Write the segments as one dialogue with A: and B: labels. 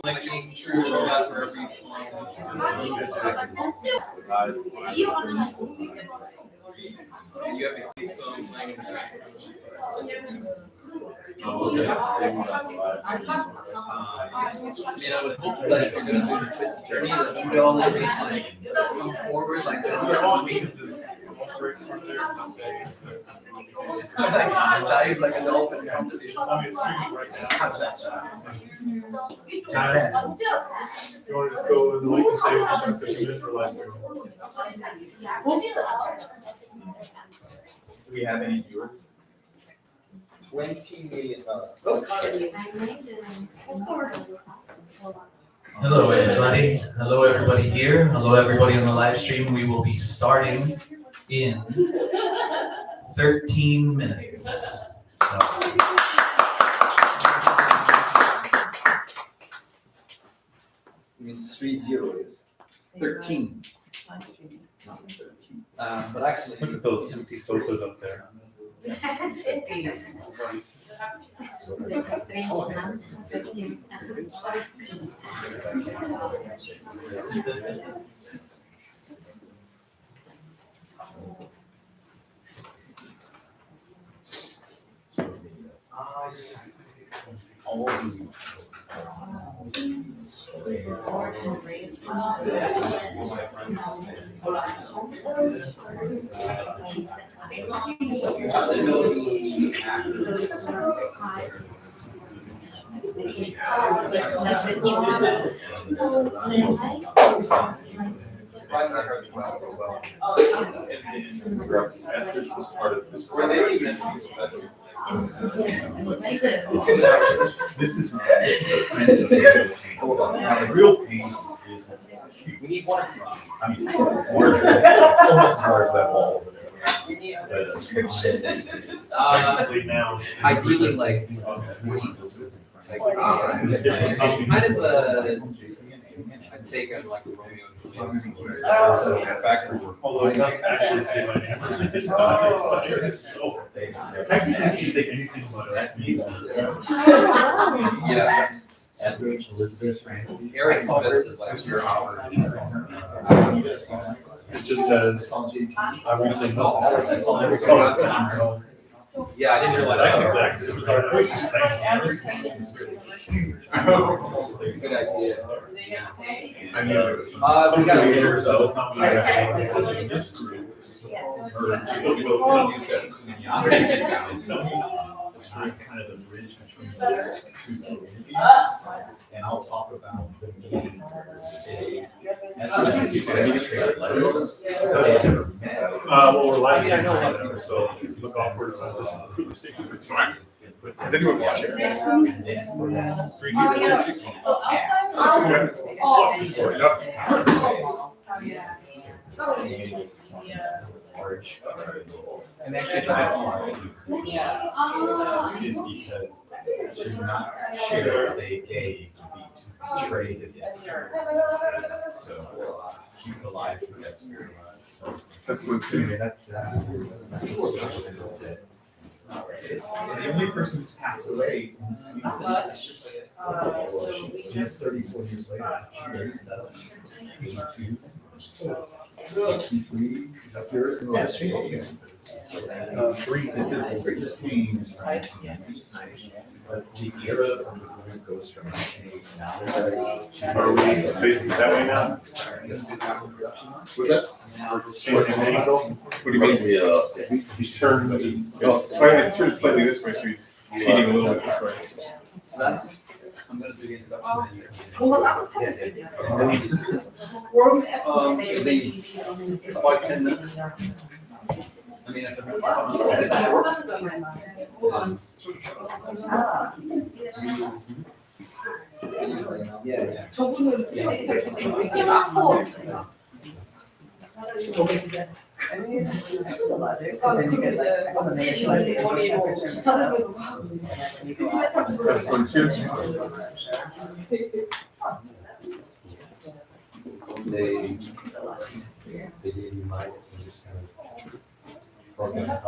A: Making true about for every and you have to keep some playing in the background. I mean, I would hope that if you're going to do the twisty journey, that we all at least like come forward like this. Dive like a dolphin.
B: I'm streaming right now. You want to just go in the link and say what the minutes for live stream?
C: Do we have any viewers?
A: 20 million.
D: Hello, everybody. Hello, everybody here. Hello, everybody on the live stream. We will be starting in 13 minutes. So.
C: It means 30. 13. Not 13.
A: But actually,
B: Look at those empty sofas up there.
C: This is hold on. Now, the real pain is we need one. I mean, almost as large as that wall over there.
B: Technically now.
A: ideally, like kind of a, I'd say kind of like a Romeo and Juliet.
B: Although I don't actually say my name. So, technically, you can say anything but that's me.
A: Yeah.
C: Etheridge, Elizabeth, Francie.
A: Eric Smith is like your
B: It just says, I won't say no.
A: Yeah, I didn't realize
B: Technically, it was our previous thing.
A: Good idea.
B: I mean,
A: We got
B: years, so it's not like this group. Kind of the bridge between those two communities. And I'll talk about the meeting today. Well, we're live. Yeah, I know. So if you look awkward, it's fine. Is anyone watching?
C: And actually, that's why is because to not share what they gave would be to betray the gift. So keep it alive through that spirit. So that's what that's the only person who's passed away. She's 34 years later. She's 87. 63 is up yours. No, it's 3. This is pain. But the era of the group goes from 1980 now.
B: Are we facing that way now?
C: Was that?
B: Changing the angle?
C: What do you mean?
B: He's turned.
C: I turned slightly this way, so he's cheating a little bit this way.
A: I'm gonna do the introduction. About 10 minutes. I mean, if the
C: That's one, too.
E: They gave you mics and just kind of organize.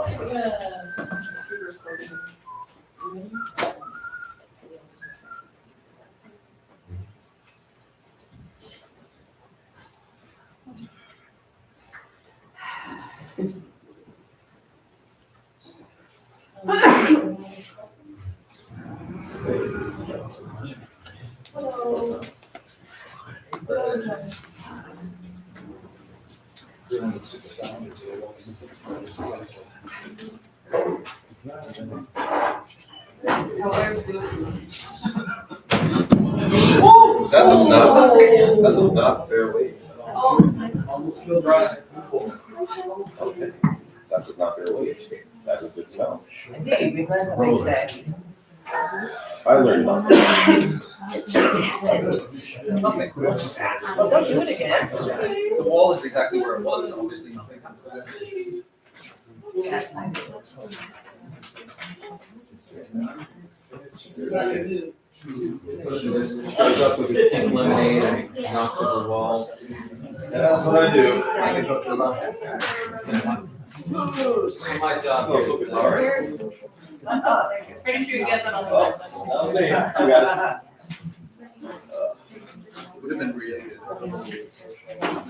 E: That does not bear weight. Okay, that does not bear weight. That is good to know.
F: Indeed, we learned something today.
E: I learned nothing.
F: Well, don't do it again.
A: The wall is exactly where it was, obviously nothing has to.
E: Shows up with his pink lemonade and knocks over the wall. That's what I do.
A: I can go to the left.
E: My job here is alright.
G: Pretty sure you get that on the
E: Oh, not me. You guys.
A: Would have been really good.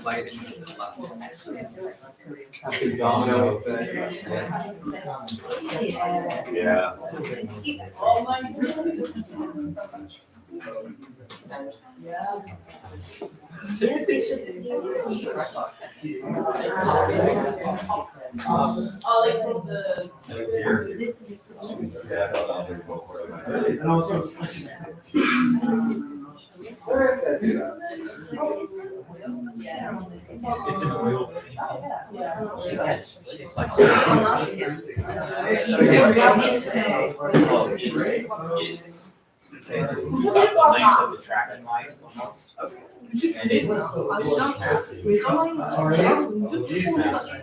A: Lighting at the left.
E: The domino effect. Yeah.
B: And also, it's an oil painting. It's like. It's about the length of the tracking lights almost. And it's just massive. It's massive.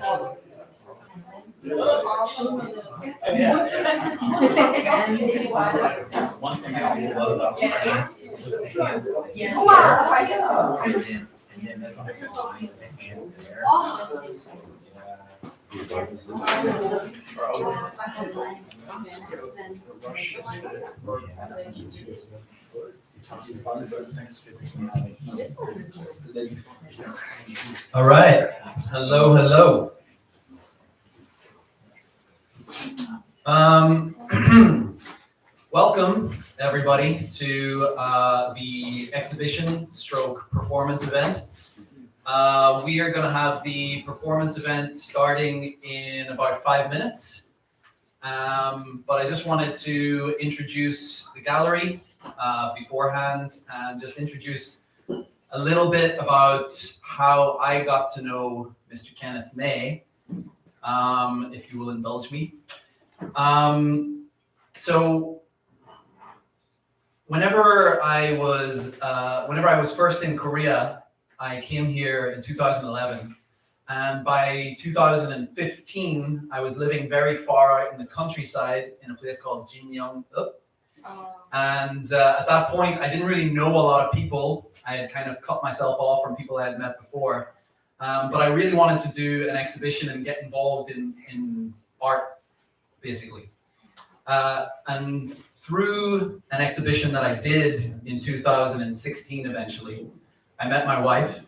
B: One thing I also love about these hands is the hands. And then there's also lines and hands there.
D: All right. Hello, hello. Welcome, everybody, to the exhibition stroke performance event. We are going to have the performance event starting in about 5 minutes. But I just wanted to introduce the gallery beforehand and just introduce a little bit about how I got to know Mr. Kenneth May, if you will indulge me. So whenever I was first in Korea, I came here in 2011, and by 2015, I was living very far out in the countryside in a place called Jinyeong. And at that point, I didn't really know a lot of people. I had kind of cut myself off from people I had met before. But I really wanted to do an exhibition and get involved in art, basically. And through an exhibition that I did in 2016, eventually, I met my wife,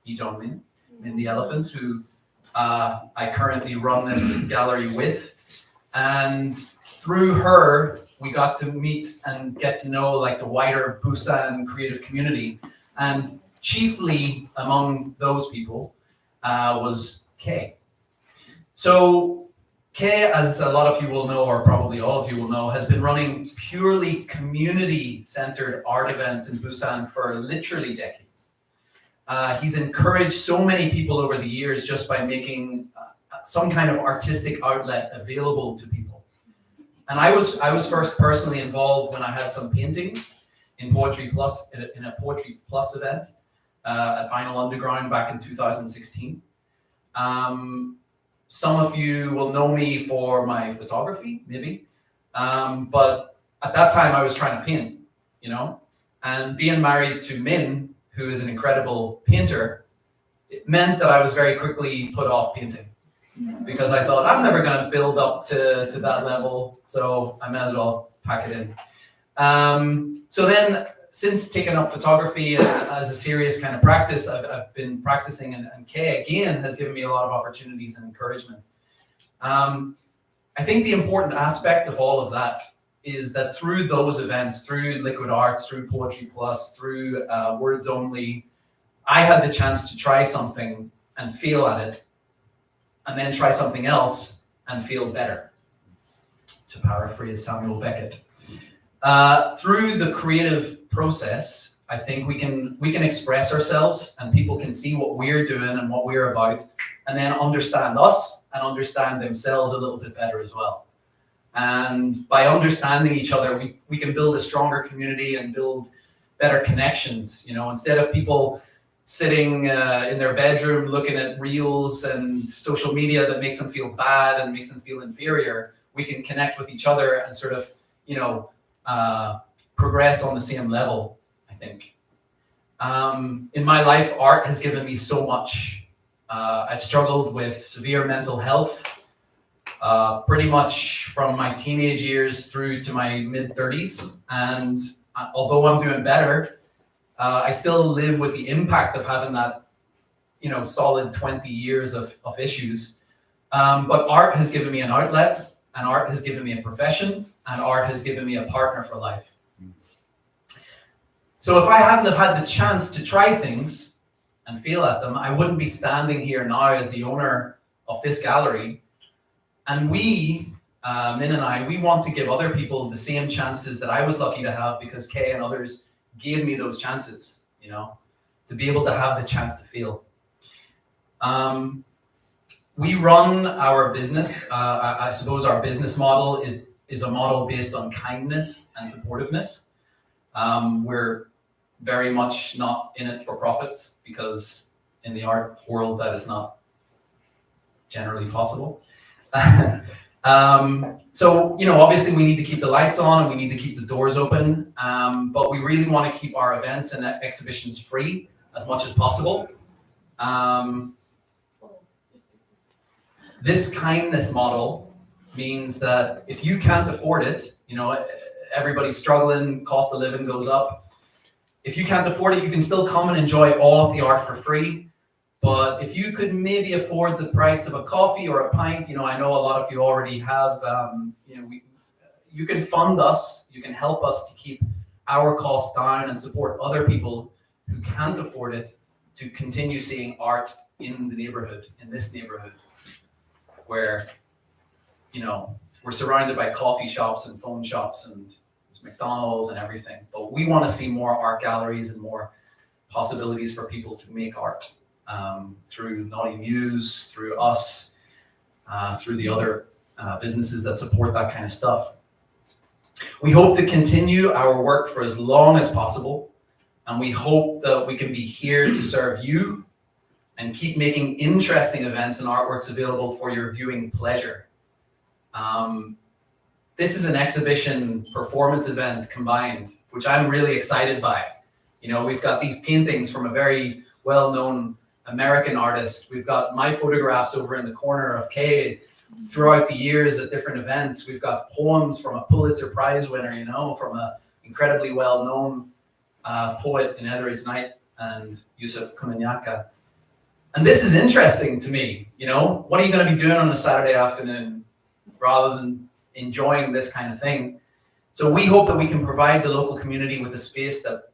D: Mouton, in the Elephant, who I currently run this gallery with. And through her, we got to meet and get to know like the wider Busan creative community. And chiefly among those people was Kay. So Kay, as a lot of you will know, or probably all of you will know, has been running purely community-centered art events in Busan for literally decades. He's encouraged so many people over the years just by making some kind of artistic outlet available to people. And I was first personally involved when I had some paintings in Poetry Plus, in a Poetry Plus event at Vinyl Underground back in 2016. Some of you will know me for my photography, maybe. But at that time I was trying to paint, you know, and being married to Min, who is an incredible painter, it meant that I was very quickly put off painting because I thought I'm never going to build up to that level, so I might as well pack it in. So then, since taking up photography as a serious kind of practice, I've been practicing, and Kay again has given me a lot of opportunities and encouragement. I think the important aspect of all of that is that through those events, through Liquid Arts, through Poetry Plus, through Words Only, I had the chance to try something and feel at it, and then try something else and feel better, to paraphrase Samuel Beckett. Through the creative process, I think we can express ourselves, and people can see what we're doing and what we're about, and then understand us and understand themselves a little bit better as well. And by understanding each other, we can build a stronger community and build better connections. You know, instead of people sitting in their bedroom looking at reels and social media that makes them feel bad and makes them feel inferior, we can connect with each other and sort of, you know, progress on the same level, I think. In my life, art has given me so much. I struggled with severe mental health pretty much from my teenage years through to my mid-30s. And although I'm doing better, I still live with the impact of having that, you know, solid 20 years of issues. But art has given me an outlet, and art has given me a profession, and art has given me a partner for life. So if I hadn't have had the chance to try things and feel at them, I wouldn't be standing here now as the owner of this gallery. And we, Min and I, we want to give other people the same chances that I was lucky to have, because Kay and others gave me those chances, you know, to be able to have the chance to feel. We run our business. I suppose our business model is a model based on kindness and supportiveness. We're very much not in it for profits, because in the art world that is not generally possible. So, you know, obviously we need to keep the lights on and we need to keep the doors open, but we really want to keep our events and exhibitions free as much as possible. This kindness model means that if you can't afford it, you know, everybody's struggling, cost of living goes up. If you can't afford it, you can still come and enjoy all of the art for free. But if you could maybe afford the price of a coffee or a pint, you know, I know a lot of you already have, you know, you can fund us, you can help us to keep our costs down and support other people who can't afford it to continue seeing art in the neighborhood, in this neighborhood, where, you know, we're surrounded by coffee shops and phone shops and McDonald's and everything. But we want to see more art galleries and more possibilities for people to make art. Through Naughty Muse, through us, through the other businesses that support that kind of stuff. We hope to continue our work for as long as possible, and we hope that we can be here to serve you and keep making interesting events and artworks available for your viewing pleasure. This is an exhibition performance event combined, which I'm really excited by. You know, we've got these paintings from a very well-known American artist. We've got my photographs over in the corner of Kay throughout the years at different events. We've got poems from a Pulitzer Prize winner, you know, from an incredibly well-known poet in Etheridge and Yusef Komunyakaa. And this is interesting to me, you know. What are you going to be doing on a Saturday afternoon rather than enjoying this kind of thing? So we hope that we can provide the local community with a space that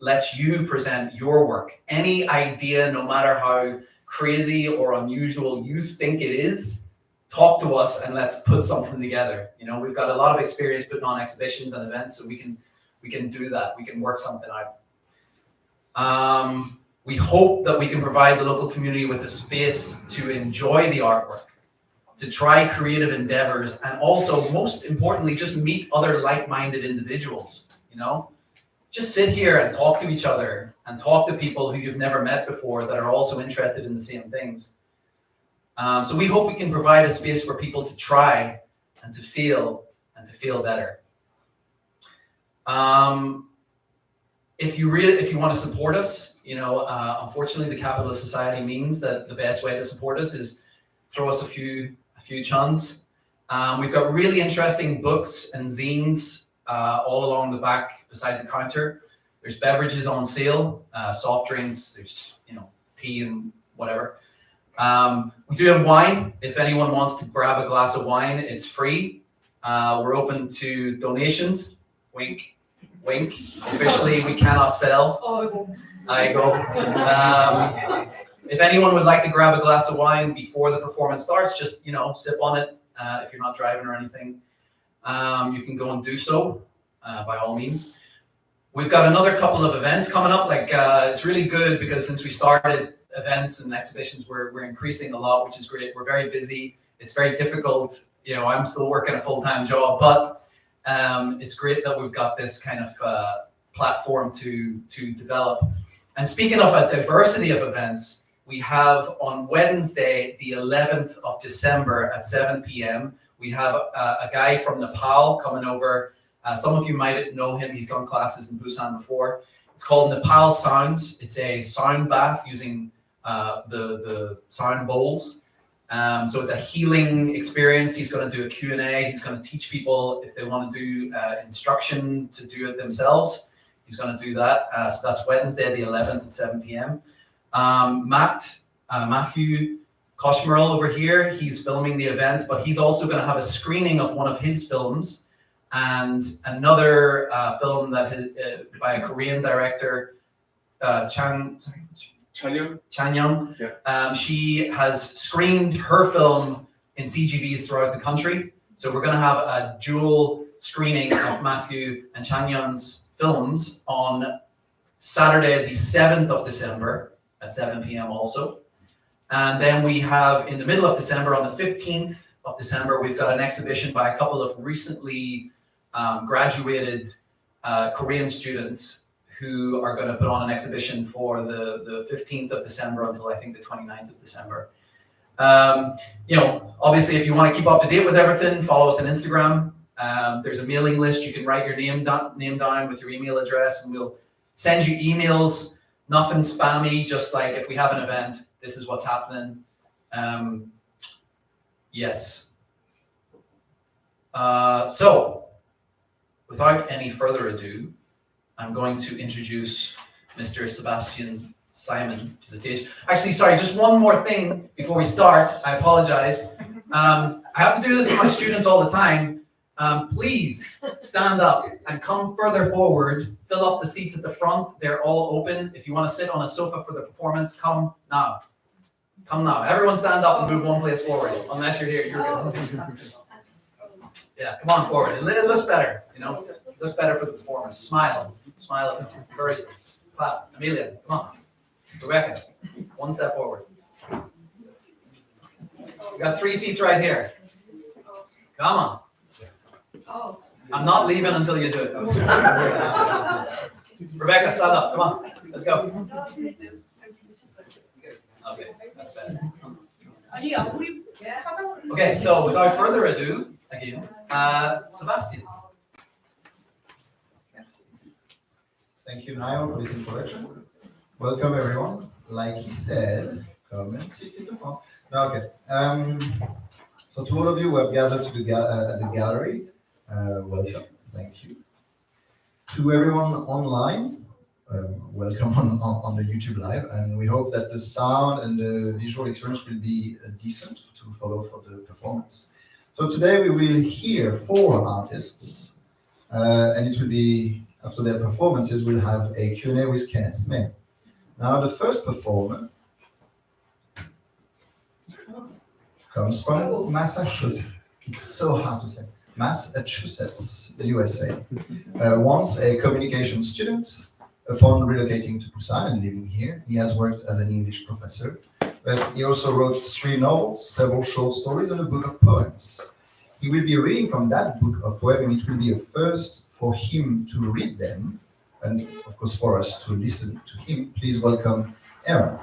D: lets you present your work. Any idea, no matter how crazy or unusual you think it is, talk to us and let's put something together. You know, we've got a lot of experience putting on exhibitions and events, so we can do that. We can work something out. We hope that we can provide the local community with a space to enjoy the artwork, to try creative endeavors, and also, most importantly, just meet other like-minded individuals, you know? Just sit here and talk to each other and talk to people who you've never met before that are also interested in the same things. So we hope we can provide a space for people to try and to feel better. If you want to support us, you know, unfortunately, the capitalist society means that the best way to support us is throw us a few chuns. We've got really interesting books and zines all along the back beside the counter. There's beverages on sale, soft drinks, there's, you know, tea and whatever. We do have wine. If anyone wants to grab a glass of wine, it's free. We're open to donations. Wink, wink. Officially, we cannot sell. I go. If anyone would like to grab a glass of wine before the performance starts, just sip on it. If you're not driving or anything, you can go and do so by all means. We've got another couple of events coming up. It's really good because since we started events and exhibitions, we're increasing a lot, which is great. We're very busy. It's very difficult. I'm still working a full-time job, but it's great that we've got this kind of platform to develop. And speaking of a diversity of events, we have on Wednesday, the 11th of December at 7 p.m., we have a guy from Nepal coming over. Some of you might know him. He's done classes in Busan before. It's called Nepal Sounds. It's a sound bath using the sound bowls. So it's a healing experience. He's going to do a Q&A. He's going to teach people if they want to do instruction to do it themselves. He's going to do that. So that's Wednesday, the 11th at 7 p.m. Matthew Koshmerl over here, he's filming the event, but he's also going to have a screening of one of his films and another film that by a Korean director, Chanyeong.
A: Yeah.
D: She has screened her film in CGVs throughout the country. So we're going to have a dual screening of Matthew and Chanyeong's films on Saturday, the 7th of December at 7 p.m. also. And then we have in the middle of December, on the 15th of December, we've got an exhibition by a couple of recently graduated Korean students who are going to put on an exhibition for the 15th of December until I think the 29th of December. Obviously, if you want to keep up to date with everything, follow us on Instagram. There's a mailing list. You can write your name down with your email address, and we'll send you emails. Nothing spammy, just like if we have an event, this is what's happening. Yes. So, without any further ado, I'm going to introduce Mr. Sebastian Simon to the stage. Actually, sorry, just one more thing before we start. I apologize. I have to do this with my students all the time. Please stand up and come further forward. Fill up the seats at the front. They're all open. If you want to sit on a sofa for the performance, come now. Come now. Everyone stand up and move one place forward. Unless you're here, you're good. Yeah, come on forward. It looks better, It looks better for the performance. Smile. Smile at them. First. Clap. Amelia, come on. Rebecca, one step forward. We got 3 seats right here. Come on. I'm not leaving until you do it. Rebecca, stand up. Come on. Let's go. Okay, that's better. Okay, so without further ado, again, Sebastian.
C: Thank you, Niall, for this introduction. Welcome, everyone. Like he said, come and sit in the front. Okay. So to all of you who have gathered to the gallery, welcome. Thank you. To everyone online, welcome on the YouTube Live, and we hope that the sound and the visual experience will be decent to follow for the performance. So today we will hear 4 artists, and it will be, after their performances, we'll have a Q&A with Kenneth May. Now the first performer comes from Massachusetts. It's so hard to say. Massachusetts, USA. Once a communication student, upon relocating to Busan and living here, he has worked as an English professor, but he also wrote 3 novels, several short stories, and a book of poems. He will be reading from that book of poems, and it will be a first for him to read them, and of course for us to listen to him. Please welcome Aaron.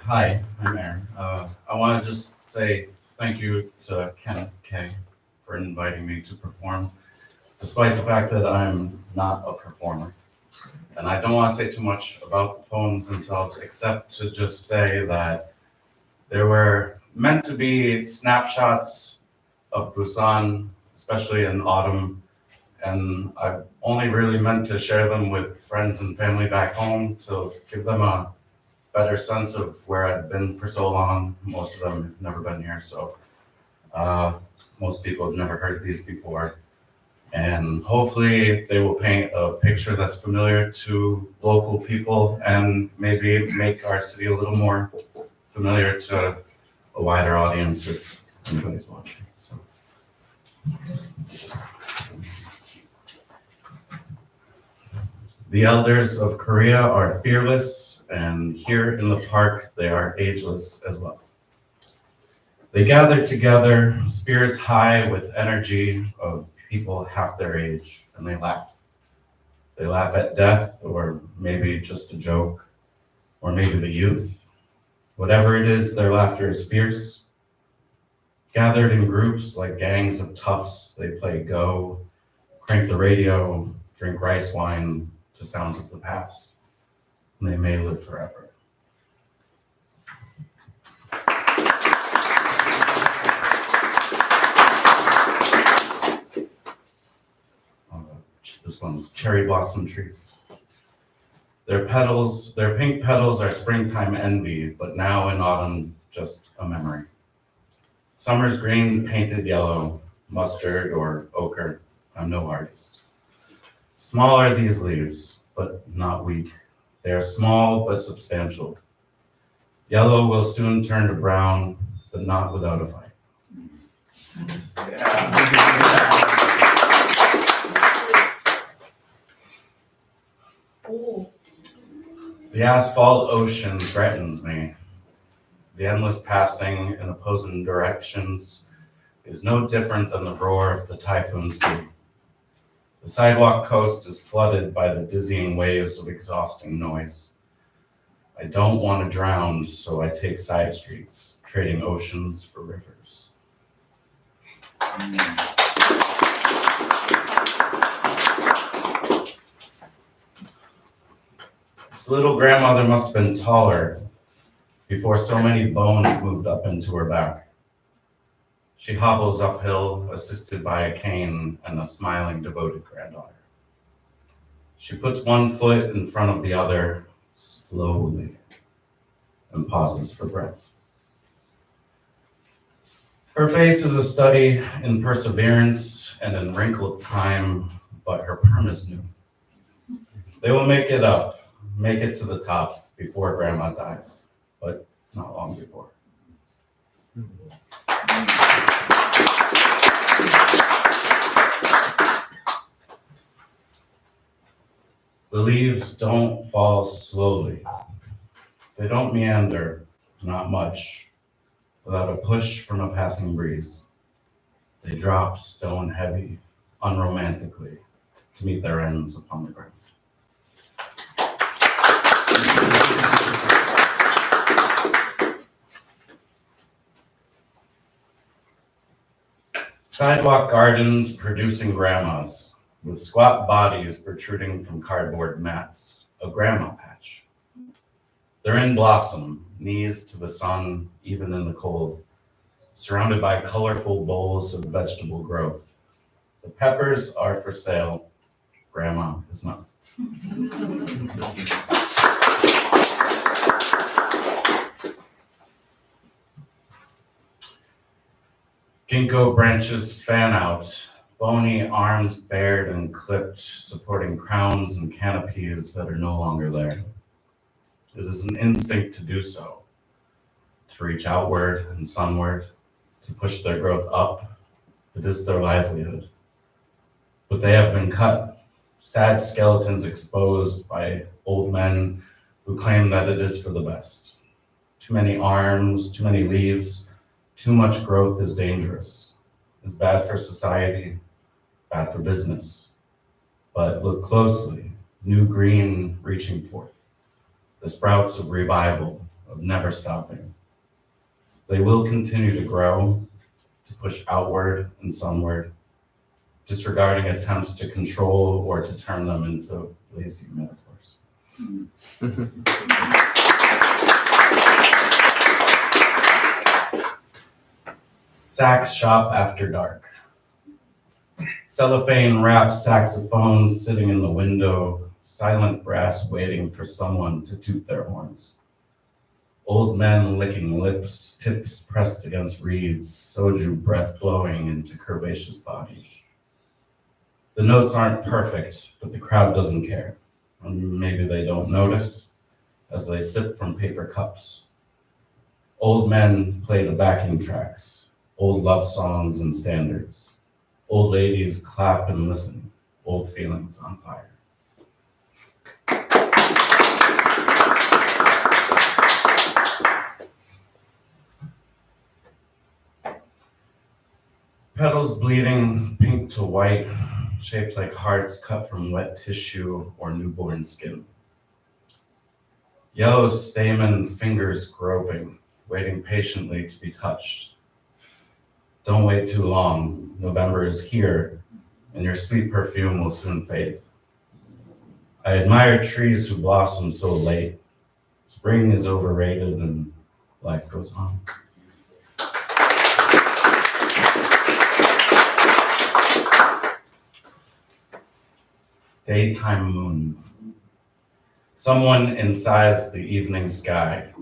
H: Hi, I'm Aaron. I want to just say thank you to Kenneth K for inviting me to perform, despite the fact that I'm not a performer. And I don't want to say too much about the poems themselves, except to just say that they were meant to be snapshots of Busan, especially in autumn. And I've only really meant to share them with friends and family back home to give them a better sense of where I've been for so long. Most of them have never been here, so most people have never heard these before. And hopefully they will paint a picture that's familiar to local people and maybe make our city a little more familiar to a wider audience if anybody's watching. So. The elders of Korea are fearless, and here in the park they are ageless as well. They gather together, spirits high with energy of people half their age, and they laugh. They laugh at death, or maybe just a joke, or maybe the youth. Whatever it is, their laughter is fierce. Gathered in groups like gangs of toughs, they play Go, crank the radio, drink rice wine to sounds of the past. And they may live forever. This one's cherry blossom trees. Their petals, their pink petals are springtime envy, but now in autumn, just a memory. Summer's green painted yellow, mustard or ochre, I'm no artist. Small are these leaves, but not weak. They are small but substantial. Yellow will soon turn to brown, but not without a fight. The asphalt ocean threatens me. The endless passing in opposing directions is no different than the roar of the typhoon sea. The sidewalk coast is flooded by the dizzying waves of exhausting noise. I don't want to drown, so I take side streets, trading oceans for rivers. This little grandmother must have been taller before so many bones moved up into her back. She hobbles uphill, assisted by a cane and a smiling, devoted granddaughter. She puts one foot in front of the other, slowly, and pauses for breath. Her face is a study in perseverance and in wrinkled time, but her perm is new. They will make it up, make it to the top before Grandma dies, but not long before. The leaves don't fall slowly. They don't meander, not much, without a push from a passing breeze. They drop stone heavy, unromantically, to meet their ends upon the ground. Sidewalk gardens producing grandmas, with squat bodies protruding from cardboard mats, a grandma patch. They're in blossom, knees to the sun, even in the cold, surrounded by colorful bowls of vegetable growth. The peppers are for sale, grandma is not. Ginkgo branches fan out, bony arms bared and clipped, supporting crowns and canopies that are no longer there. It is an instinct to do so, to reach outward and sunward, to push their growth up. It is their livelihood. But they have been cut, sad skeletons exposed by old men who claim that it is for the best. Too many arms, too many leaves, too much growth is dangerous. It's bad for society, bad for business. But look closely, new green reaching forth, the sprouts of revival, of never stopping. They will continue to grow, to push outward and sunward, disregarding attempts to control or to turn them into lazy metaphors. Sax shop after dark. Cellophane wrapped saxophones sitting in the window, silent brass waiting for someone to toot their horns. Old men licking lips, tips pressed against reeds, soju breath blowing into curvaceous bodies. The notes aren't perfect, but the crowd doesn't care. And maybe they don't notice as they sip from paper cups. Old men play the backing tracks, old love songs and standards. Old ladies clap and listen, old feelings on fire. Petals bleeding, pink to white, shaped like hearts cut from wet tissue or newborn skin. Yellow stamen fingers groping, waiting patiently to be touched. Don't wait too long. November is here, and your sweet perfume will soon fade. I admire trees who blossom so late. Spring is overrated and life goes on. Daytime moon. Someone incised the evening sky,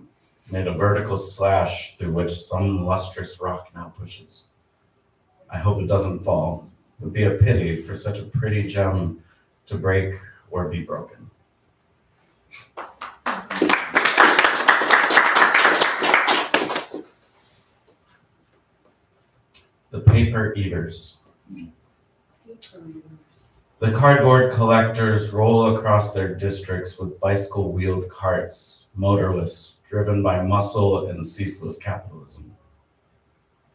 H: made a vertical slash through which some lustrous rock now pushes. I hope it doesn't fall. It would be a pity for such a pretty gem to break or be broken. The paper eaters. The cardboard collectors roll across their districts with bicycle-wheeled carts, motorless, driven by muscle and ceaseless capitalism.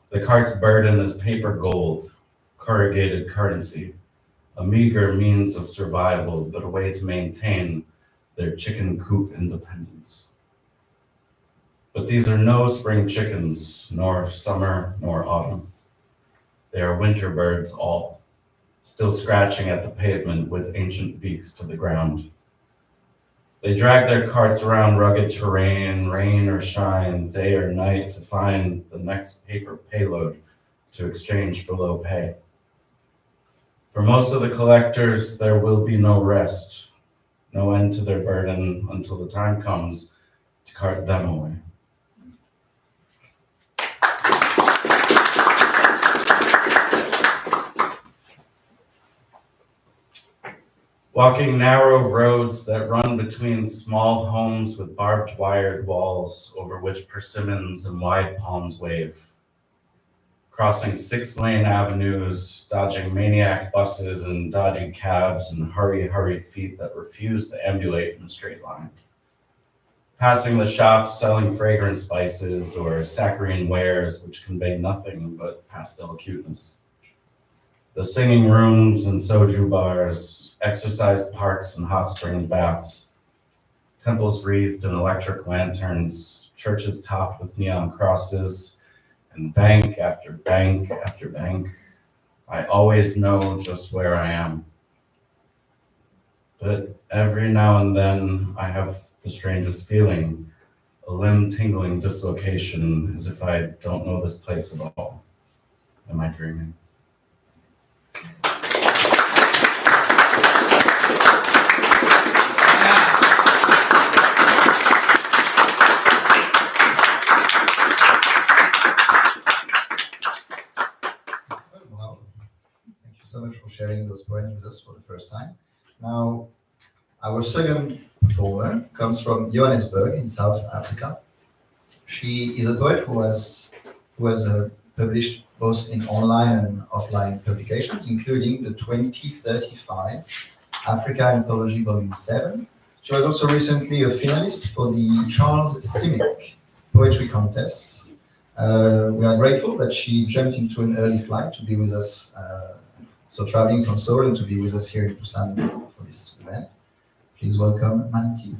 H: The cart's burden is paper gold, corrugated currency, a meager means of survival, but a way to maintain their chicken coop independence. But these are no spring chickens, nor summer, nor autumn. They are winter birds all, still scratching at the pavement with ancient beaks to the ground. They drag their carts around rugged terrain, rain or shine, day or night, to find the next paper payload to exchange for low pay. For most of the collectors, there will be no rest, no end to their burden until the time comes to cart them away. Walking narrow roads that run between small homes with barbed wired walls over which persimmons and wide palms wave. Crossing 6-lane avenues, dodging maniac buses and dodgy cabs and hurry feet that refuse to ambulate in a straight line. Passing the shops selling fragrant spices or saccharine wares which convey nothing but pastel cuteness. The singing rooms and soju bars, exercise parks and hot spring baths, temples wreathed in electric lanterns, churches topped with neon crosses, and bank after bank after bank. I always know just where I am. But every now and then I have the strangest feeling, a limb-tingling dislocation, as if I don't know this place at all. Am I dreaming?
C: Wow. Thank you so much for sharing those poems with us for the first time. Now, our second performer comes from Johannesburg in South Africa. She is a poet who has published both in online and offline publications, including the 2035 Africa Anthology Volume 7. She was also recently a finalist for the Charles Simic Poetry Contest. We are grateful that she jumped into an early flight to be with us, so traveling from Seoul and to be with us here in Busan for this event. Please welcome Manthipe.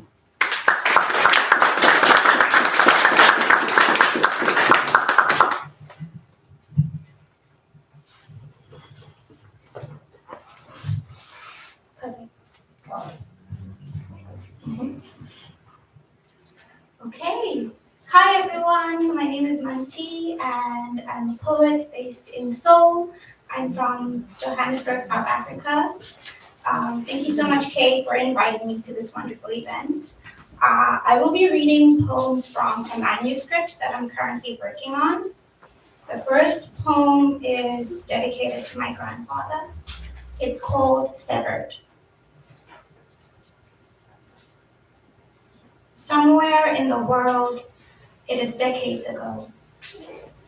I: Okay. Hi everyone, my name is Manthipe and I'm a poet based in Seoul. I'm from Johannesburg, South Africa. Thank you so much, Kay, for inviting me to this wonderful event. I will be reading poems from a manuscript that I'm currently working on. The first poem is dedicated to my grandfather. It's called Severed. Somewhere in the world, it is decades ago,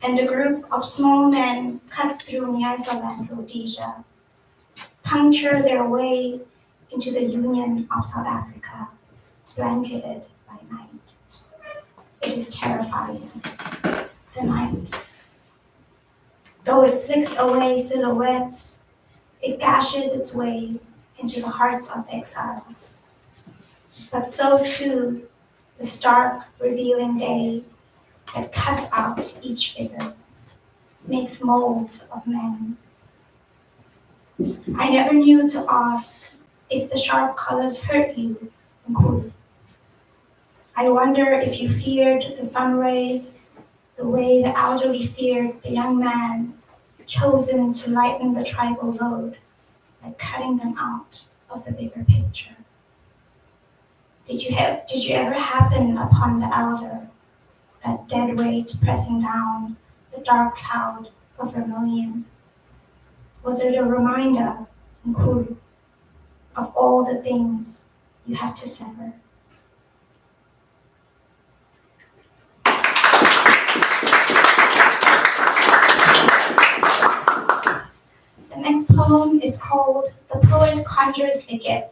I: and a group of small men cut through Nyasaland, Rhodesia, puncture their way into the Union of South Africa, blanketed by night. It is terrifying, the night. Though it slicks away silhouettes, it gashes its way into the hearts of exiles. But so too, the stark, revealing day that cuts out each figure, makes molds of men. I never knew to ask if the sharp colors hurt you, Nkulu. I wonder if you feared the sun rays the way the elderly feared the young man chosen to lighten the tribal load by cutting them out of the bigger picture. Did you ever happen upon the elder, that dead weight pressing down the dark cloud of vermilion? Was it a reminder, Nkulu, of all the things you had to sever? The next poem is called The Poet Conjures a Gift.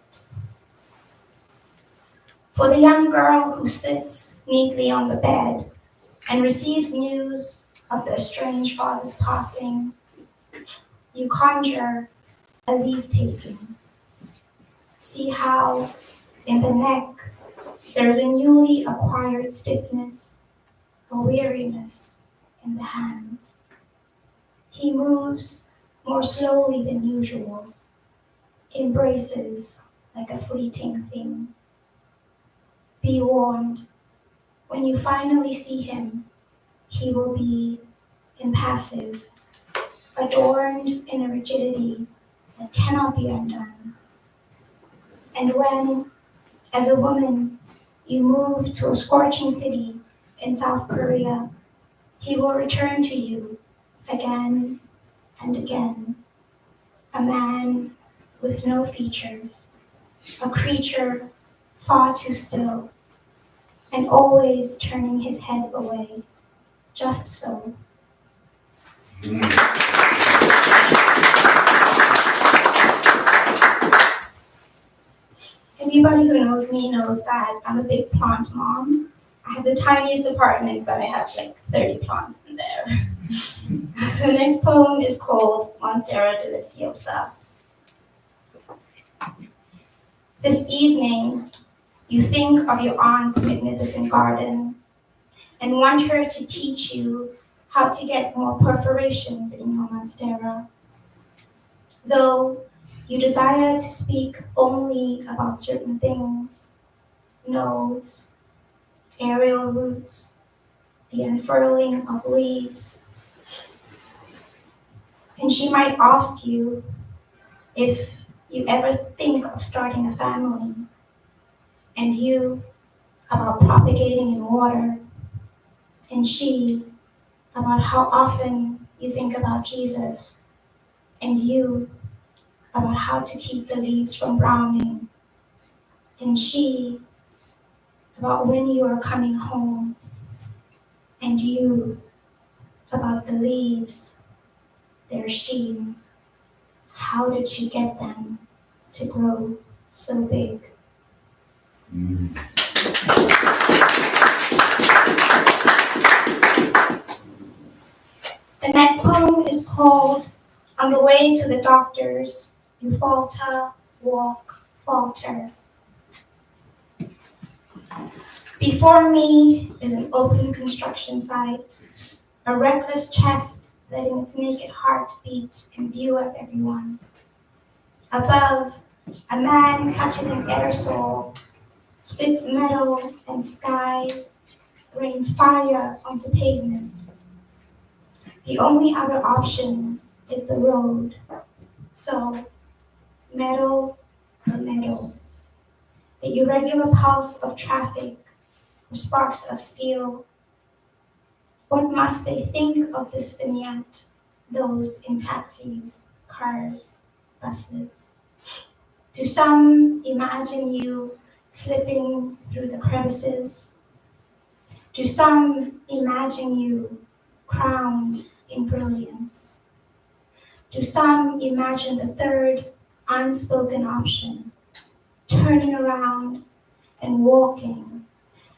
I: For the young girl who sits neatly on the bed and receives news of the estranged father's passing, you conjure a leave-taking. See how, in the neck, there is a newly acquired stiffness, a weariness in the hands. He moves more slowly than usual, embraces like a fleeting thing. Be warned, when you finally see him, he will be impassive, adorned in a rigidity that cannot be undone. And when, as a woman, you move to a scorching city in South Korea, he will return to you again and again, a man with no features, a creature far too still, and always turning his head away, just so. Anybody who knows me knows that I'm a big plant mom. I have the tiniest apartment, but I have like 30 plants in there. The next poem is called Monstera Deliciosa. This evening, you think of your aunt's magnificent garden and want her to teach you how to get more perforations in your monstera. Though you desire to speak only about certain things, nodes, aerial roots, the unfurling of leaves. And she might ask you if you ever think of starting a family, and you about propagating in water, and she about how often you think about Jesus, and you about how to keep the leaves from browning, and she about when you are coming home, and you about the leaves, their sheen. How did she get them to grow so big? The next poem is called On the Way to the Doctors, You Falter, Walk, Falter. Before me is an open construction site, a reckless chest letting its naked heart beat in view of everyone. Above, a man clutches an air saw, splits metal and sky, rains fire onto pavement. The only other option is the road. So, metal or metal. the irregular pulse of traffic, or sparks of steel. What must they think of this vignette, those in taxis, cars, buses? Do some imagine you slipping through the crevices? Do some imagine you crowned in brilliance? Do some imagine the third unspoken option, turning around and walking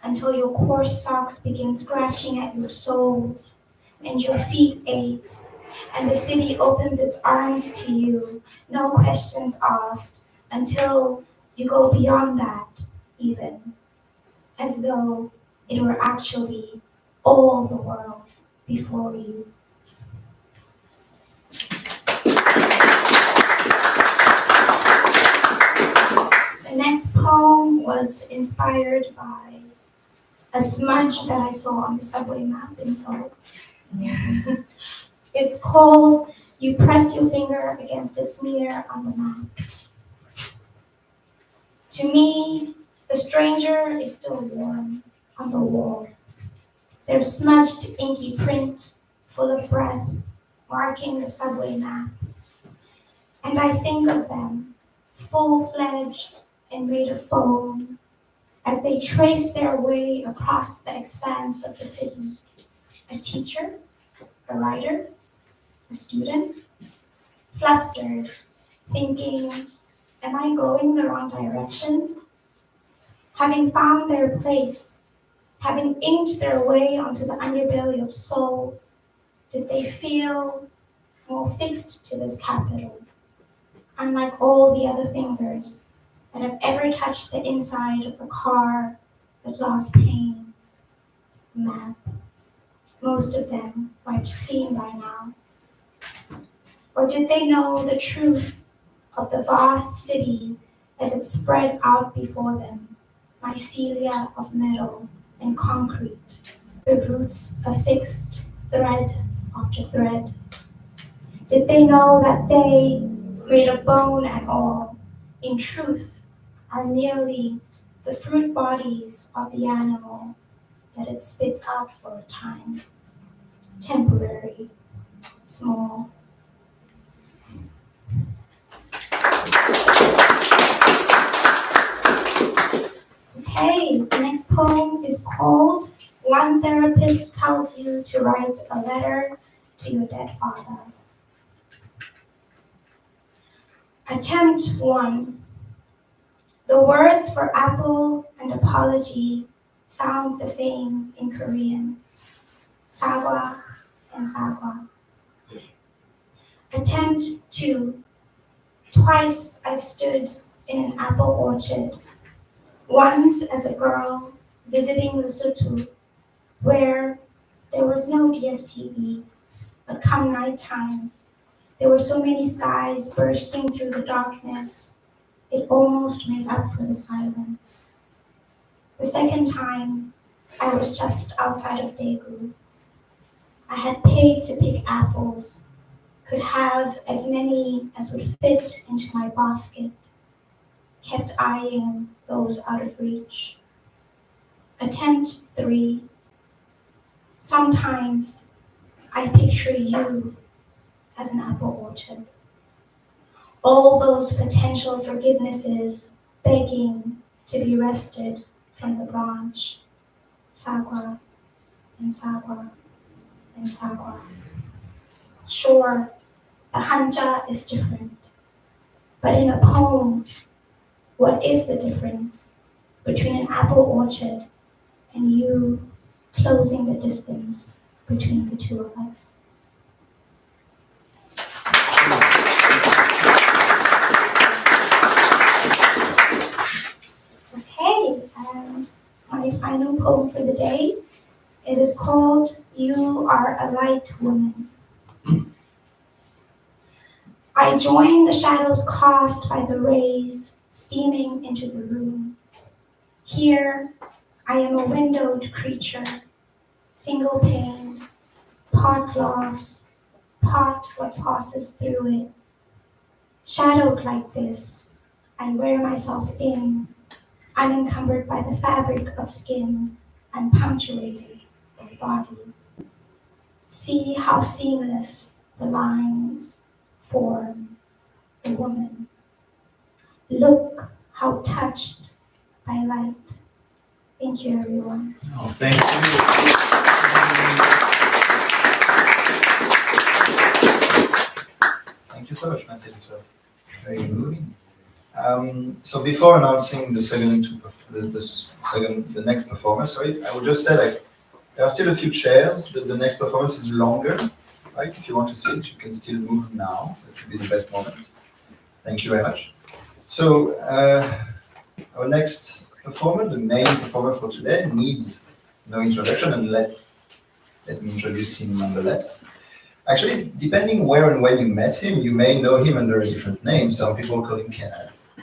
I: until your coarse socks begin scratching at your soles and your feet aches and the city opens its arms to you, no questions asked, until you go beyond that even, as though it were actually all the world before you. The next poem was inspired by a smudge that I saw on the subway map in Seoul. It's called You Press Your Finger Against a Smear on the Map. To me, the stranger is still warm on the wall. Their smudged inky print, full of breath, marking the subway map. And I think of them, full-fledged and made of bone, as they trace their way across the expanse of the city. A teacher, a writer, a student, flustered, thinking, am I going the wrong direction? Having found their place, having inked their way onto the underbelly of Seoul, did they feel more fixed to this capital, unlike all the other fingers that have ever touched the inside of the car that lost paint, map, most of them wiped clean by now? Or did they know the truth of the vast city as it spread out before them, mycelia of metal and concrete, the roots affixed thread after thread? Did they know that they, made of bone and all, in truth, are merely the fruit bodies of the animal that it spits out for a time, temporary, small? Okay, the next poem is called One Therapist Tells You to Write a Letter to Your Dead Father. Attempt 1. The words for apple and apology sound the same in Korean. Sawa and sawa. Attempt 2. Twice I've stood in an apple orchard. Once as a girl visiting Lesotho, where there was no DSTV, but come nighttime, there were so many skies bursting through the darkness, it almost made up for the silence. The second time, I was just outside of Daegu. I had paid to pick apples, could have as many as would fit into my basket, kept eyeing those out of reach. Attempt 3. Sometimes I picture you as an apple orchard. All those potential forgivenesses begging to be wrested from the branch. Sagwa and sagwa and sagwa. Sure, the hanja is different, but in a poem, what is the difference between an apple orchard and you closing the distance between the two of us? Okay, and my final poem for the day, it is called You Are a Light Woman. I join the shadows cast by the rays steaming into the room. Here, I am a windowed creature, single-paned, part glass, part what passes through it. Shadowed like this, I wear myself in, unencumbered by the fabric of skin and punctuated by body. See how seamless the lines form the woman. Look how touched by light. Thank you, everyone.
B: Oh, thank you.
C: Thank you so much, Manthipe. This was very moving. So before announcing the next performer, I would just say like there are still a few chairs. The next performance is longer, right? If you want to sit, you can still move now. That should be the best moment. Thank you very much. So our next performer, the main performer for today, needs no introduction, and let me introduce him nonetheless. Actually, depending where and when you met him, you may know him under a different name. Some people call him Kenneth,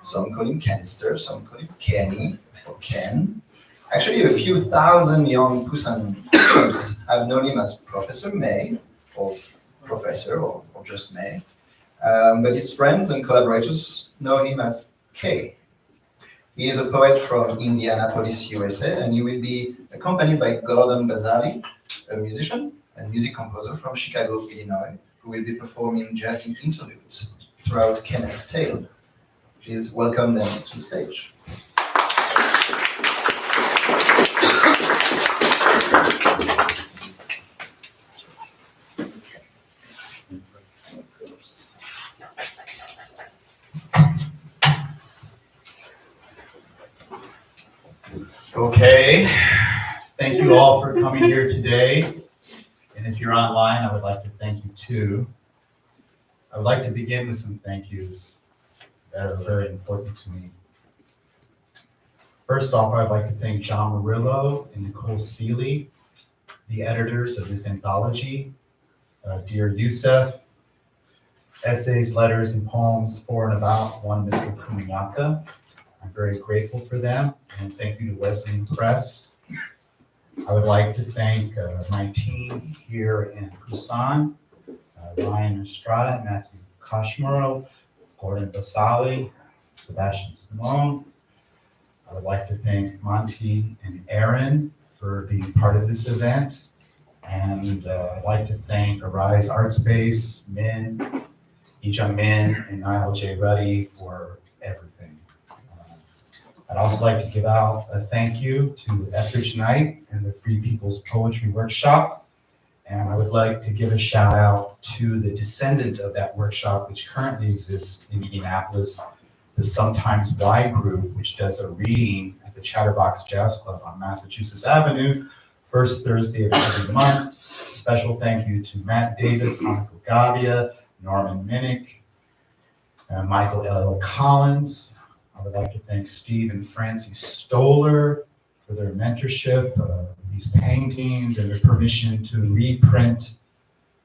C: some call him Kenster, some call him Kenny or Ken. Actually, a few thousand young Busan students have known him as Professor May, or Professor, or just May. But his friends and collaborators know him as K. He is a poet from Indianapolis, USA, and he will be accompanied by Gordon Bazsali, a musician and music composer from Chicago, Illinois, who will be performing jazzy interludes throughout Kenneth's tale. Please welcome them to the stage.
B: Okay, thank you all for coming here today. And if you're online, I would like to thank you too. I would like to begin with some thank yous that are very important to me. First off, I'd like to thank John Murillo and Nicole Seeley, the editors of this anthology. Dear Yusef, essays, letters, and poems for and about one Mr. Komunyakaa. I'm very grateful for them, and thank you to Wesleyan Press. I would like to thank my team here in Busan, Ryan Estrada, Matthew Kashmuro, Gordon Bazsali, Sebastian Simone. I would like to thank Monty and Aaron for being part of this event. And I'd like to thank Arise Art Space, Min, Ija Min, and Niall J. Ruddy for everything. I'd also like to give out a thank you to Etheridge Night and the Free People's Poetry Workshop. And I would like to give a shout out to the descendant of that workshop, which currently exists in Indianapolis, the Sometimes Why Group, which does a reading at the Chatterbox Jazz Club on Massachusetts Avenue, first Thursday of every month. Special thank you to Matt Davis, Monica Gavia, Norman Minnick, Michael L. Collins. I would like to thank Steve and Francie Stoller for their mentorship of these paintings and their permission to reprint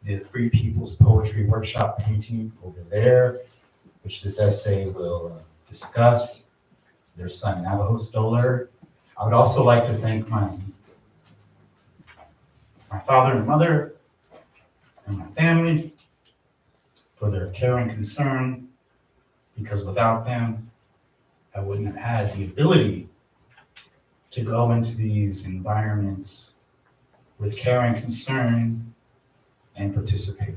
B: the Free People's Poetry Workshop painting over there, which this essay will discuss. Their son, Navajo Stoller. I would also like to thank my father and mother and my family for their care and concern, because without them, I wouldn't have had the ability to go into these environments with care and concern and participate.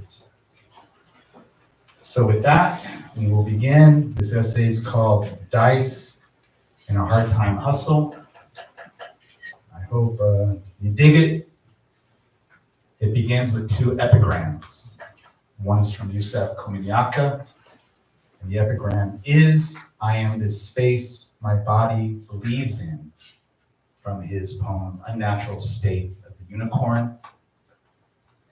B: So with that, we will begin. This essay is called Dice in a Hard Time Hustle. I hope you dig it. It begins with two epigrams. One is from Yusef Komunyakaa, and the epigram is, I am this space my body believes in, from his poem, Unnatural State of the Unicorn.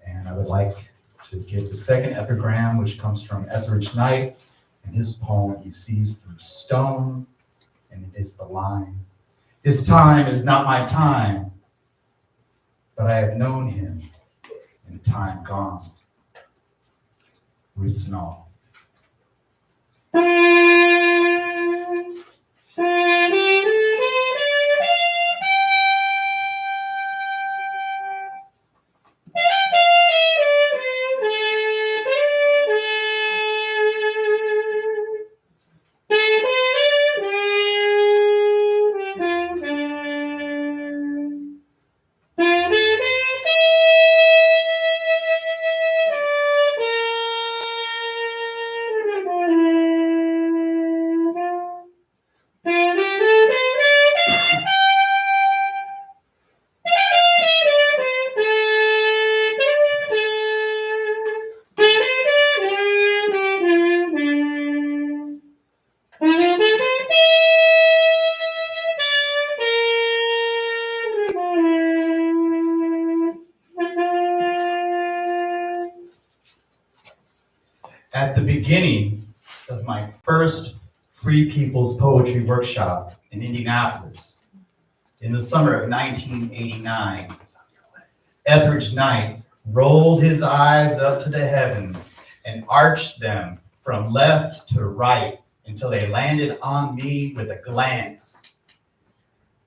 B: And I would like to give the second epigram, which comes from Etheridge Night, and his poem, He Sees Through Stone, and it is the line, his time is not my time, but I have known him in a time gone, roots and all. At the beginning of my first Free People's Poetry Workshop in Indianapolis, in the summer of 1989, Etheridge Knight rolled his eyes up to the heavens and arched them from left to right until they landed on me with a glance.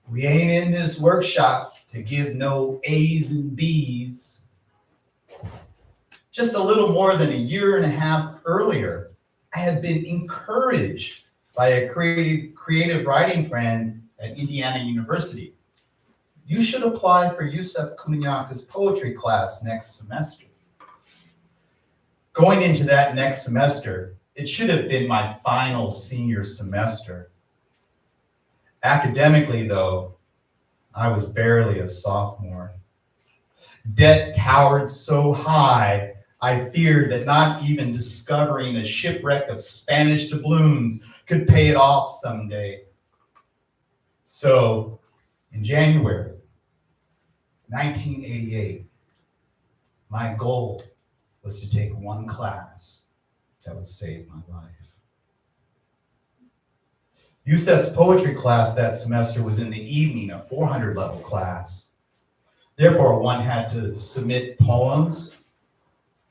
B: We ain't in this workshop to give no A's and B's. Just a little more than a year and a half earlier, I had been encouraged by a creative writing friend at Indiana University. You should apply for Yusef Komunyaka's poetry class next semester. Going into that next semester, it should have been my final senior semester. Academically, though, I was barely a sophomore. Debt towered so high, I feared that not even discovering a shipwreck of Spanish doubloons could pay it off someday. So, in January 1988, my goal was to take one class that would save my life. Yusef's poetry class that semester was in the evening, a 400 level class. Therefore, one had to submit poems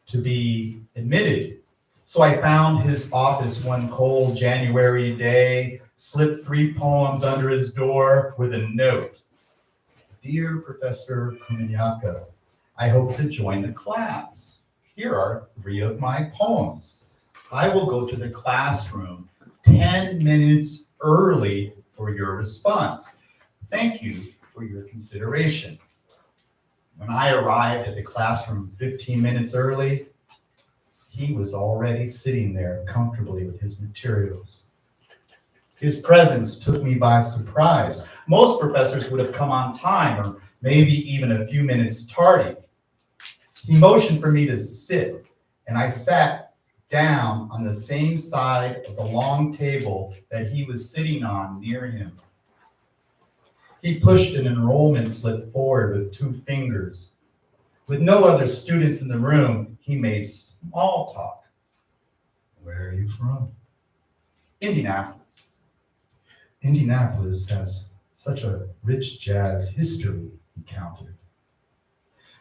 B: to be admitted. So I found his office one cold January day, slipped 3 poems under his door with a note. Dear Professor Komunyakaa, I hope to join the class. Here are 3 of my poems. I will go to the classroom 10 minutes early for your response. Thank you for your consideration. When I arrived at the classroom 15 minutes early, he was already sitting there comfortably with his materials. His presence took me by surprise. Most professors would have come on time or maybe even a few minutes tardy. He motioned for me to sit, and I sat down on the same side of the long table that he was sitting on near him. He pushed an enrollment slip forward with 2 fingers. With no other students in the room, he made small talk. Where are you from? Indianapolis. Indianapolis has such a rich jazz history, he countered.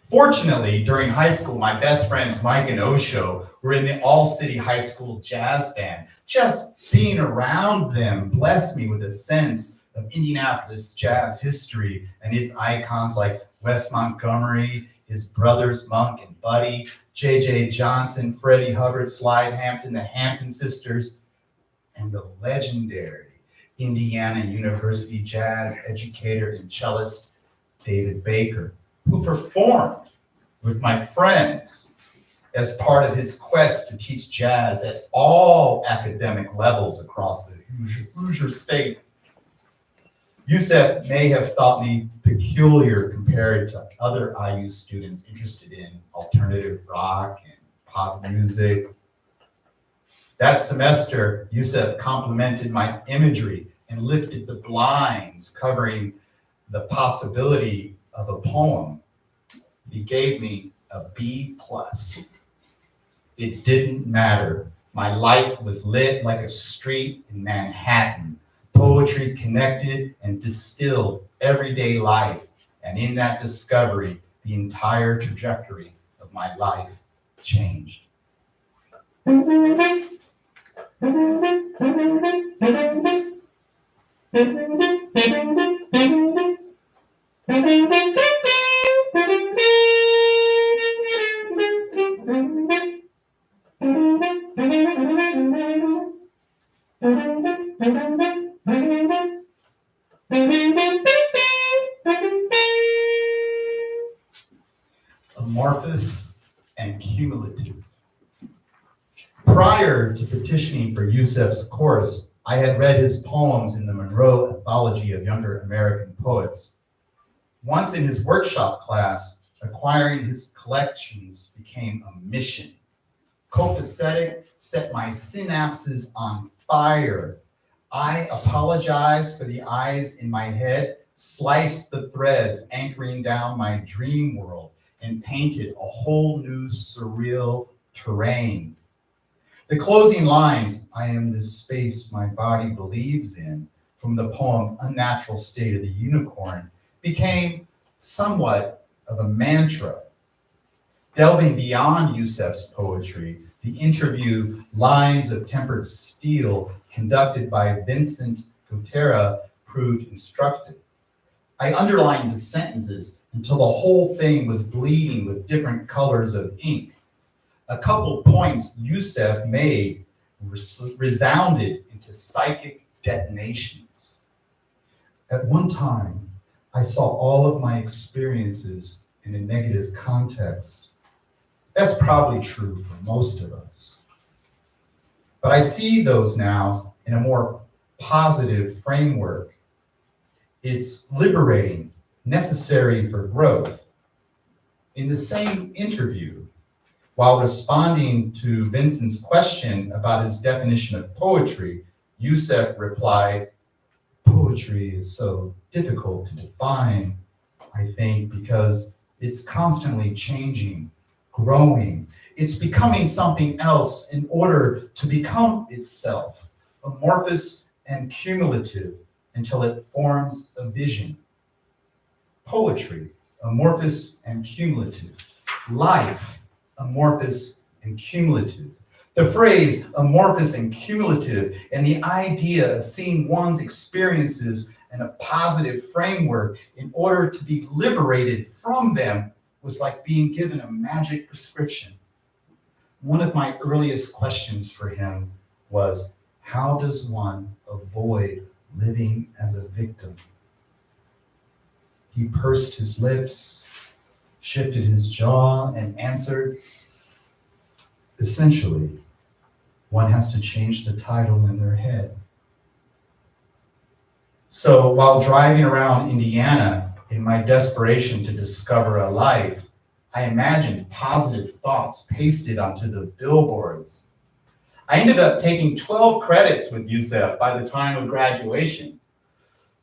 B: Fortunately, during high school, my best friends Mike and Osho were in the all-city high school jazz band. Just being around them blessed me with a sense of Indianapolis jazz history and its icons like Wes Montgomery, his brothers Monk and Buddy, J.J. Johnson, Freddie Hubbard, Slide Hampton, the Hampton sisters, and the legendary Indiana University jazz educator and cellist David Baker, who performed with my friends as part of his quest to teach jazz at all academic levels across the Hoosier state. Yusef may have thought me peculiar compared to other IU students interested in alternative rock and pop music. That semester, Yusef complimented my imagery and lifted the blinds covering the possibility of a poem. He gave me a B+. It didn't matter. My light was lit like a street in Manhattan. Poetry connected and distilled everyday life. And in that discovery, the entire trajectory of my life changed. Amorphous and cumulative. Prior to petitioning for Yusef's course, I had read his poems in the Monroe Anthology of Younger American Poets. Once in his workshop class, acquiring his collections became a mission. Copacetic set my synapses on fire. I apologized for the eyes in my head, sliced the threads anchoring down my dream world, and painted a whole new surreal terrain. The closing lines, "I am the space my body believes in," from the poem Unnatural State of the Unicorn, became somewhat of a mantra. Delving beyond Yusef's poetry, the interview Lines of Tempered Steel, conducted by Vincent Gutera, proved instructive. I underlined the sentences until the whole thing was bleeding with different colors of ink. A couple points Yusef made resounded into psychic detonations. At one time, I saw all of my experiences in a negative context. That's probably true for most of us. But I see those now in a more positive framework. It's liberating, necessary for growth. In the same interview, while responding to Vincent's question about his definition of poetry, Yusef replied, "Poetry is so difficult to define, I think, because it's constantly changing, growing. It's becoming something else in order to become itself, amorphous and cumulative until it forms a vision." Poetry, amorphous and cumulative. Life, amorphous and cumulative. The phrase amorphous and cumulative and the idea of seeing one's experiences in a positive framework in order to be liberated from them was like being given a magic prescription. One of my earliest questions for him was, how does one avoid living as a victim? He pursed his lips, shifted his jaw, and answered, essentially, one has to change the title in their head. So while driving around Indiana in my desperation to discover a life, I imagined positive thoughts pasted onto the billboards. I ended up taking 12 credits with Yusef by the time of graduation,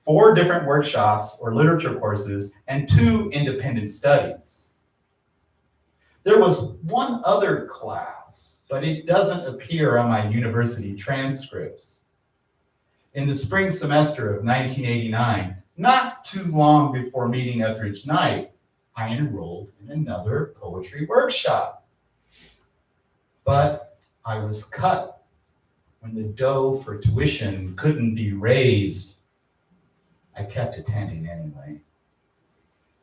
B: 4 different workshops or literature courses, and 2 independent studies. There was one other class, but it doesn't appear on my university transcripts. In the spring semester of 1989, not too long before meeting Etheridge Knight, I enrolled in another poetry workshop. But I was cut when the dough for tuition couldn't be raised. I kept attending anyway.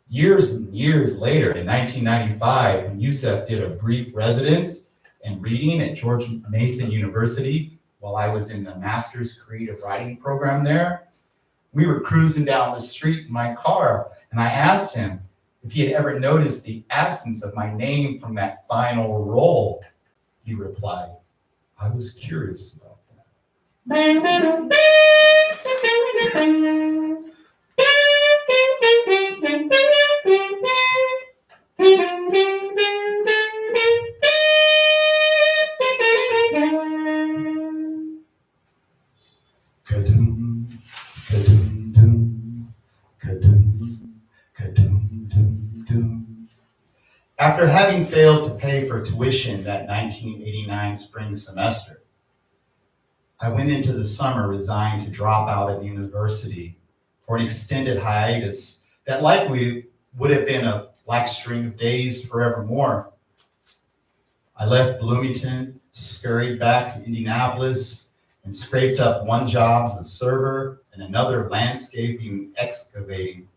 B: Years and years later, in 1995, when Yusef did a brief residence and reading at George Mason University while I was in the Master's Creative Writing program there, we were cruising down the street in my car, and I asked him if he had ever noticed the absence of my name from that final role. He replied, "I was curious about that." Ka-doom, ka-doom, doom, ka-doom, ka-doom, doom, doom. After having failed to pay for tuition that 1989 spring semester, I went into the summer resigned to drop out of university for an extended hiatus that likely would have been a black string of days forevermore. I left Bloomington, scurried back to Indianapolis, and scraped up one job as a server and another landscaping excavating.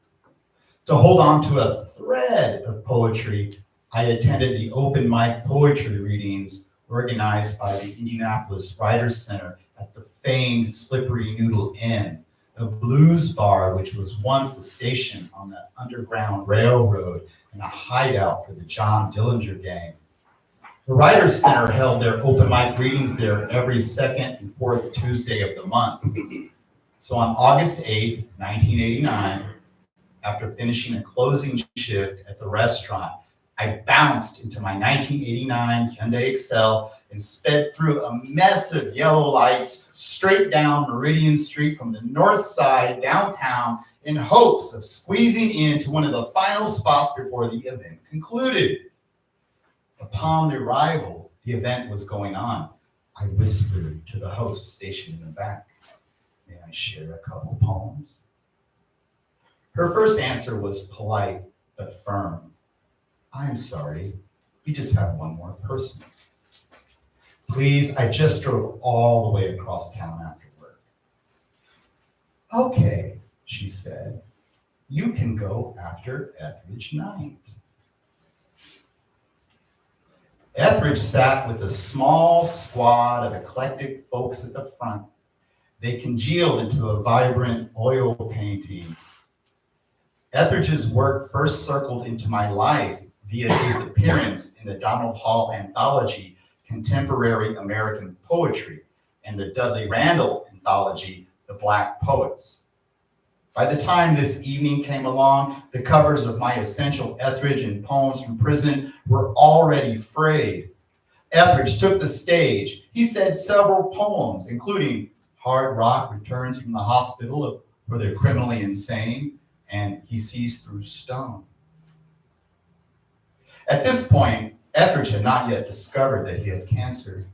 B: To hold on to a thread of poetry, I attended the open mic poetry readings organized by the Indianapolis Writers Center at the famed Slippery Noodle Inn, a blues bar which was once a station on the Underground Railroad and a hideout for the John Dillinger Gang. The Writers Center held their open mic readings there every second and fourth Tuesday of the month. So on August 8th, 1989, after finishing a closing shift at the restaurant, I bounced into my 1989 Hyundai Excel and sped through a mess of yellow lights straight down Meridian Street from the north side downtown in hopes of squeezing into one of the final spots before the event concluded. Upon the arrival, the event was going on. I whispered to the host stationed in the back, "May I share a couple poems?" Her first answer was polite but firm. "I'm sorry, we just have one more person." "Please, I just drove all the way across town after work." "Okay," she said, "you can go after Etheridge night." Etheridge sat with a small squad of eclectic folks at the front. They congealed into a vibrant oil painting. Etheridge's work first circled into my life via his appearance in the Donald Hall anthology, Contemporary American Poetry, and the Dudley Randall anthology, The Black Poets. By the time this evening came along, the covers of my essential Etheridge and Poems from Prison were already frayed. Etheridge took the stage. He said several poems, including Hard Rock Returns from the Hospital for the Criminally Insane and He Sees Through Stone. At this point, Etheridge had not yet discovered that he had cancer.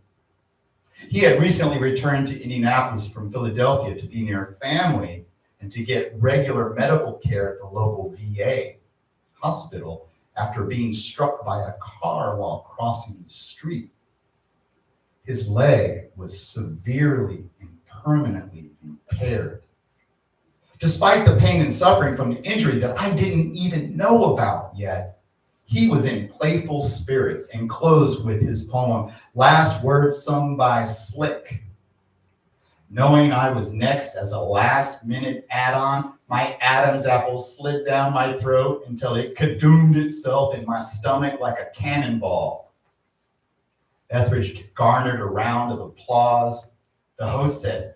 B: He had recently returned to Indianapolis from Philadelphia to be near family and to get regular medical care at the local VA hospital after being struck by a car while crossing the street. His leg was severely and permanently impaired. Despite the pain and suffering from the injury that I didn't even know about yet, he was in playful spirits and closed with his poem, Last Words Sung by Slick. Knowing I was next as a last-minute add-on, my Adam's apple slid down my throat until it kadoomed itself in my stomach like a cannonball. Etheridge garnered a round of applause. The host said,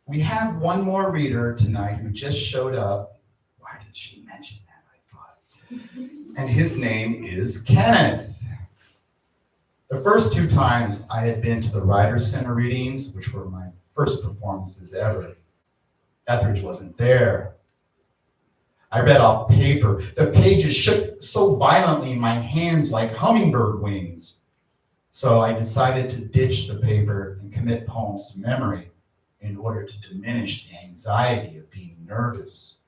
B: "We have one more reader tonight who just showed up." Why did she mention that, I thought? "And his name is Kenneth." The first two times I had been to the Writers' Center readings, which were my first performances ever, Etheridge wasn't there. I read off paper. The pages shook so violently in my hands like hummingbird wings. So I decided to ditch the paper and commit poems to memory in order to diminish the anxiety of being nervous.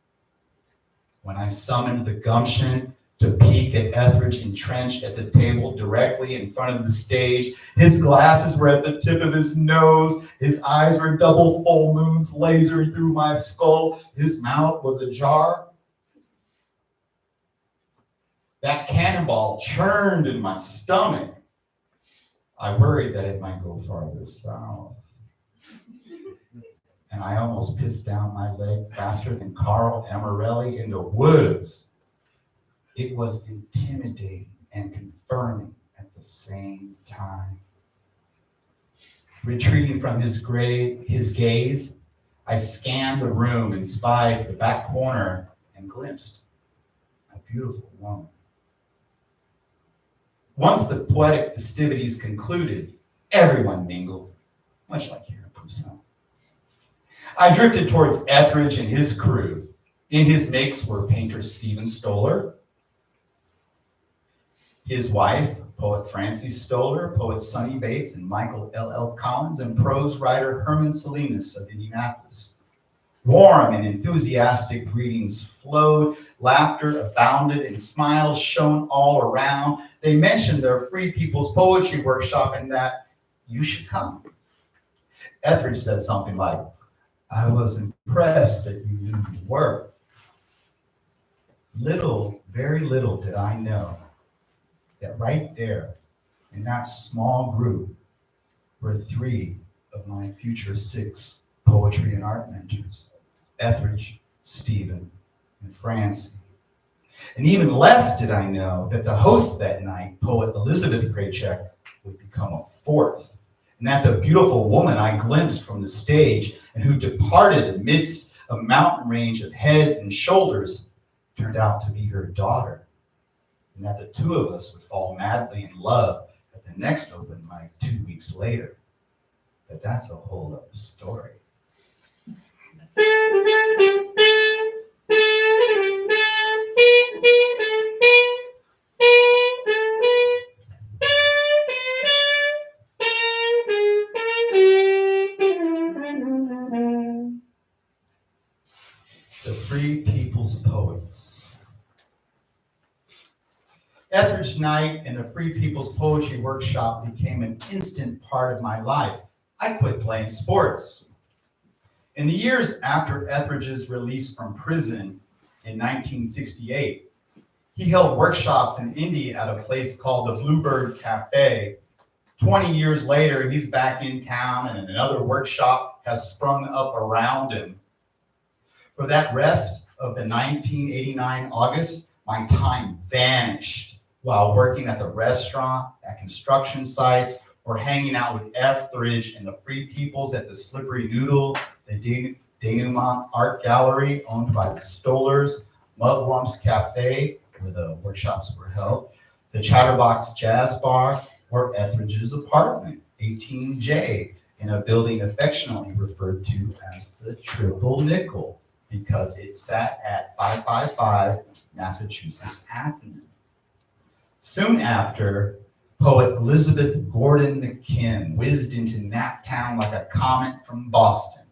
B: When I summoned the gumption to peek at Etheridge entrenched at the table directly in front of the stage, his glasses were at the tip of his nose, his eyes were double full moons lasered through my skull, his mouth was ajar. That cannonball churned in my stomach. I worried that it might go farther south. And I almost pissed down my leg faster than Carl Amarelli in the woods. It was intimidating and confirming at the same time. Retreating from his gaze, I scanned the room and spied the back corner and glimpsed a beautiful woman. Once the poetic festivities concluded, everyone mingled, much like here in Busan. I drifted towards Etheridge and his crew. In his mix were painter Stephen Stoller, his wife, poet Francie Stoller, poet Sonny Bates and Michael L.L. Collins, and prose writer Herman Salinas of Indianapolis. Warm and enthusiastic greetings flowed, laughter abounded, and smiles shone all around. They mentioned their Free People's Poetry Workshop and that you should come. Etheridge said something like, "I was impressed that you knew your work." Little, very little did I know that right there in that small group were three of my future 6 poetry and art mentors, Etheridge, Stephen, and Francie. And even less did I know that the host that night, poet Elizabeth Kraychek, would become a 4th, and that the beautiful woman I glimpsed from the stage and who departed amidst a mountain range of heads and shoulders turned out to be her daughter, and that the two of us would fall madly in love at the next open mic 2 weeks later. But that's a whole other story. Free People's Poets. Etheridge Night and the Free People's Poetry Workshop became an instant part of my life. I quit playing sports. In the years after Etheridge's release from prison in 1968, he held workshops in India at a place called the Bluebird Cafe. 20 years later, he's back in town and another workshop has sprung up around him. For that rest of the 1989 August, my time vanished while working at the restaurant, at construction sites, or hanging out with Etheridge and the Free Peoples at the Slippery Noodle, the denouement art gallery owned by the Stollers, Mugwump's Cafe, where the workshops were held, the Chatterbox Jazz Bar, or Etheridge's apartment, 18J, in a building affectionately referred to as the Triple Nickel, because it sat at 555 Massachusetts Avenue. Soon after, poet Elizabeth Gordon McKim whizzed into Naptown like a comet from Boston.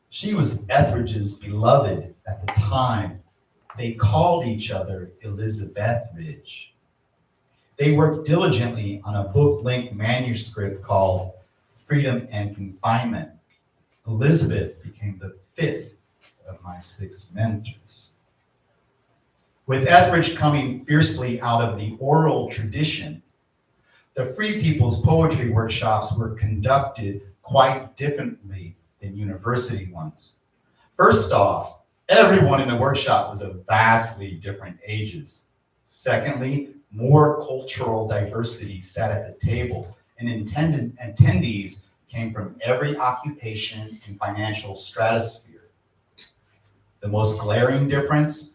B: She was Etheridge's beloved at the time. They called each other Elizabethridge. They worked diligently on a book-length manuscript called Freedom and Confinement. Elizabeth became the fifth of my 6 mentors. With Etheridge coming fiercely out of the oral tradition, the Free People's Poetry Workshops were conducted quite differently than university ones. First off, everyone in the workshop was of vastly different ages. Secondly, more cultural diversity sat at the table, and attendees came from every occupation and financial stratosphere. The most glaring difference,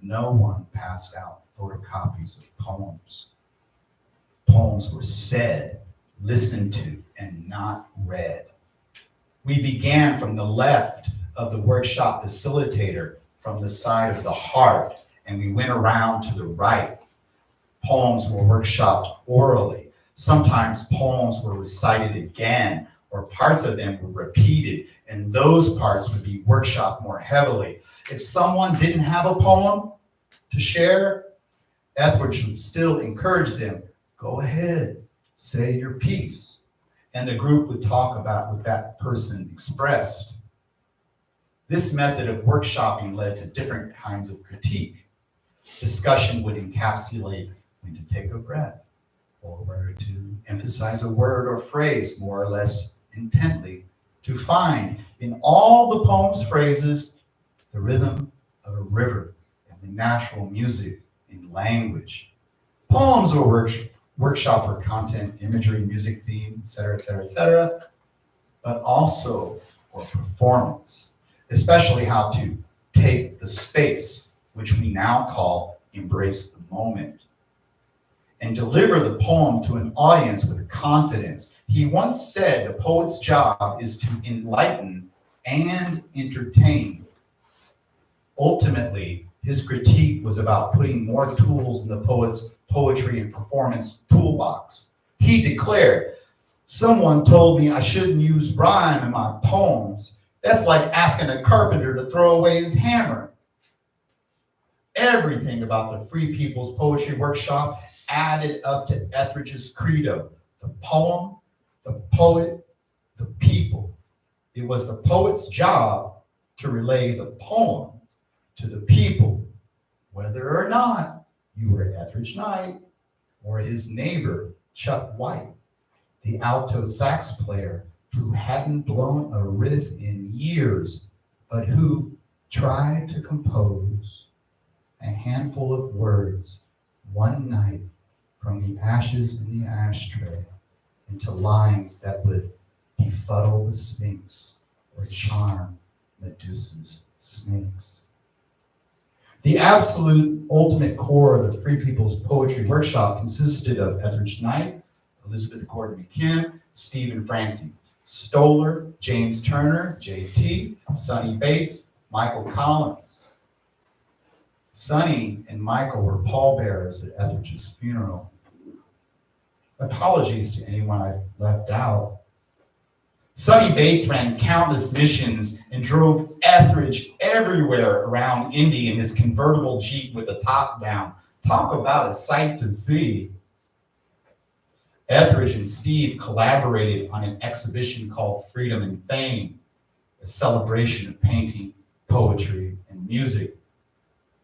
B: no one passed out photocopies of poems. Poems were said, listened to, and not read. We began from the left of the workshop facilitator, from the side of the heart, and we went around to the right. Poems were workshopped orally. Sometimes poems were recited again, or parts of them were repeated, and those parts would be workshopped more heavily. If someone didn't have a poem to share, Etheridge would still encourage them, go ahead, say your piece. And the group would talk about what that person expressed. This method of workshopping led to different kinds of critique. Discussion would encapsulate when to take a breath, or where to emphasize a word or phrase more or less intently, to find in all the poem's phrases the rhythm of a river and the natural music in language. Poems were workshop for content, imagery, music theme, etc., but also for performance, especially how to take the space, which we now call embrace the moment, and deliver the poem to an audience with confidence. He once said the poet's job is to enlighten and entertain. Ultimately, his critique was about putting more tools in the poet's poetry and performance toolbox. He declared, someone told me I shouldn't use rhyme in my poems. That's like asking a carpenter to throw away his hammer. Everything about the Free People's Poetry Workshop added up to Etheridge's credo: the poem, the poet, the people. It was the poet's job to relay the poem to the people, whether or not you were Etheridge Knight or his neighbor, Chuck White, the alto sax player who hadn't blown a riff in years, but who tried to compose a handful of words one night from the ashes in the ashtray into lines that would befuddle the Sphinx or charm Medusa's snakes. The absolute ultimate core of the Free People's Poetry Workshop consisted of Etheridge Knight, Elizabeth Gordon McKim, Stephen Francie, Stoller, James Turner, JT, Sonny Bates, Michael Collins. Sonny and Michael were pallbearers at Etheridge's funeral. Apologies to anyone I've left out. Sonny Bates ran countless missions and drove Etheridge everywhere around Indy in his convertible Jeep with the top down. Talk about a sight to see. Etheridge and Steve collaborated on an exhibition called Freedom and Fame, a celebration of painting, poetry, and music.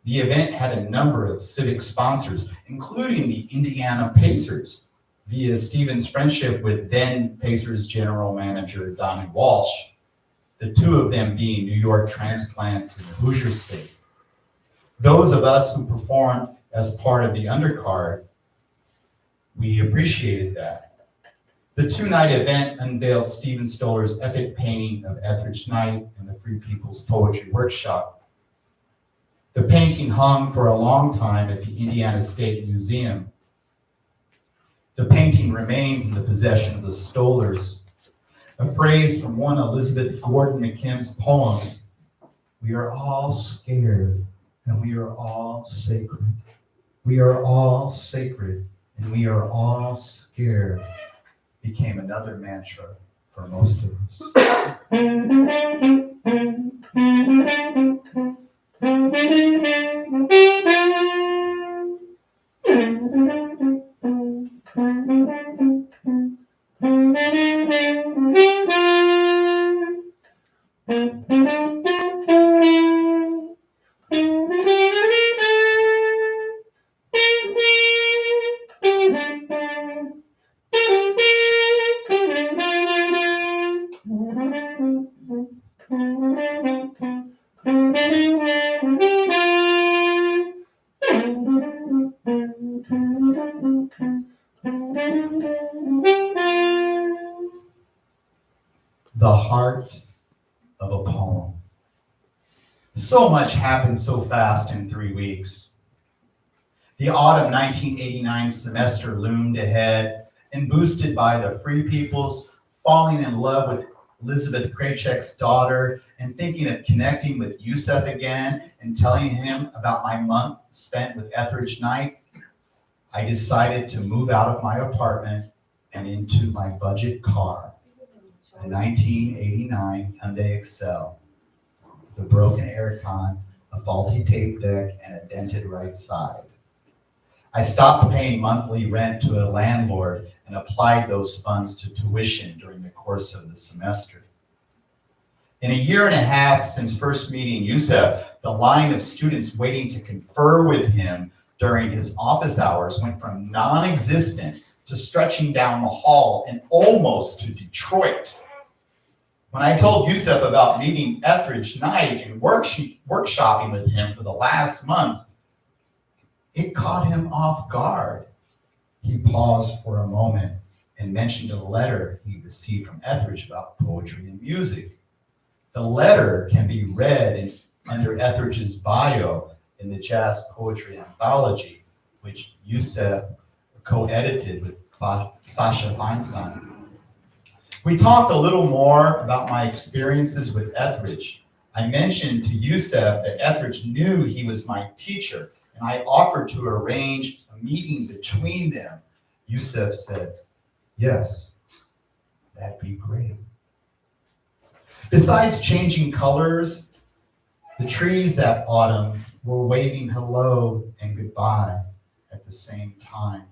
B: The event had a number of civic sponsors, including the Indiana Pacers, via Stephen's friendship with then Pacers general manager Donnie Walsh, the two of them being New York transplants in the Hoosier State. Those of us who performed as part of the undercard, we appreciated that. The two-night event unveiled Stephen Stoller's epic painting of Etheridge Night and the Free People's Poetry Workshop. The painting hung for a long time at the Indiana State Museum. The painting remains in the possession of the Stollers. A phrase from one Elizabeth Gordon McKim's poems, "We are all scared and we are all sacred. We are all sacred and we are all scared," became another mantra for most of us. The heart of a poem. So much happened so fast in 3 weeks. The autumn 1989 semester loomed ahead, and boosted by the Free Peoples falling in love with Elizabeth Kraychek's daughter and thinking of connecting with Yusef again and telling him about my month spent with Etheridge Night, I decided to move out of my apartment and into my budget car, a 1989 Hyundai Excel, with a broken aircon, a faulty tape deck, and a dented right side. I stopped paying monthly rent to a landlord and applied those funds to tuition during the course of the semester. In a year and a half since first meeting Yusef, the line of students waiting to confer with him during his office hours went from non-existent to stretching down the hall and almost to Detroit. When I told Yusef about meeting Etheridge Night and workshopping with him for the last month, it caught him off guard. He paused for a moment and mentioned a letter he received from Etheridge about poetry and music. The letter can be read under Etheridge's bio in the Jazz Poetry Anthology, which Yusef co-edited with Sasha Feinstein. We talked a little more about my experiences with Etheridge. I mentioned to Yusef that Etheridge knew he was my teacher, and I offered to arrange a meeting between them. Yusef said, "Yes, that'd be great." Besides changing colors, the trees that autumn were waving hello and goodbye at the same time.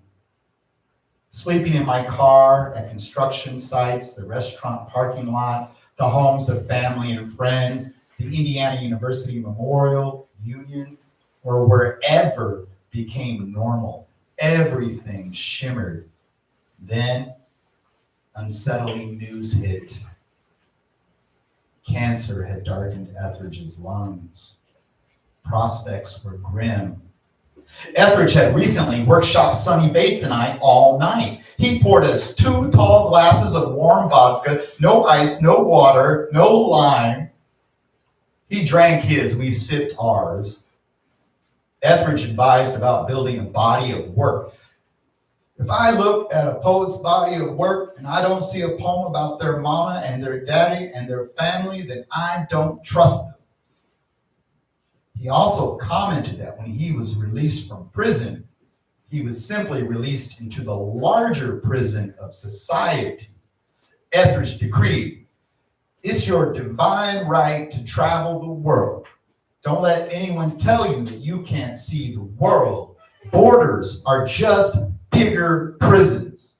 B: Sleeping in my car at construction sites, the restaurant parking lot, the homes of family and friends, the Indiana University Memorial, Union, or wherever became normal. Everything shimmered. Then unsettling news hit. Cancer had darkened Etheridge's lungs. Prospects were grim. Etheridge had recently workshopped Sonny Bates and I all night. He poured us 2 tall glasses of warm vodka, no ice, no water, no lime. He drank his, we sipped ours. Etheridge advised about building a body of work. If I look at a poet's body of work and I don't see a poem about their mama and their daddy and their family, then I don't trust them. He also commented that when he was released from prison, he was simply released into the larger prison of society. Etheridge decreed, It's your divine right to travel the world. Don't let anyone tell you that you can't see the world. Borders are just bigger prisons.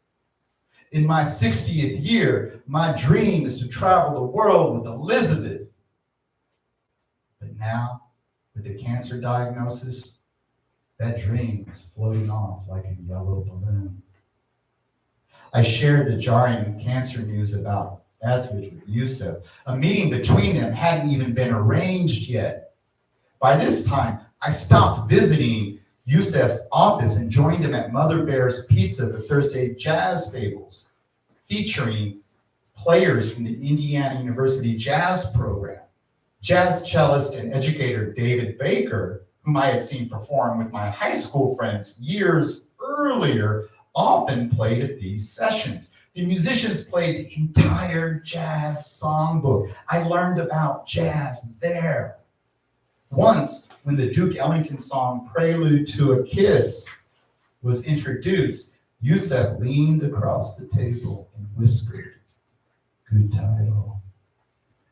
B: In my 60th year, my dream is to travel the world with Elizabeth. But now, with the cancer diagnosis, that dream is floating off like a yellow balloon. I shared the jarring cancer news about Etheridge with Yusef. A meeting between them hadn't even been arranged yet. By this time, I stopped visiting Yusef's office and joined him at Mother Bear's Pizza for Thursday Jazz Fables, featuring players from the Indiana University Jazz Program. Jazz cellist and educator David Baker, whom I had seen perform with my high school friends years earlier, often played at these sessions. The musicians played the entire jazz songbook. I learned about jazz there. Once, when the Duke Ellington song Prelude to a Kiss was introduced, Yusef leaned across the table and whispered, "Good title."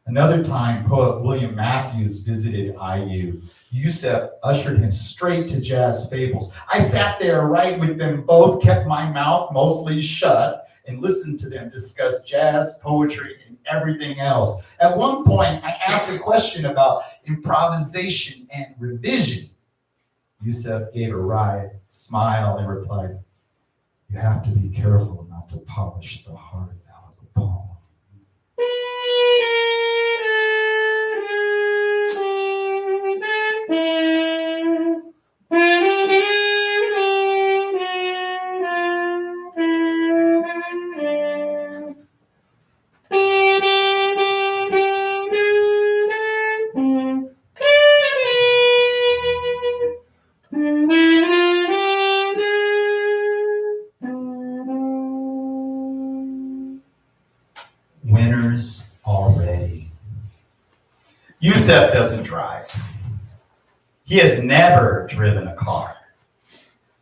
B: Another time, poet William Matthews visited IU. Yusef ushered him straight to Jazz Fables. I sat there right with them both, kept my mouth mostly shut, and listened to them discuss jazz, poetry, and everything else. At one point, I asked a question about improvisation and revision. Yusef gave a wry smile and replied, "You have to be careful not to polish the heart out of the poem." Winners already. Yusef doesn't drive. He has never driven a car.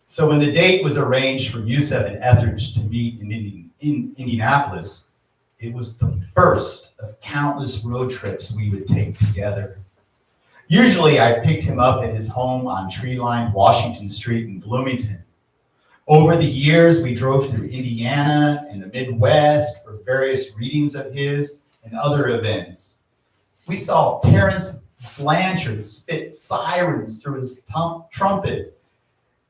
B: So when the date was arranged for Yusef and Etheridge to meet in Indianapolis, it was the first of countless road trips we would take together. Usually I picked him up at his home on tree-lined Washington Street in Bloomington. Over the years, we drove through Indiana and the Midwest for various readings of his and other events. We saw Terrence Blanchard spit sirens through his trumpet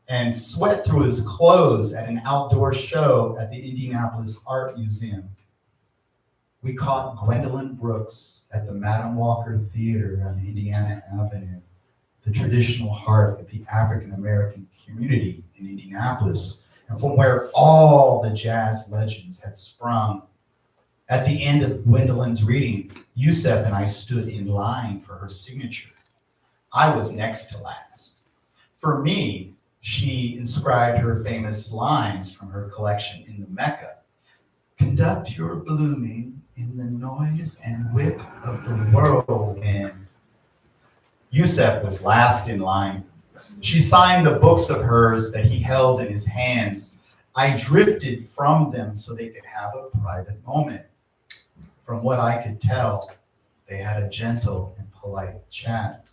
B: and sweat through his clothes at an outdoor show at the Indianapolis Art Museum. We caught Gwendolyn Brooks at the Madam Walker Theater on Indiana Avenue, the traditional heart of the African American community in Indianapolis, and from where all the jazz legends had sprung. At the end of Gwendolyn's reading, Yusef and I stood in line for her signature. I was next to last. For me, she inscribed her famous lines from her collection in the Mecca. "Conduct your blooming in the noise and whip of the whirlwind." Yusef was last in line. She signed the books of hers that he held in his hands. I drifted from them so they could have a private moment. From what I could tell, they had a gentle and polite chat.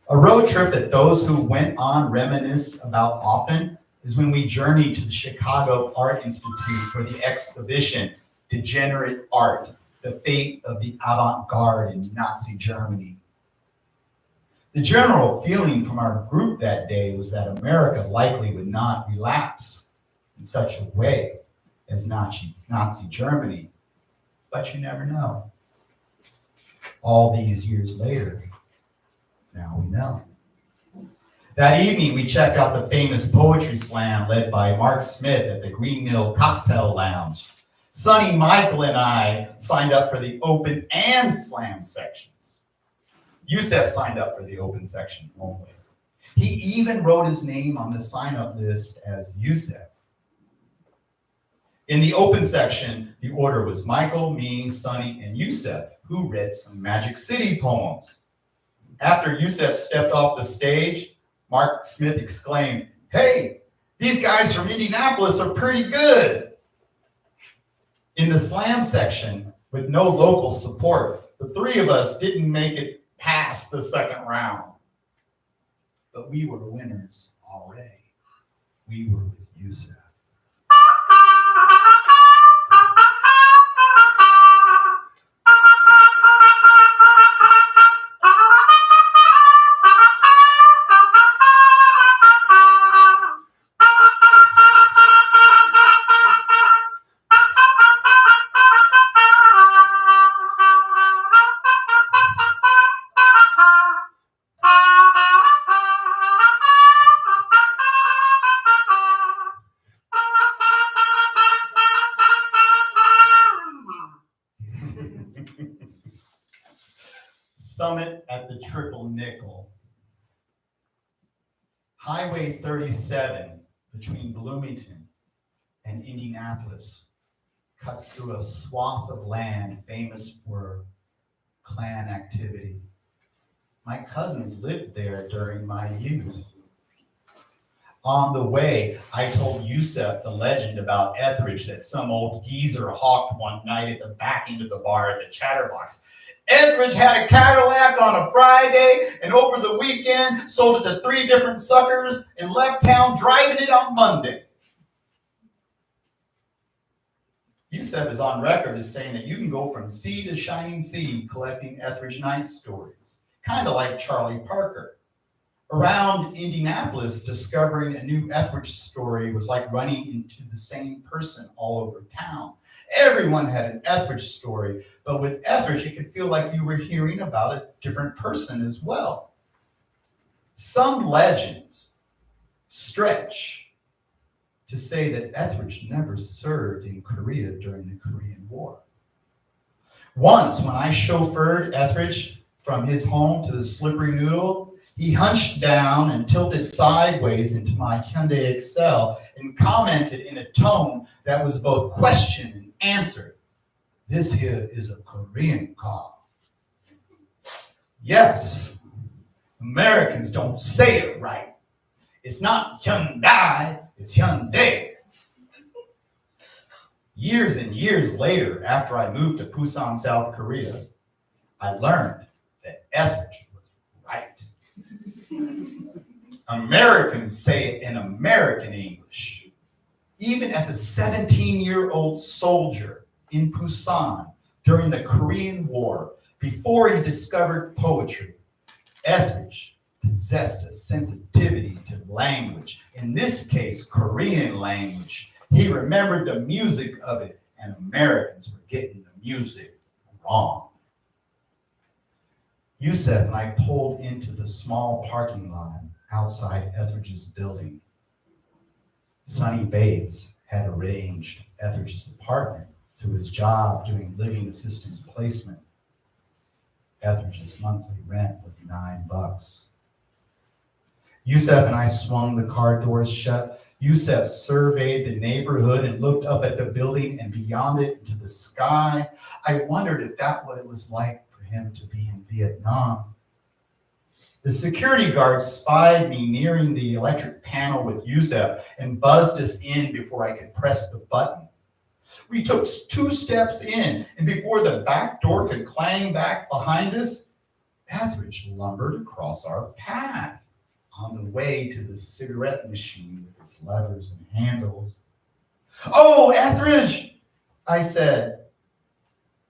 B: A road trip that those who went on reminisce about often is when we journeyed to the Chicago Art Institute for the exhibition, Degenerate Art, the Fate of the Avant-Garde in Nazi Germany. The general feeling from our group that day was that America likely would not relapse in such a way as Nazi Germany, but you never know. All these years later, now we know. That evening, we checked out the famous poetry slam led by Mark Smith at the Green Mill Cocktail Lounge. Sonny Michael and I signed up for the open and slam sections. Yusef signed up for the open section only. He even wrote his name on the sign-up list as Yusef. In the open section, the order was Michael, me, Sonny, and Yusef, who read some Magic City poems. After Yusef stepped off the stage, Mark Smith exclaimed, "Hey, these guys from Indianapolis are pretty good." In the slam section, With no local support, the three of us didn't make it past the second round. But we were winners already. We were with Yusef. Summit at the Triple Nickel. Highway 37 between Bloomington and Indianapolis cuts through a swath of land famous for Klan activity. My cousins lived there during my youth. On the way, I told Yusef the legend about Etheridge that some old geezer hawked one night at the back end of the bar at the Chatterbox. Etheridge had a Cadillac on a Friday, and over the weekend sold it to 3 different suckers and left town driving it on Monday. Yusef is on record as saying that you can go from sea to shining sea collecting Etheridge night stories, kind of like Charlie Parker. Around Indianapolis, discovering a new Etheridge story was like running into the same person all over town. Everyone had an Etheridge story, but with Etheridge, it could feel like you were hearing about a different person as well. Some legends stretch to say that Etheridge never served in Korea during the Korean War. Once, when I chauffeured Etheridge from his home to the Slippery Noodle, he hunched down and tilted sideways into my Hyundai Excel and commented in a tone that was both question and answer. This here is a Korean car. Yes, Americans don't say it right. It's not Hyundai, it's Hyundai. Years and years later, after I moved to Busan, South Korea, I learned that Etheridge was right. Americans say it in American English. Even as a 17-year-old soldier in Busan during the Korean War, before he discovered poetry, Etheridge possessed a sensitivity to language, in this case, Korean language. He remembered the music of it, and Americans were getting the music wrong. Yusef and I pulled into the small parking lot outside Etheridge's building. Sonny Bates had arranged Etheridge's apartment through his job doing living assistance placement. Etheridge's monthly rent was $9. Yusef and I swung the car doors shut. Yusef surveyed the neighborhood and looked up at the building and beyond it into the sky. I wondered if that what it was like for him to be in Vietnam. The security guard spied me nearing the electric panel with Yusef and buzzed us in before I could press the button. We took 2 steps in, and before the back door could clang back behind us, Etheridge lumbered across our path on the way to the cigarette machine with its levers and handles. "Oh, Etheridge," I said,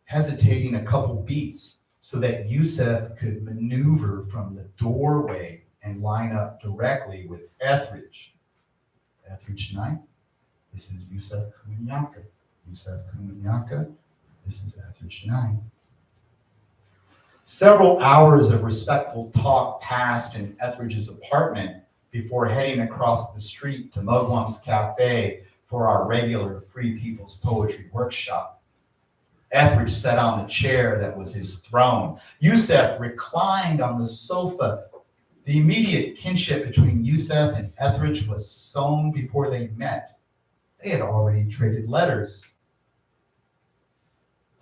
B: hesitating a couple beats so that Yusef could maneuver from the doorway and line up directly with Etheridge. Etheridge night, this is Yusef Komunyakaa. Yusef Komunyakaa, this is Etheridge night. Several hours of respectful talk passed in Etheridge's apartment before heading across the street to Mugwump's Cafe for our regular Free People's Poetry workshop. Etheridge sat on the chair that was his throne. Yusef reclined on the sofa. The immediate kinship between Yusef and Etheridge was sown before they met. They had already traded letters.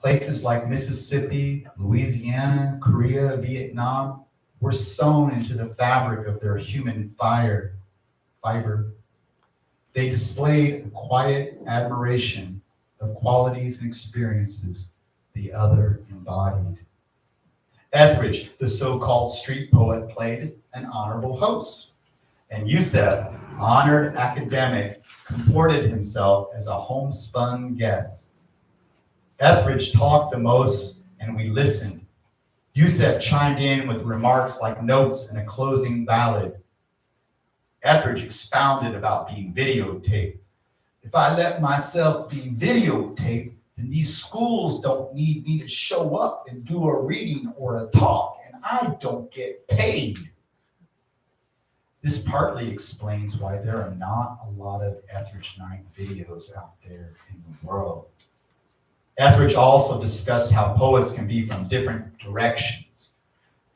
B: Places like Mississippi, Louisiana, Korea, Vietnam were sewn into the fabric of their human fiber. They displayed a quiet admiration of qualities and experiences the other embodied. Etheridge, the so-called street poet, played an honorable host, and Yusef, honored academic, comported himself as a homespun guest. Etheridge talked the most, and we listened. Yusef chimed in with remarks like notes and a closing ballad. Etheridge expounded about being videotaped. If I let myself be videotaped, then these schools don't need me to show up and do a reading or a talk, and I don't get paid. This partly explains why there are not a lot of Etheridge night videos out there in the world. Etheridge also discussed how poets can be from different directions.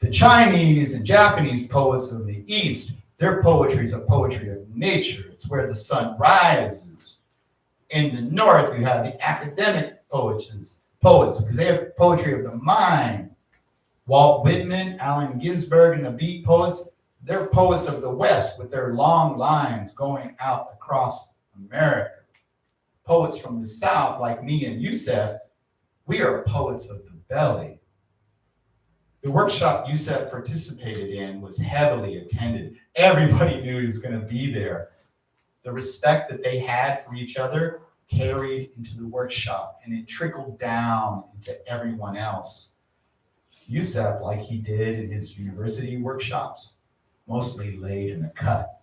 B: The Chinese and Japanese poets of the East, their poetry is a poetry of nature. It's where the sun rises. In the North, you have the academic poets, because they have poetry of the mind. Walt Whitman, Allen Ginsberg, and the Beat poets, they're poets of the West with their long lines going out across America. Poets from the South, like me and Yusef, we are poets of the belly. The workshop Yusef participated in was heavily attended. Everybody knew he was going to be there. The respect that they had for each other carried into the workshop, and it trickled down into everyone else. Yusef, like he did in his university workshops, mostly laid in the cut.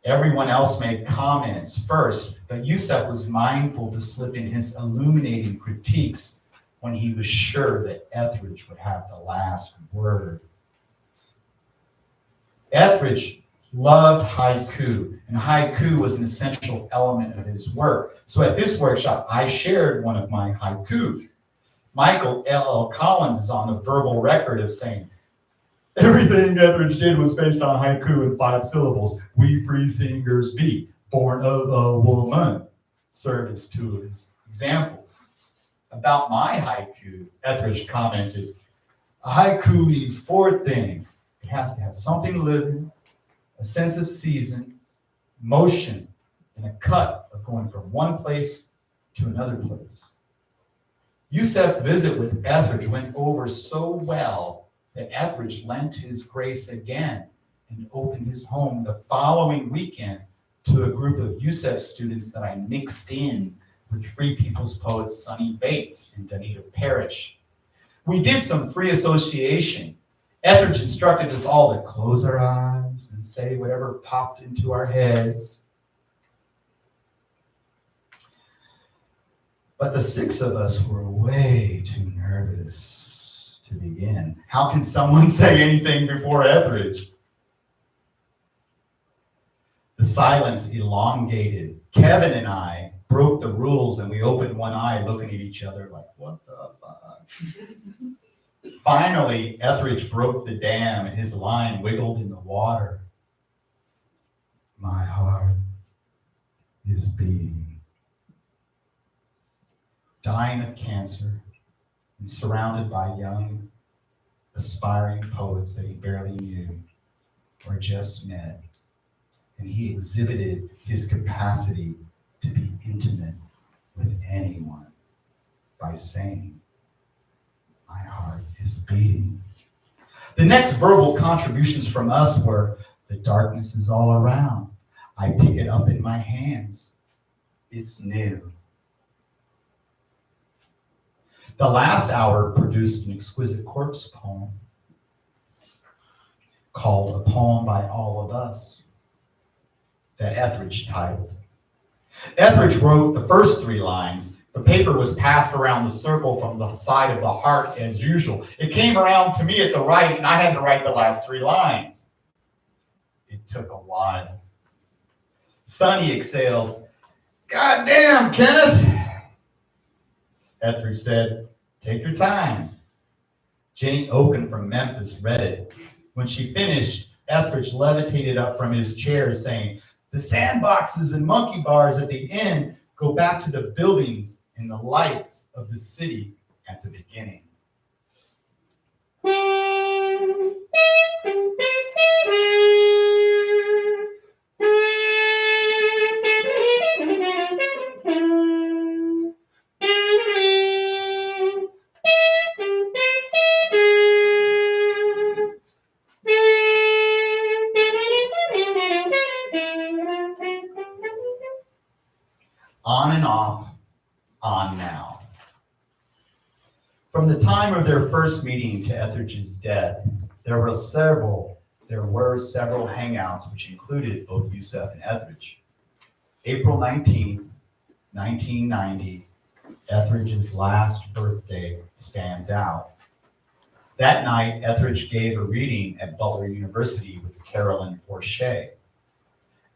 B: Everyone else made comments first, but Yusef was mindful to slip in his illuminating critiques when he was sure that Etheridge would have the last word. Etheridge loved haiku, and haiku was an essential element of his work. So at this workshop, I shared one of my haiku. Michael L.L. Collins is on the verbal record of saying, everything Etheridge did was based on haiku in 5 syllables. We free singers be, born of a woman, served as 2 of his examples. About my haiku, Etheridge commented, a haiku needs 4 things. It has to have something living, a sense of season, motion, and a cut of going from one place to another place. Yusef's visit with Etheridge went over so well that Etheridge lent his grace again and opened his home the following weekend to a group of Yusef students that I mixed in with Free People's poets Sonny Bates and Danita Parrish. We did some free association. Etheridge instructed us all to close our eyes and say whatever popped into our heads. But the 6 of us were way too nervous to begin. How can someone say anything before Etheridge? The silence elongated. Kevin and I broke the rules and we opened one eye looking at each other like, what the fuck? Finally, Etheridge broke the dam and his line wiggled in the water. My heart is beating. Dying of cancer and surrounded by young, aspiring poets that he barely knew or just met. And he exhibited his capacity to be intimate with anyone by saying, my heart is beating. The next verbal contributions from us were, the darkness is all around. I pick it up in my hands. It's new. The last hour produced an exquisite corpse poem called A Poem by All of Us that Etheridge titled. Etheridge wrote the first 3 lines. The paper was passed around the circle from the side of the heart as usual. It came around to me at the right, and I had to write the last 3 lines. It took a while. Sonny exhaled, God damn, Kenneth! Etheridge said, take your time. Jane Oken from Memphis read it. When she finished, Etheridge levitated up from his chair saying, the sandboxes and monkey bars at the end go back to the buildings and the lights of the city at the beginning. From the time of their first meeting to Etheridge's death, there were several hangouts which included both Yusef and Etheridge. April 19th, 1990, Etheridge's last birthday stands out. That night, Etheridge gave a reading at Butler University with Carolyn Forche.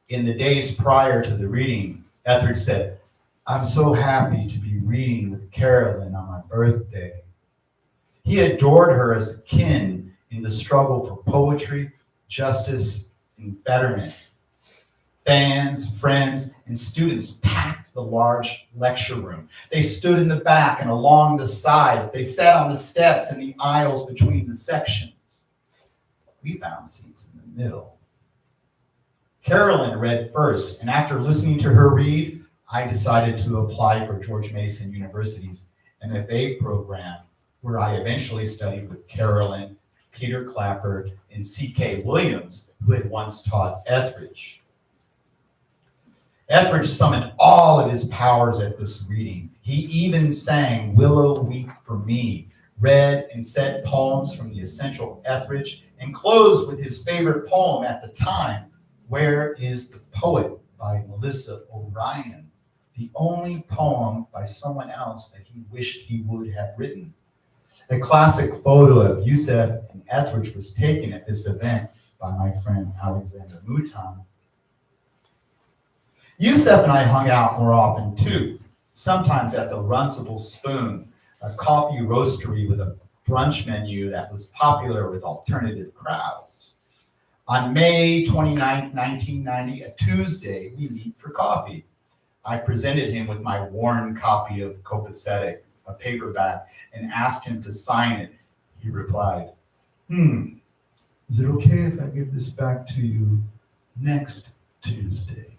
B: In the days prior to the reading, Etheridge said, "I'm so happy to be reading with Carolyn on my birthday." He adored her as kin in the struggle for poetry, justice, and betterment. Fans, friends, and students packed the large lecture room. They stood in the back and along the sides. They sat on the steps and the aisles between the sections. We found seats in the middle. Carolyn read first, and after listening to her read, I decided to apply for George Mason University's MFA program, where I eventually studied with Carolyn, Peter Clapper, and C.K. Williams, who had once taught Etheridge. Etheridge summoned all of his powers at this reading. He even sang "Willow Weep for Me," read and said poems from the essential Etheridge, and closed with his favorite poem at the time, "Where is the Poet?" by Melissa O'Ryan, the only poem by someone else that he wished he would have written. A classic photo of Yusef and Etheridge was taken at this event by my friend Alexander Mouton. Yusef and I hung out more often too, sometimes at the Runcible Spoon, a coffee roastery with a brunch menu that was popular with alternative crowds. On May 29th, 1990, a Tuesday, we meet for coffee. I presented him with my worn copy of Copacetic, a paperback, and asked him to sign it. He replied, "Is it okay if I give this back to you next Tuesday?"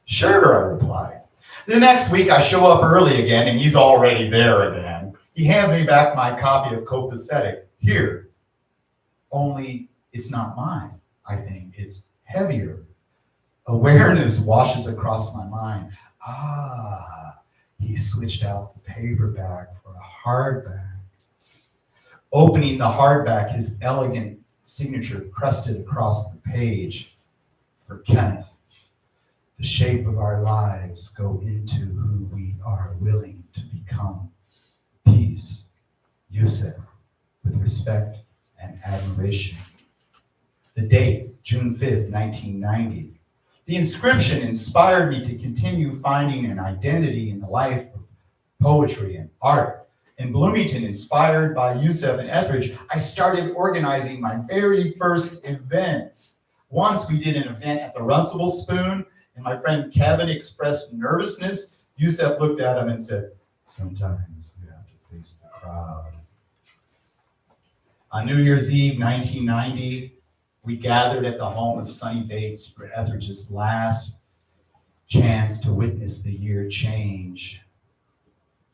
B: "Sure," I replied. The next week, I show up early again, and he's already there again. He hands me back my copy of Copacetic. "Here, only it's not mine. I think it's heavier." Awareness washes across my mind. He switched out the paperback for a hardback. Opening the hardback, his elegant signature crusted across the page. "For Kenneth, the shape of our lives go into who we are willing to become. Peace, Yusef, with respect and admiration." The date, June 5th, 1990. The inscription inspired me to continue finding an identity in the life of poetry and art. In Bloomington, inspired by Yusef and Etheridge, I started organizing my very first events. Once we did an event at the Runcible Spoon, and my friend Kevin expressed nervousness. Yusef looked at him and said, "Sometimes you have to face the crowd." On New Year's Eve, 1990, we gathered at the home of Sonny Bates for Etheridge's last chance to witness the year change.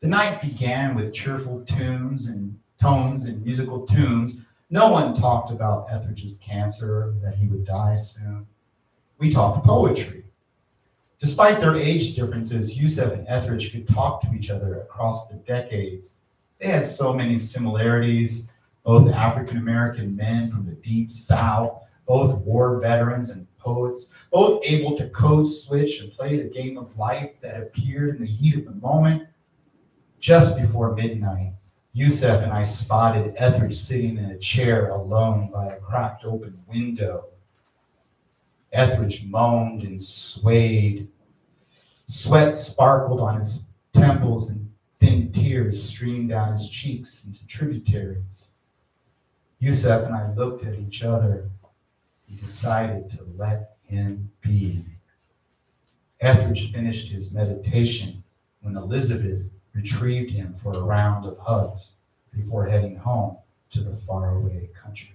B: The night began with cheerful tones and musical tunes. No one talked about Etheridge's cancer, that he would die soon. We talked poetry. Despite their age differences, Yusef and Etheridge could talk to each other across the decades. They had so many similarities, both African-American men from the deep South, both war veterans and poets, both able to code switch and play the game of life that appeared in the heat of the moment. Just before midnight, Yusef and I spotted Etheridge sitting in a chair alone by a cracked open window. Etheridge moaned and swayed. Sweat sparkled on his temples and thin tears streamed down his cheeks into tributaries. Yusef and I looked at each other and decided to let him be. Etheridge finished his meditation when Elizabeth retrieved him for a round of hugs before heading home to the faraway country.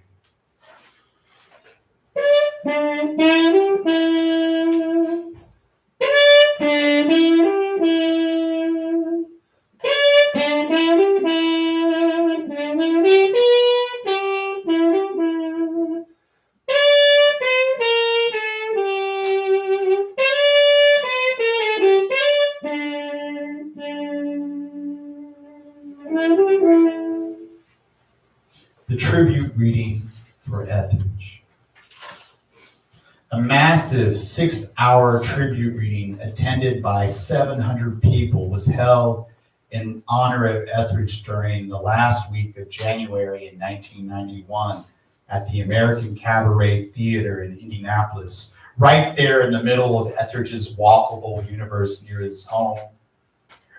B: The tribute reading for Etheridge. A massive 6-hour tribute reading attended by 700 people was held in honor of Etheridge during the last week of January in 1991 at the American Cabaret Theater in Indianapolis, right there in the middle of Etheridge's walkable universe near his home.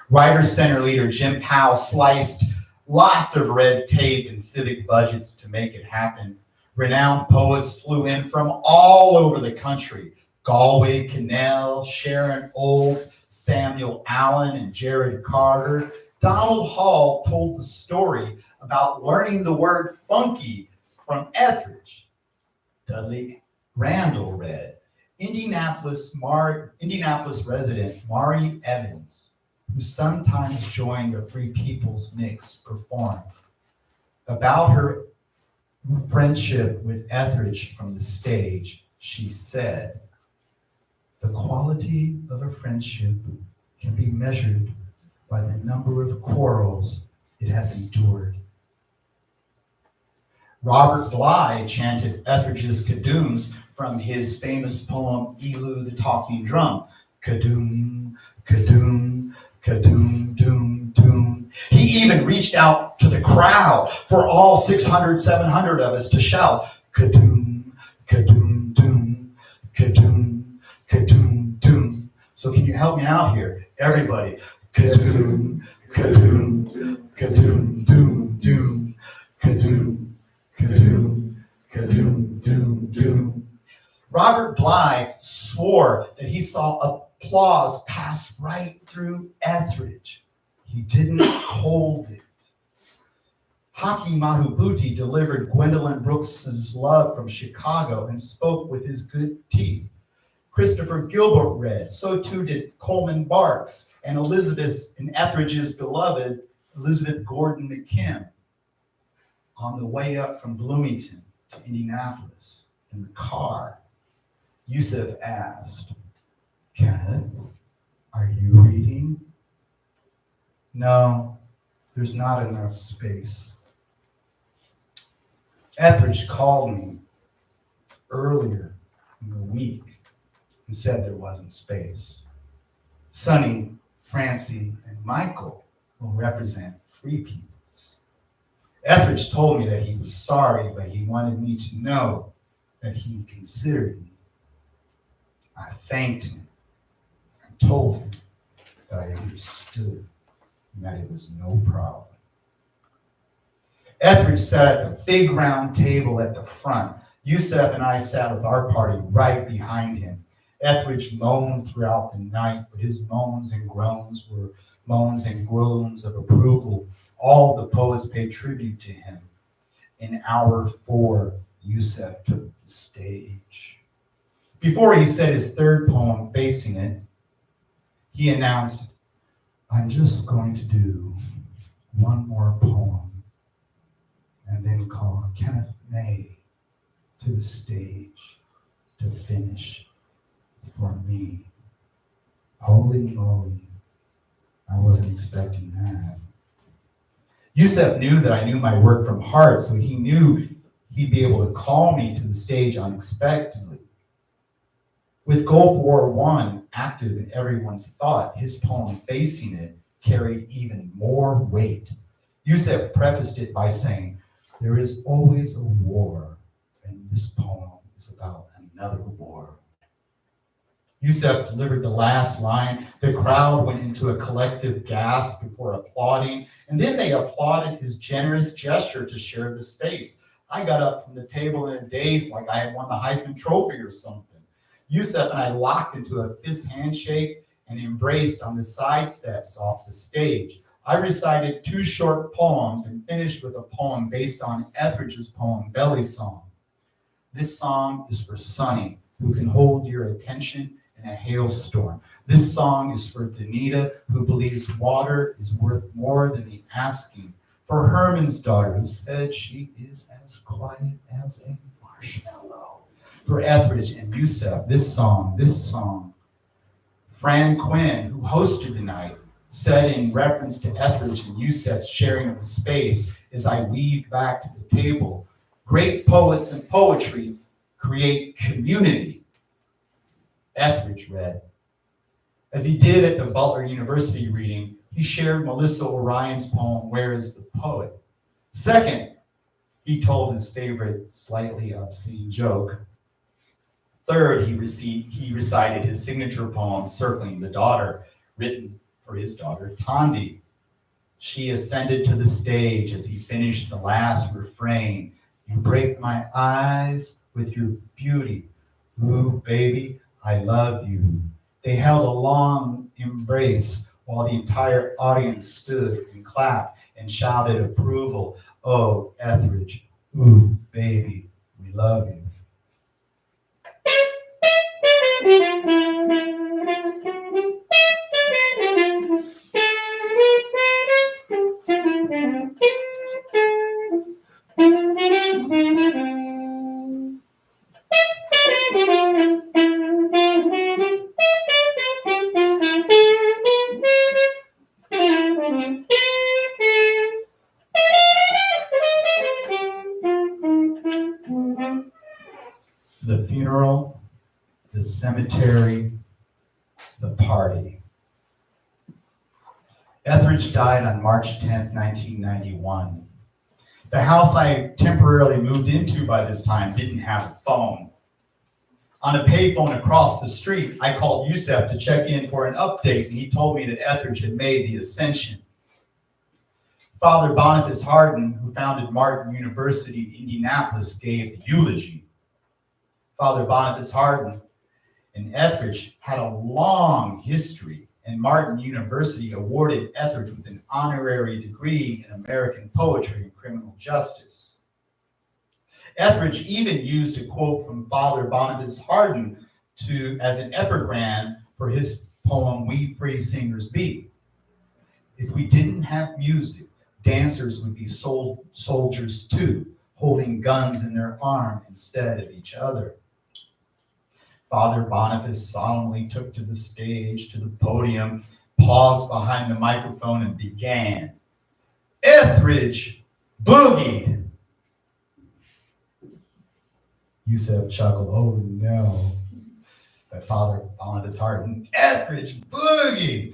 B: Writers' Center leader Jim Powell sliced lots of red tape and civic budgets to make it happen. Renowned poets flew in from all over the country. Galway Cannell, Sharon Olds, Samuel Allen, and Jared Carter. Donald Hall told the story about learning the word funky from Etheridge. Dudley Randall read. Indianapolis resident Mari Evans, who sometimes joined the Free People's Mix, performed. About her friendship with Etheridge from the stage, she said, "The quality of a friendship can be measured by the number of quarrels it has endured." Robert Bly chanted Etheridge's Kadoons from his famous poem, Elu the Talking Drum. Kadoom, kadoom, kadoom, doom, doom. He even reached out to the crowd for all 600, 700 of us to shout, kadoom, kadoom, doom, kadoom, kadoom, doom. So can you help me out here? Everybody, kadoom, kadoom, kadoom, doom, doom, kadoom, kadoom, kadoom, doom, doom. Robert Bly swore that he saw applause pass right through Etheridge. He didn't hold it. Haki Mahubuti delivered Gwendolyn Brooks's Love from Chicago and spoke with his good teeth. Christopher Gilbert read, so too did Coleman Barks and Etheridge's beloved Elizabeth Gordon McKim. On the way up from Bloomington to Indianapolis in the car, Yusef asked, "Kenneth, are you reading?" "No, there's not enough space." Etheridge called me earlier in the week and said there wasn't space. Sonny, Francie, and Michael will represent Free Peoples. Etheridge told me that he was sorry, but he wanted me to know that he considered me. I thanked him and told him that I understood and that it was no problem. Etheridge sat at the big round table at the front. Yusef and I sat with our party right behind him. Etheridge moaned throughout the night, but his moans and groans were moans and groans of approval. All the poets paid tribute to him. In hour 4, Yusef took the stage. Before he said his third poem, Facing It, he announced, "I'm just going to do one more poem and then call Kenneth May to the stage to finish for me." Holy moly, I wasn't expecting that. Yusef knew that I knew my work from heart, so he knew he'd be able to call me to the stage unexpectedly. With Gulf War I active in everyone's thought, his poem Facing It carried even more weight. Yusef prefaced it by saying, "There is always a war, and this poem is about another war." Yusef delivered the last line. The crowd went into a collective gasp before applauding, and then they applauded his generous gesture to share the space. I got up from the table in a daze like I had won the Heisman Trophy or something. Yusef and I locked into a fist handshake and embraced on the side steps off the stage. I recited 2 short poems and finished with a poem based on Etheridge's poem, Belly Song. This song is for Sonny, who can hold your attention in a hailstorm. This song is for Danita, who believes water is worth more than the asking. For Herman's daughter, who said she is as quiet as a marshmallow. For Etheridge and Yusef, this song. Fran Quinn, who hosted the night, said in reference to Etheridge and Yusef's sharing of the space as I weaved back to the table, great poets and poetry create community. Etheridge read. As he did at the Butler University reading, he shared Melissa Orion's poem, Where is the Poet? Second, he told his favorite slightly obscene joke. Third, he recited his signature poem, Circling the Daughter, written for his daughter, Tondi. She ascended to the stage as he finished the last refrain. You break my eyes with your beauty. Ooh, baby, I love you. They held a long embrace while the entire audience stood and clapped and shouted approval. Oh, Etheridge, ooh, baby, we love you. The funeral, the cemetery, the party. Etheridge died on March 10th, 1991. The house I temporarily moved into by this time didn't have a phone. On a payphone across the street, I called Yusef to check in for an update, and he told me that Etheridge had made the ascension. Father Boniface Hardin, who founded Martin University in Indianapolis, gave the eulogy. Father Boniface Hardin and Etheridge had a long history, and Martin University awarded Etheridge with an honorary degree in American poetry and criminal justice. Etheridge even used a quote from Father Boniface Hardin as an epigram for his poem, We Free Singers Be. If we didn't have music, dancers would be soldiers too, holding guns in their arm instead of each other. Father Boniface solemnly took to the stage, to the podium, paused behind the microphone, and began. Etheridge boogied. Yusef chuckled, oh no. But Father Boniface Hardin, Etheridge boogied.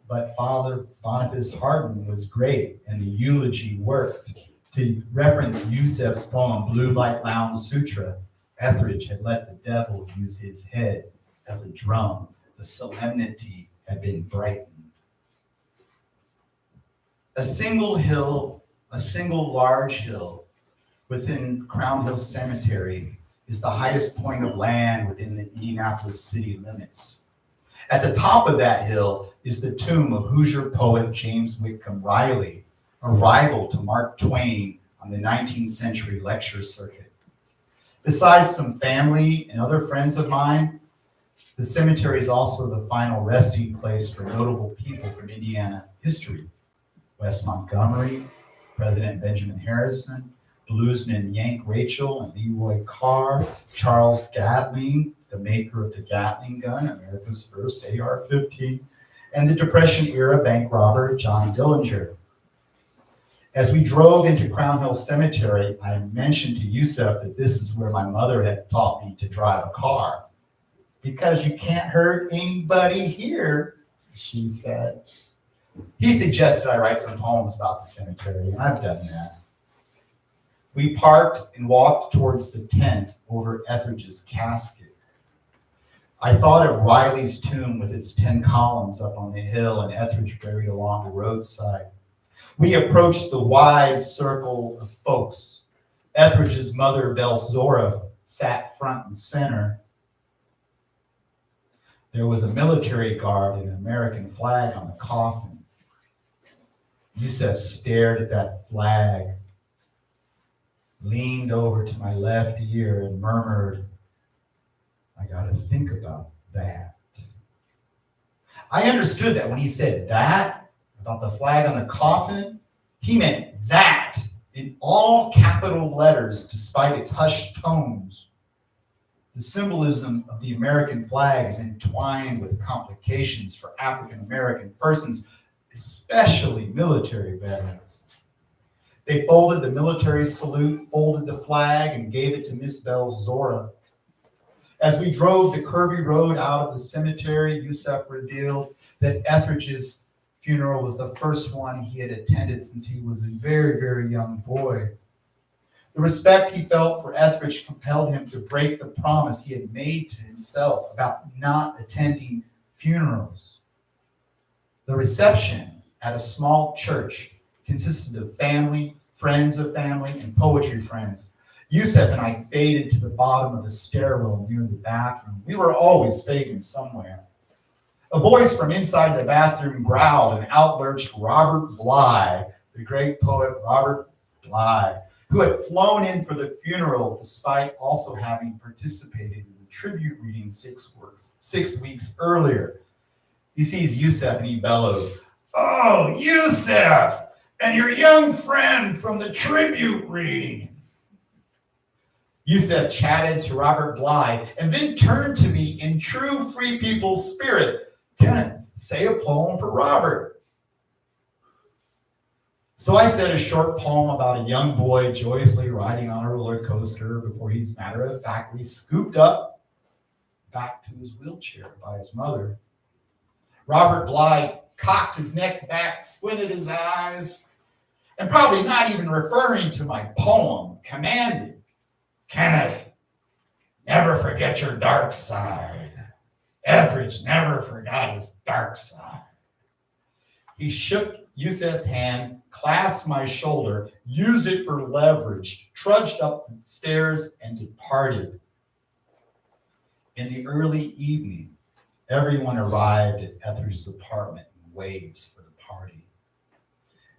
B: But Father Boniface Hardin was great, and the eulogy worked. To reference Yusef's poem, Blue Light Lounge Sutra, Etheridge had let the devil use his head as a drum. The solemnity had been brightened. A single large hill within Crown Hill Cemetery is the highest point of land within the Indianapolis city limits. At the top of that hill is the tomb of Hoosier poet James Whitcomb Riley, a rival to Mark Twain on the 19th century lecture circuit. Besides some family and other friends of mine, the cemetery is also the final resting place for notable people from Indiana history. Wes Montgomery, President Benjamin Harrison, bluesman Yank Rachel and Leroy Carr, Charles Gatling, the maker of the Gatling gun, America's first AR-15, and the Depression-era bank robber John Dillinger. As we drove into Crown Hill Cemetery, I mentioned to Yusef that this is where my mother had taught me to drive a car. Because you can't hurt anybody here, she said. He suggested I write some poems about the cemetery, and I've done that. We parked and walked towards the tent over Etheridge's casket. I thought of Riley's tomb with its 10 columns up on the hill and Etheridge buried along the roadside. We approached the wide circle of folks. Etheridge's mother, Belzora, sat front and center. There was a military guard and an American flag on the coffin. Yusef stared at that flag, leaned over to my left ear and murmured, I gotta think about that. I understood that when he said that, about the flag on the coffin, he meant that in all capital letters despite its hushed tones. The symbolism of the American flag is entwined with complications for African American persons, especially military veterans. They folded the military salute, folded the flag, and gave it to Miss Belle Zora. As we drove the curvy road out of the cemetery, Yusef revealed that Etheridge's funeral was the first one he had attended since he was a very, very young boy. The respect he felt for Etheridge compelled him to break the promise he had made to himself about not attending funerals. The reception at a small church consisted of family, friends of family, and poetry friends. Yusef and I faded to the bottom of the stairwell near the bathroom. We were always fading somewhere. A voice from inside the bathroom growled and outlurched Robert Bly, the great poet Robert Bly, who had flown in for the funeral despite also having participated in the tribute reading 6 weeks earlier. He sees Yusef and he bellows, "Oh, Yusef, and your young friend from the tribute reading." Yusef chatted to Robert Bly and then turned to me in true Free People's spirit. "Kenneth, say a poem for Robert." So I said a short poem about a young boy joyously riding on a roller coaster before he's matter-of-factly scooped up back to his wheelchair by his mother. Robert Bly cocked his neck back, squinted his eyes, and probably not even referring to my poem, commanded, "Kenneth, never forget your dark side." Etheridge never forgot his dark side. He shook Yusef's hand, clasped my shoulder, used it for leverage, trudged up the stairs, and departed. In the early evening, everyone arrived at Etheridge's apartment in waves for the party.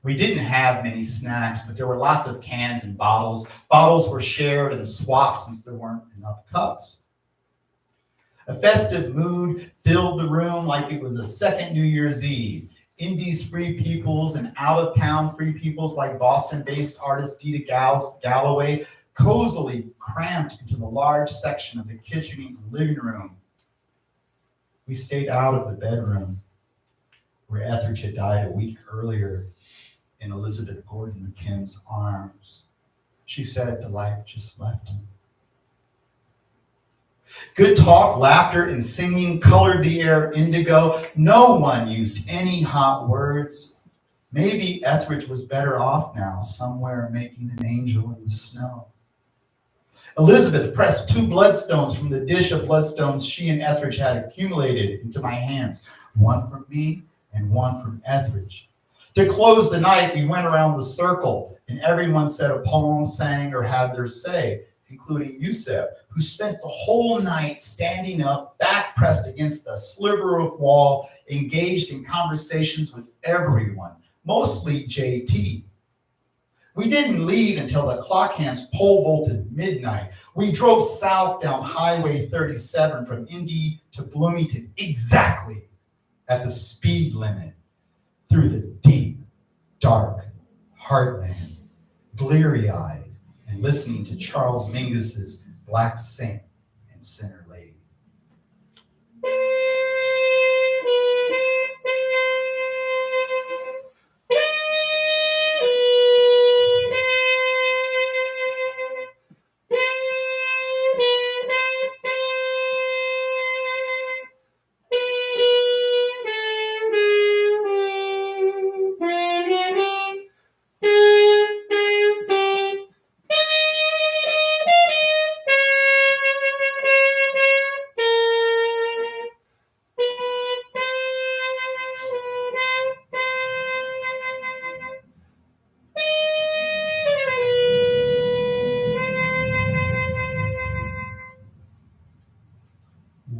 B: We didn't have many snacks, but there were lots of cans and bottles. Bottles were shared and swapped since there weren't enough cups. A festive mood filled the room like it was a second New Year's Eve. Indies Free Peoples and out-of-town Free Peoples like Boston-based artist Dita Galloway cozily cramped into the large section of the kitchen and living room. We stayed out of the bedroom where Etheridge had died a week earlier in Elizabeth Gordon McKim's arms. She said the life just left him. Good talk, laughter, and singing colored the air indigo. No one used any hot words. Maybe Etheridge was better off now, somewhere making an angel in the snow. Elizabeth pressed 2 bloodstones from the dish of bloodstones she and Etheridge had accumulated into my hands, one from me and one from Etheridge. To close the night, we went around the circle, and everyone said a poem, sang, or had their say, including Yusef, who spent the whole night standing up, back pressed against the sliver of wall, engaged in conversations with everyone, mostly JT. We didn't leave until the clock hands pole vaulted midnight. We drove south down Highway 37 from Indy to Bloomington exactly at the speed limit through the deep, dark heartland, bleary-eyed, and listening to Charles Mingus's Black Saint and Sinner Lady.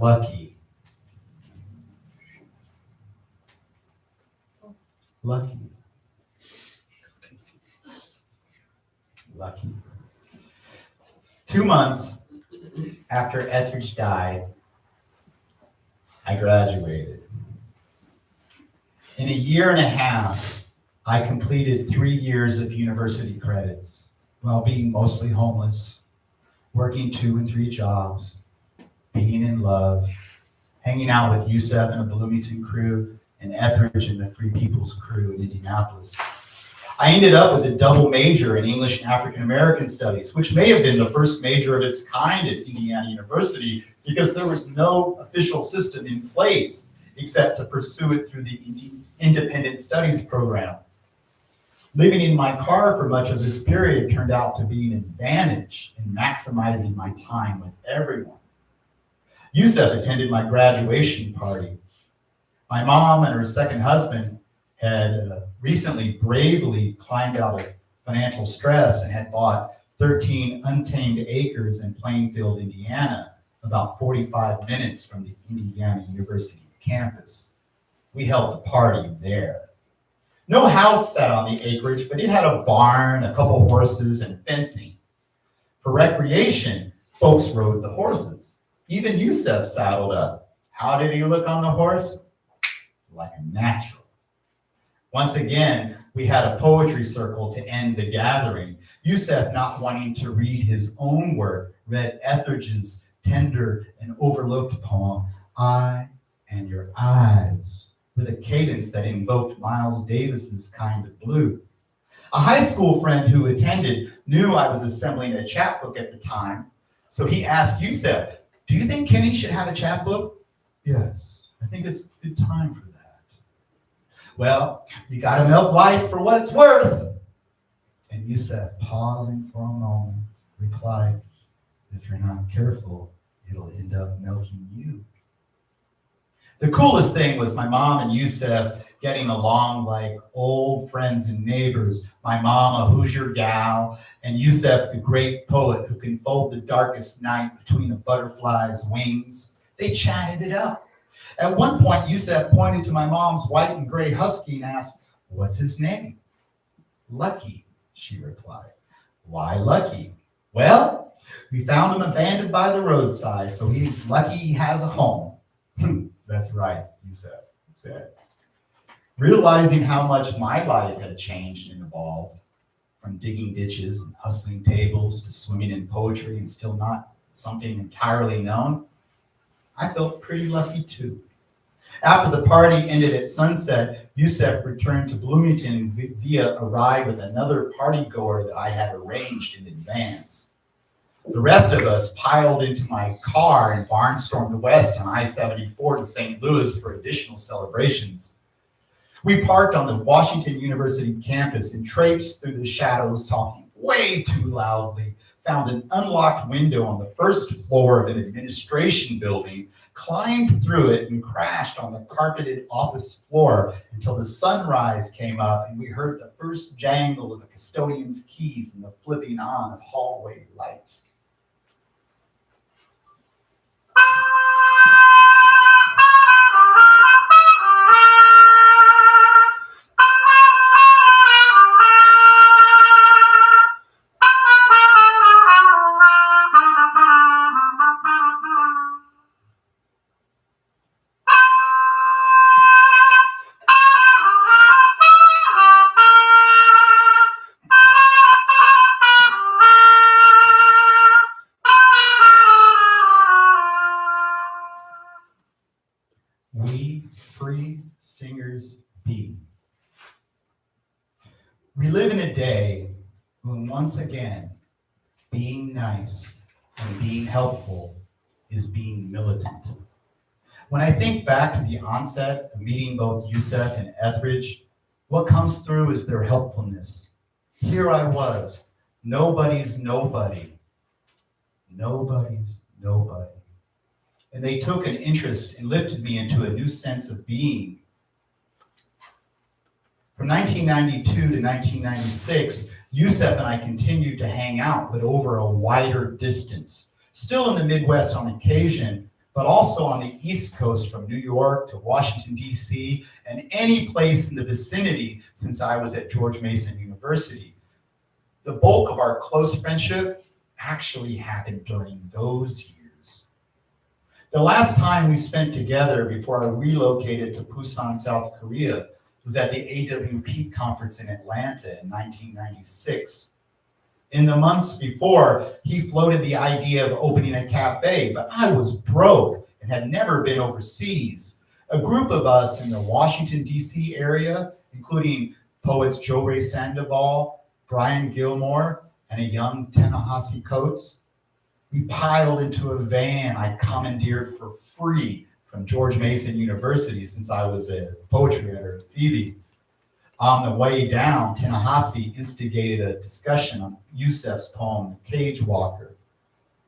B: Lucky. Lucky. Lucky. 2 months after Etheridge died, I graduated. In a year and a half, I completed 3 years of university credits while being mostly homeless, working 2 and 3 jobs, being in love, hanging out with Yusef and a Bloomington crew, and Etheridge and the Free People's crew in Indianapolis. I ended up with a double major in English and African American Studies, which may have been the first major of its kind at Indiana University because there was no official system in place except to pursue it through the Independent Studies program. Living in my car for much of this period turned out to be an advantage in maximizing my time with everyone. Yusef attended my graduation party. My mom and her second husband had recently bravely climbed out of financial stress and had bought 13 untamed acres in Plainfield, Indiana, about 45 minutes from the Indiana University campus. We held the party there. No house sat on the acreage, but it had a barn, a couple horses, and fencing. For recreation, folks rode the horses. Even Yusef saddled up. How did he look on the horse? Like a natural. Once again, we had a poetry circle to end the gathering. Yusef, not wanting to read his own work, read Etheridge's tender and overlooked poem, I and Your Eyes, with a cadence that invoked Miles Davis's Kind of Blue. A high school friend who attended knew I was assembling a chapbook at the time, so he asked Yusef, do you think Kenny should have a chapbook? Yes, I think it's a good time for that. Well, you gotta milk life for what it's worth. And Yusef, pausing for a moment, replied, if you're not careful, it'll end up milking you. The coolest thing was my mom and Yusef getting along like old friends and neighbors. My mom, a Hoosier gal, and Yusef, the great poet who can fold the darkest night between a butterfly's wings. They chatted it up. At one point, Yusef pointed to my mom's white and gray husky and asked, what's his name? Lucky, she replied. Why Lucky? Well, we found him abandoned by the roadside, so he's lucky he has a home. That's right, Yusef said. Realizing how much my life had changed and evolved, from digging ditches and hustling tables to swimming in poetry and still not something entirely known, I felt pretty lucky too. After the party ended at sunset, Yusef returned to Bloomington via a ride with another party goer that I had arranged in advance. The rest of us piled into my car and barnstormed west on I-74 to St. Louis for additional celebrations. We parked on the Washington University campus and traipsed through the shadows, talking way too loudly, found an unlocked window on the first floor of an administration building, climbed through it, and crashed on the carpeted office floor until the sunrise came up and we heard the first jangle of a custodian's keys and the flipping on of hallway lights. We free singers be. We live in a day when once again, being nice and being helpful is being militant. When I think back to the onset of meeting both Yusef and Etheridge, what comes through is their helpfulness. Here I was, nobody's nobody. Nobody's nobody. And they took an interest and lifted me into a new sense of being. From 1992 to 1996, Yusef and I continued to hang out, but over a wider distance. Still in the Midwest on occasion, but also on the East Coast from New York to Washington, D.C., and any place in the vicinity since I was at George Mason University. The bulk of our close friendship actually happened during those years. The last time we spent together before I relocated to Busan, South Korea, was at the AWP conference in Atlanta in 1996. In the months before, he floated the idea of opening a cafe, but I was broke and had never been overseas. A group of us in the Washington, D.C. area, including poets Joe Ray Sandoval, Brian Gilmore, and a young Ta-Nehisi Coates, we piled into a van I commandeered for free from George Mason University since I was a poetry editor at Phoebe. On the way down, Ta-Nehisi instigated a discussion on Yusef's poem, Cage Walker.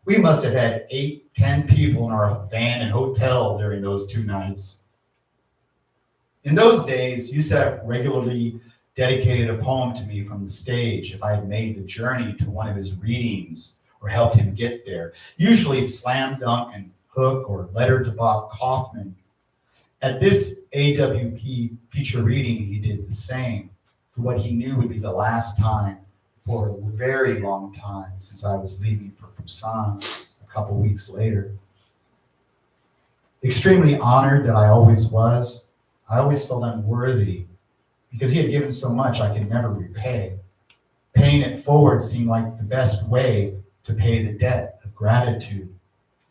B: We must have had 8-10 people in our van and hotel during those 2 nights. In those days, Yusef regularly dedicated a poem to me from the stage if I had made the journey to one of his readings or helped him get there, usually Slam Dunk and Hook or Letter to Bob Kaufman. At this AWP feature reading, he did the same for what he knew would be the last time for a very long time since I was leaving for Busan a couple weeks later. Extremely honored that I always was, I always felt unworthy because he had given so much I could never repay. Paying it forward seemed like the best way to pay the debt of gratitude.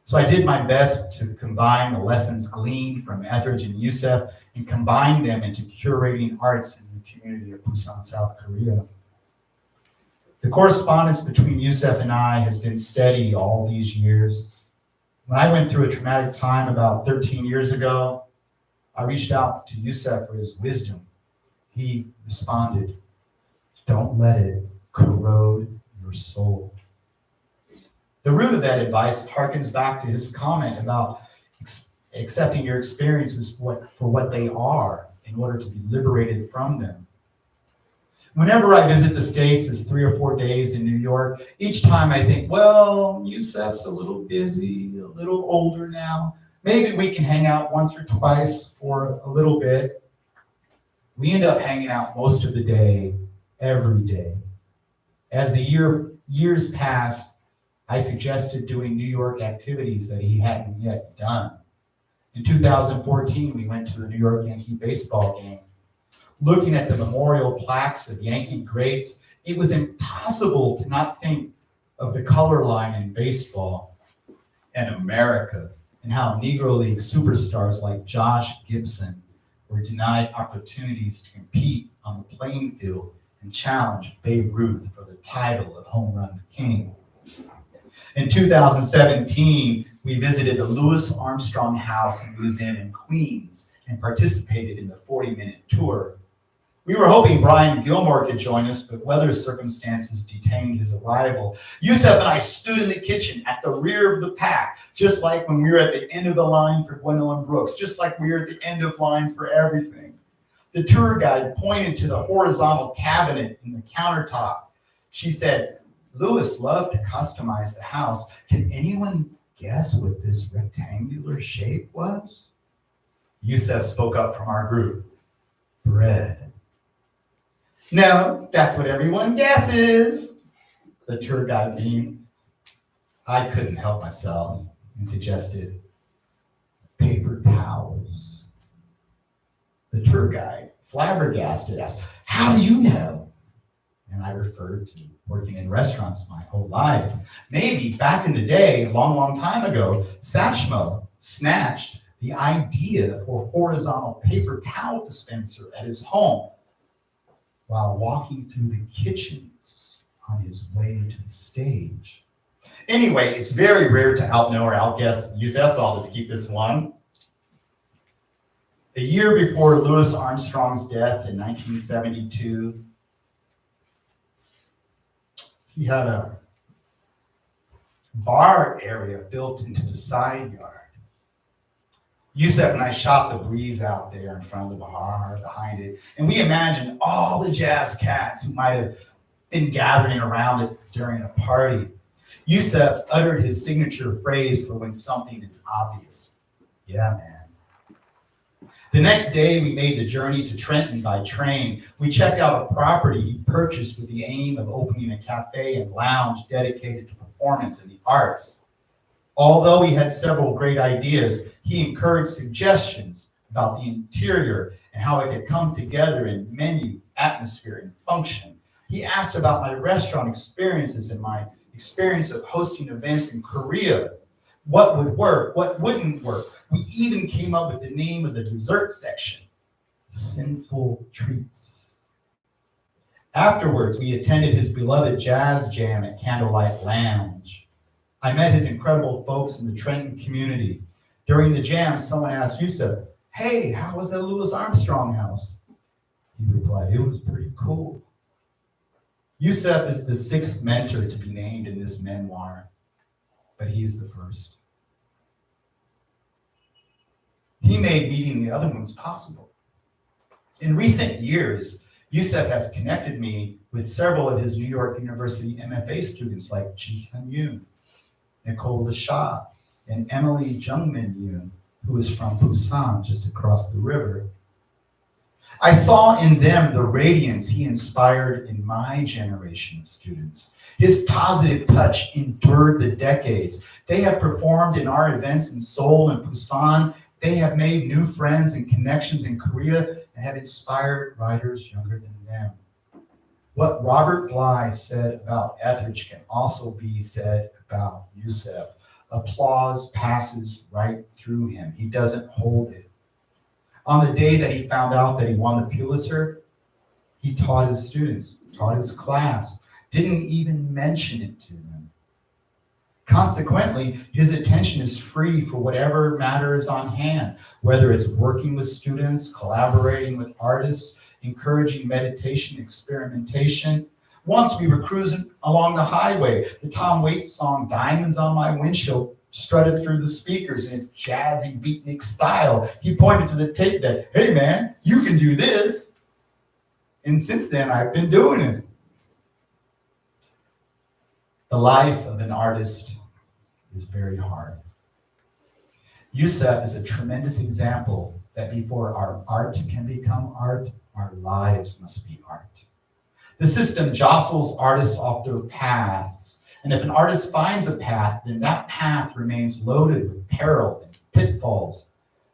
B: So I did my best to combine the lessons gleaned from Etheridge and Yusef and combine them into curating arts in the community of Busan, South Korea. The correspondence between Yusef and I has been steady all these years. When I went through a traumatic time about 13 years ago, I reached out to Yusef for his wisdom. He responded, "Don't let it corrode your soul." The root of that advice harkens back to his comment about accepting your experiences for what they are in order to be liberated from them. Whenever I visit the States, it's 3 or 4 days in New York, each time I think, well, Yusef's a little busy, a little older now. Maybe we can hang out once or twice for a little bit. We end up hanging out most of the day, every day. As the years passed, I suggested doing New York activities that he hadn't yet done. In 2014, we went to the New York Yankee baseball game. Looking at the memorial plaques of Yankee greats, it was impossible to not think of the color line in baseball and America and how Negro League superstars like Josh Gibson were denied opportunities to compete on the playing field and challenge Babe Ruth for the title of Home Run King. In 2017, we visited the Louis Armstrong House and Museum in Queens and participated in the 40-minute tour. We were hoping Brian Gilmore could join us, but weather circumstances detained his arrival. Yusef and I stood in the kitchen at the rear of the pack, just like when we were at the end of the line for Gwendolyn Brooks, just like we were at the end of line for everything. The tour guide pointed to the horizontal cabinet in the countertop. She said, "Louis loved to customize the house. Can anyone guess what this rectangular shape was?" Yusef spoke up from our group. "Bread." "No, that's what everyone guesses," the tour guide beamed. I couldn't help myself and suggested paper towels. The tour guide, flabbergasted, asked, "How do you know?" And I referred to working in restaurants my whole life. Maybe back in the day, a long, long time ago, Satchmo snatched the idea for a horizontal paper towel dispenser at his home while walking through the kitchens on his way to the stage. Anyway, it's very rare to outknow or outguess Yusef, so I'll just keep this one. A year before Louis Armstrong's death in 1972, he had a bar area built into the side yard. Yusef and I shot the breeze out there in front of the bar, behind it, and we imagined all the jazz cats who might have been gathering around it during a party. Yusef uttered his signature phrase for when something is obvious. "Yeah, man." The next day, we made the journey to Trenton by train. We checked out a property he purchased with the aim of opening a cafe and lounge dedicated to performance and the arts. Although he had several great ideas, he encouraged suggestions about the interior and how it could come together in menu, atmosphere, and function. He asked about my restaurant experiences and my experience of hosting events in Korea. What would work, what wouldn't work. We even came up with the name of the dessert section, Sinful Treats. Afterwards, we attended his beloved jazz jam at Candlelight Lounge. I met his incredible folks in the Trenton community. During the jam, someone asked Yusef, "Hey, how was that Louis Armstrong house?" He replied, "It was pretty cool." Yusef is the 6th mentor to be named in this memoir, but he is the first. He made meeting the other ones possible. In recent years, Yusef has connected me with several of his New York University MFA students like Ji Hyun Yoon, Nicole Lashah, and Emily Jungmin Yoon, who is from Busan, just across the river. I saw in them the radiance he inspired in my generation of students. His positive touch endured the decades. They have performed in our events in Seoul and Busan. They have made new friends and connections in Korea and have inspired writers younger than them. What Robert Bly said about Etheridge can also be said about Yusef. Applause passes right through him. He doesn't hold it. On the day that he found out that he won the Pulitzer, he taught his students, taught his class, didn't even mention it to them. Consequently, his attention is free for whatever matter is on hand, whether it's working with students, collaborating with artists, encouraging meditation, experimentation. Once we were cruising along the highway, the Tom Waits song, "Diamonds on My Windshield," strutted through the speakers in jazzy beatnik style. He pointed to the tape deck, "Hey man, you can do this." And since then, I've been doing it. The life of an artist is very hard. Yusef is a tremendous example that before our art can become art, our lives must be art. The system jostles artists off their paths. And if an artist finds a path, then that path remains loaded with peril and pitfalls.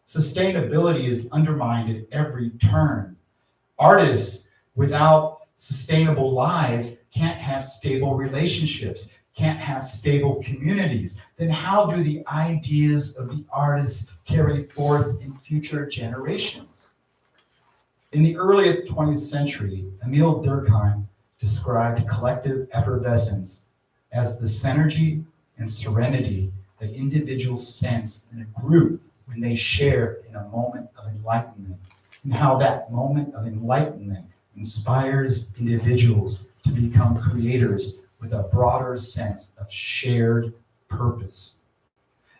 B: Sustainability is undermined at every turn. Artists without sustainable lives can't have stable relationships, can't have stable communities. Then how do the ideas of the artists carry forth in future generations? In the early 20th century, Emile Durkheim described collective effervescence as the synergy and serenity that individuals sense in a group when they share in a moment of enlightenment, and how that moment of enlightenment inspires individuals to become creators with a broader sense of shared purpose.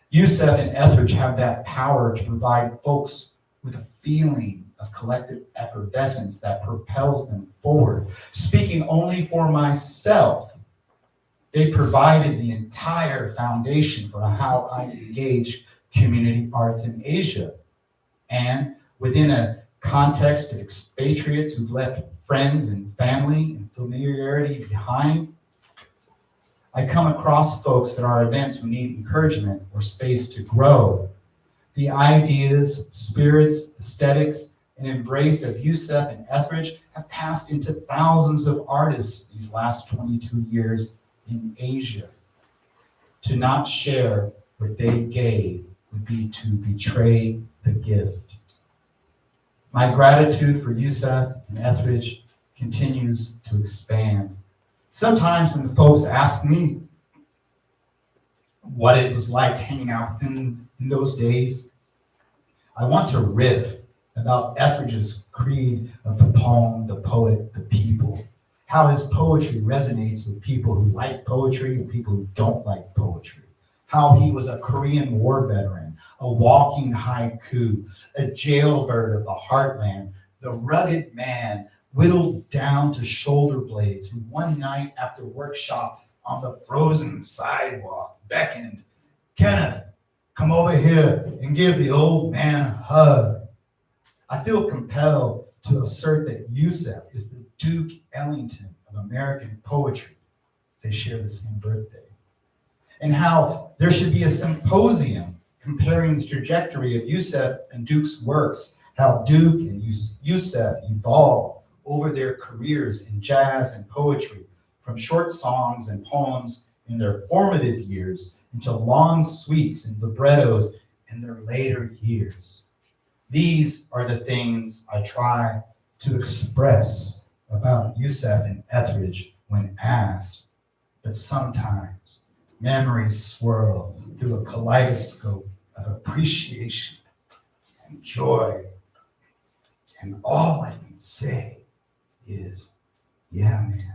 B: Yusef and Etheridge have that power to provide folks with a feeling of collective effervescence that propels them forward. Speaking only for myself, they provided the entire foundation for how I engage community arts in Asia. And within a context of expatriates who've left friends and family and familiarity behind, I come across folks at our events who need encouragement or space to grow. The ideas, spirits, aesthetics, and embrace of Yusef and Etheridge have passed into thousands of artists these last 22 years in Asia. To not share what they gave would be to betray the gift. My gratitude for Yusef and Etheridge continues to expand. Sometimes when folks ask me what it was like hanging out with them in those days, I want to riff about Etheridge's creed of the poem, the poet, the people. How his poetry resonates with people who like poetry and people who don't like poetry. How he was a Korean War veteran, a walking haiku, a jailbird of the heartland, the rugged man whittled down to shoulder blades who one night after workshop on the frozen sidewalk beckoned, "Kenneth, come over here and give the old man a hug." I feel compelled to assert that Yusef is the Duke Ellington of American poetry. They share the same birthday. And how there should be a symposium comparing the trajectory of Yusef and Duke's works, how Duke and Yusef evolved over their careers in jazz and poetry, from short songs and poems in their formative years into long suites and librettos in their later years. These are the things I try to express about Yusef and Etheridge when asked, but sometimes memories swirl through a kaleidoscope of appreciation and joy, and all I can say is, yeah, man.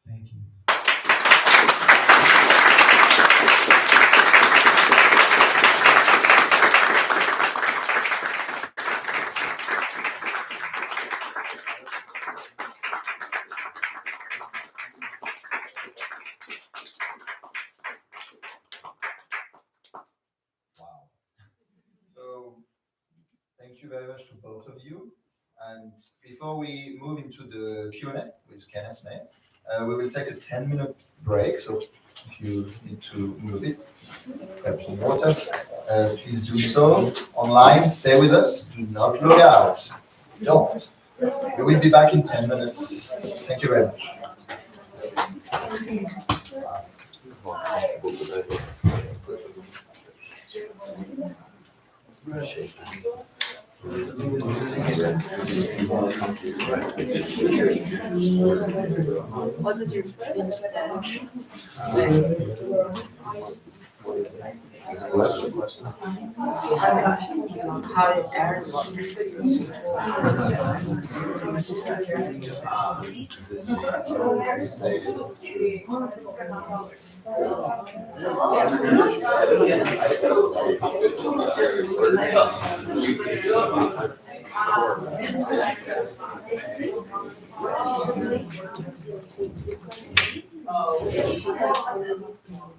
B: Thank you.
C: Wow. So thank you very much to both of you. And before we move into the Q&A with Kenneth May, we will take a 10-minute break. So if you need to move a bit, grab some water, please do so. Online, stay with us. Do not log out. Don't. We will be back in 10 minutes. Thank you very much.
G: What did your bench say? How did Aaron look?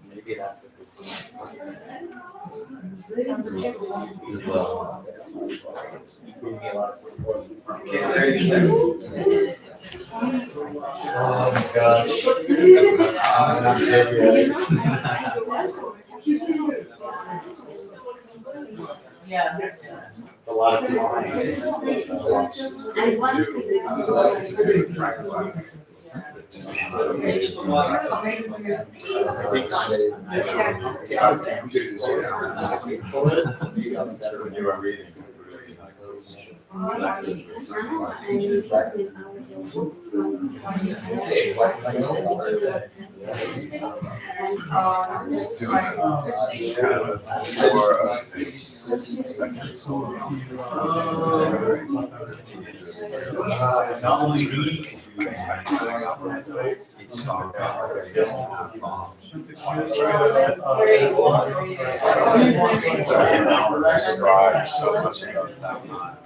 E: Maybe that's what this is.
C: Oh my gosh. I'm not there yet.
G: Yeah.
E: It's a lot of
B: Not only these,
E: describe so much of that time.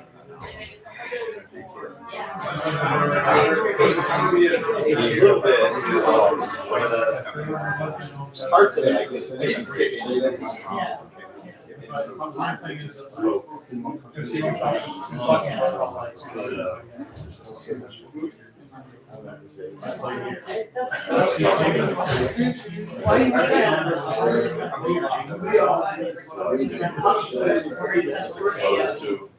E: A little bit parts of it. Sometimes I just spoke. Exposed to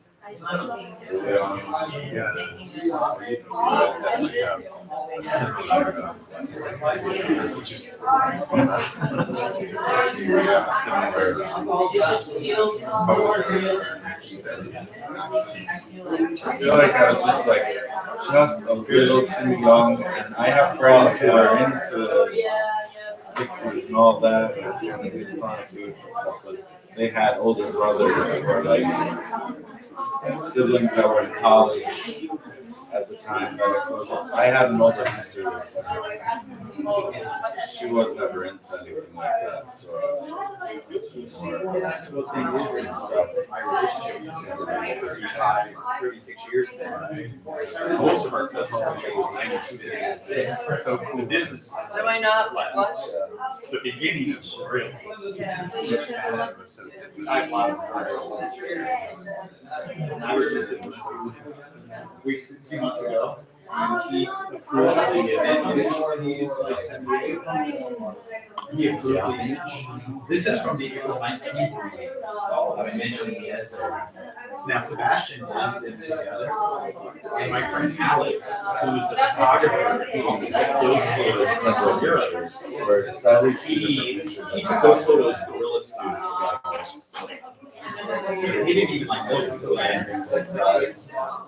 G: It just feels more real.
E: feel like I was just a little too young, and I have friends who are into Pixies and all that, and kind of good sonic food and stuff, but they had older brothers or siblings that were in college at the time that exposed them. I had an older sister, but she was never into anything like that, so more stuff.
A: My relationship was 36 years now. Most of our cousins are age so cool. This is
F: Am I not watch?
A: the beginning of Korea. Each family was so different. I have a lot of stories. I was just in weeks, a few months ago, and he approved the image for these. He approved the image. This is from the April 19th meeting. I mentioned in the essay. Now, Sebastian and them together, and my friend Alex, who is the photographer, who also took those photos in Central Europe, he took those photos gorilla studios together. He didn't even look the land.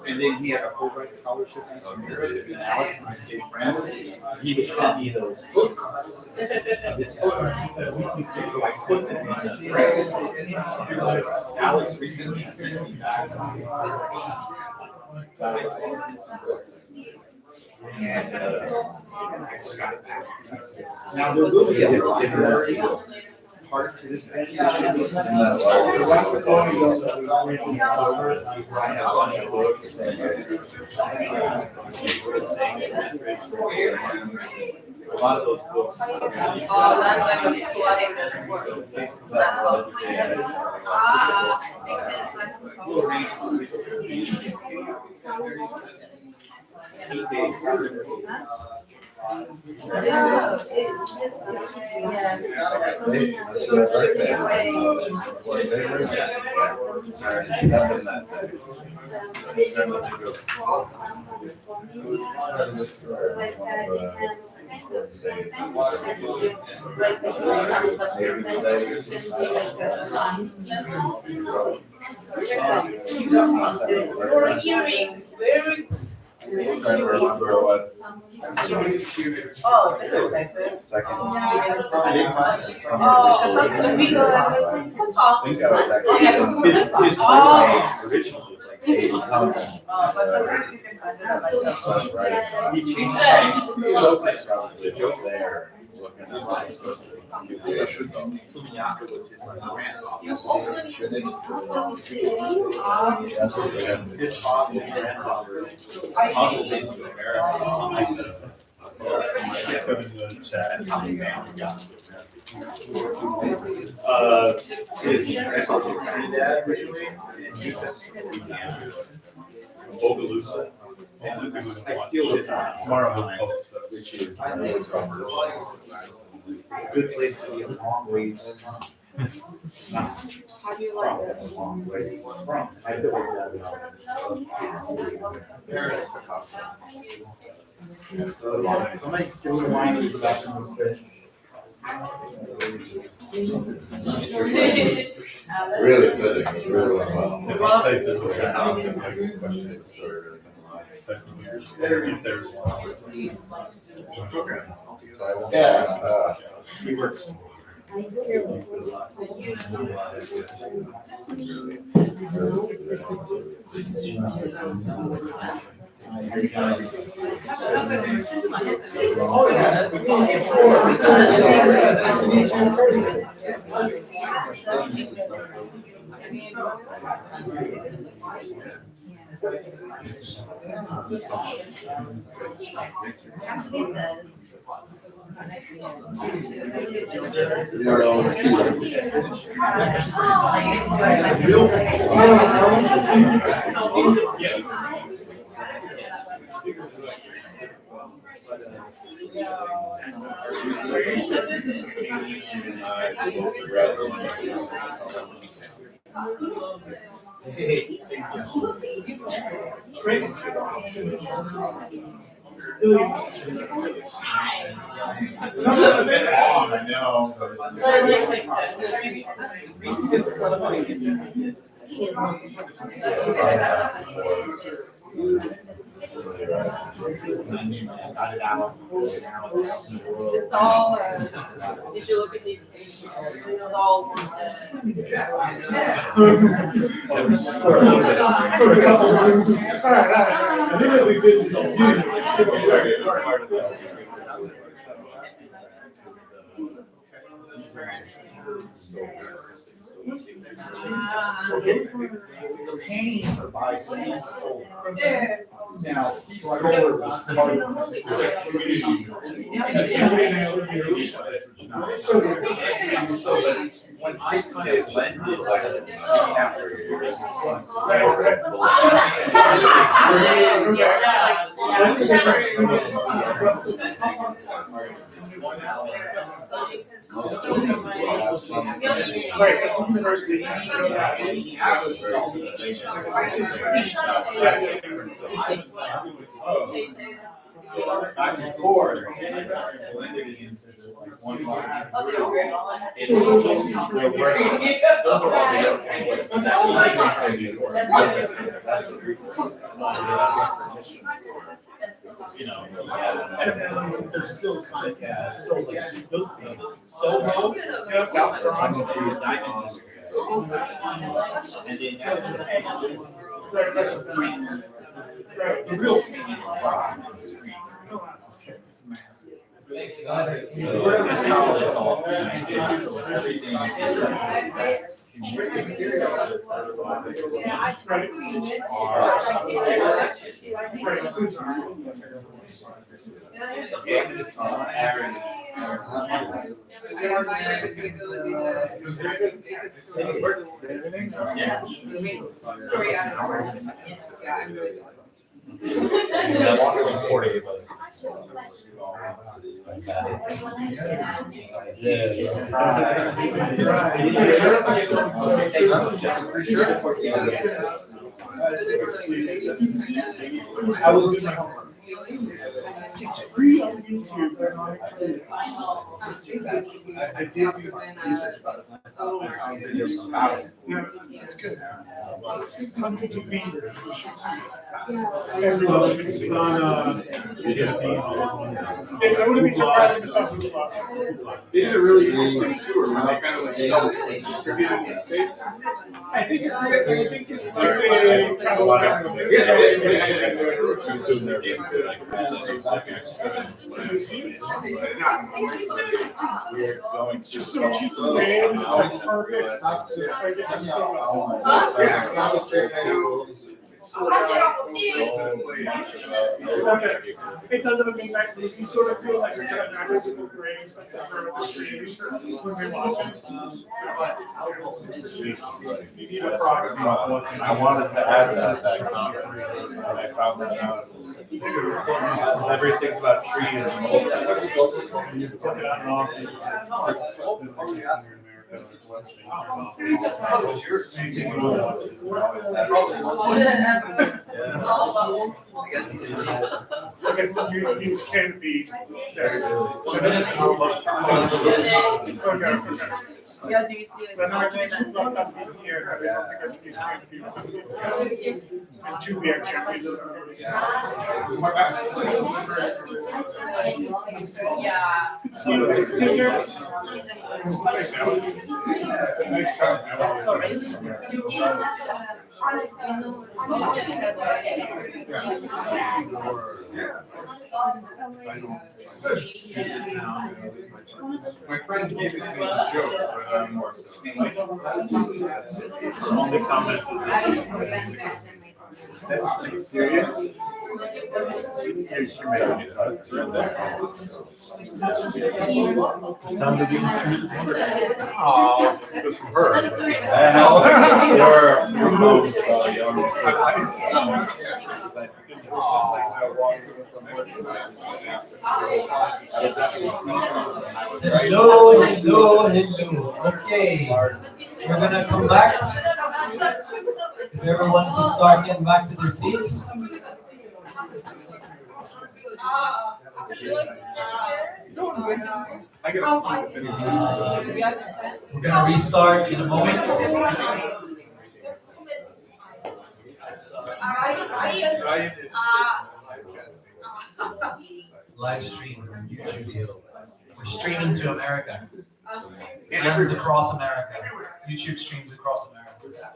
A: And then he had a Fulbright scholarship in Eastern Europe, and Alex and I stayed friends. He would send me those postcards of his photos. So I put them in the frame. Alex recently sent me back books. And I just got it back. Now there will be a literary part to this exhibition. Where I have a bunch of books. A lot of those books.
F: Oh, that's like a flooding report.
A: We'll arrange
F: Your earring, very.
E: I'm trying to remember what.
F: Oh, that's okay.
E: Second.
F: Oh, that's the big
E: I think I was actually. His birthday originally was like 80 something. He changed it. Jose probably. Jose or looking at what it's supposed to be.
A: Komunyakaa was his grandfather.
F: You open
A: His father, his grandfather, smuggled into America. His grandfather was Trinidad originally, and Yusef from Louisiana, Bogalusa. And I steal his line, which is it's a good place to be a long ways from.
F: How do you like it?
A: A long ways from. I feel like that Paris. So nice still wine is back in the space.
E: Really fitting, really well. Yeah,
A: He works.
F: This all, did you look at these pages? This is all.
A: For a couple months. I think that we did. The paintings are by Steve Stoller. Now, Steve Stoller was part of the community. So that when I kind of blended like after right, at the university, you know, and there's still kind of, still like, you'll see Soho, South Bronx, there's Diamond District. And then that's a paint. The real painting is on the screen. It's massive. So that's how it's all painted. So everything is yeah, longer than 40, but I will do my homework. It's free on YouTube. I did do research about it. I found videos about it. Yeah, it's good. Hundreds of beavers. You should see it. Everyone should see it. I wouldn't be surprised if it's on Hulu.
E: These are really interesting too, or like kind of like self-distributed in the States.
A: I think it's like kind of
E: We're going to
A: just so cheap to pay, like perfect. Okay, it doesn't mean that you sort of feel like you're kind of actors in the grades, like the stream when they watch it. You need a proxy.
E: I wanted to add that conference. I found that out. Everything's about trees and
A: I guess you can be there. Okay.
F: Yeah, do you see it?
A: But no, I think it's not that big here. I don't think I can and two beer champions.
E: my friend gave it to me as a joke, but I'm more so.
A: Only comment
E: That's pretty serious.
A: Sound of the instrument is wonderful.
E: Oh, it was from her. Your mom's young.
C: Hello. Okay, we're gonna come back. If everyone can start getting back to their seats. We're gonna restart in a moment.
D: Live stream on YouTube. We're streaming to America. Fans across America. YouTube streams across America.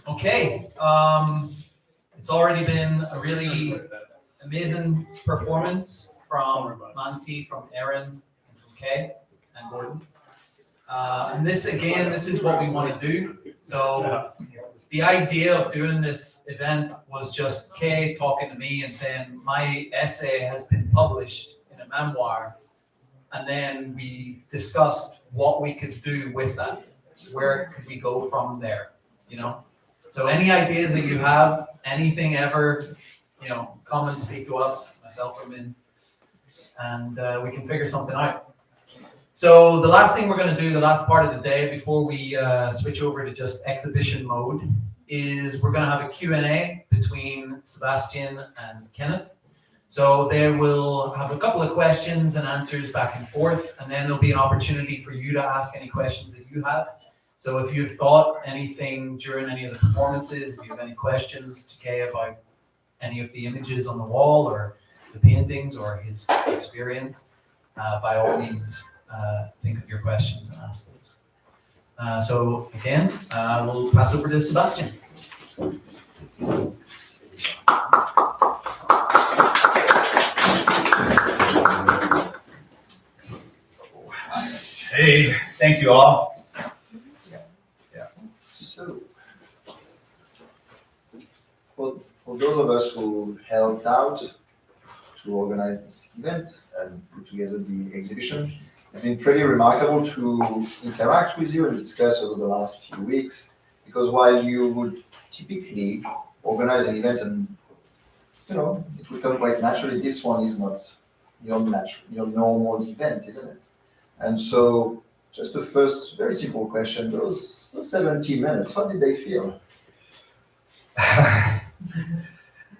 D: Okay. It's already been a really amazing performance from Manthipe, from Aaron, and from Kay and Gordon. And this is what we want to do. So the idea of doing this event was just Kay talking to me and saying, my essay has been published in a memoir. And then we discussed what we could do with that. Where could we go from there? You know? So any ideas that you have, anything ever, you know, come and speak to us, myself or Min, and we can figure something out. So the last thing we're going to do, the last part of the day before we switch over to just exhibition mode, is we're going to have a Q&A between Sebastian and Kenneth. So they will have a couple of questions and answers back and forth, and then there'll be an opportunity for you to ask any questions that you have. So if you've thought anything during any of the performances, if you have any questions to Kay about any of the images on the wall or the paintings or his experience, by all means, think of your questions and ask those. So again, we'll pass over to Sebastian.
B: Hey, thank you all.
C: So, for those of us who helped out to organize this event and put together the exhibition, it's been pretty remarkable to interact with you and discuss over the last few weeks, because while you would typically organize an event and, you know, it would come quite naturally, this one is not your normal event, isn't it? And so, just the first very simple question, those 70 minutes, how did they feel?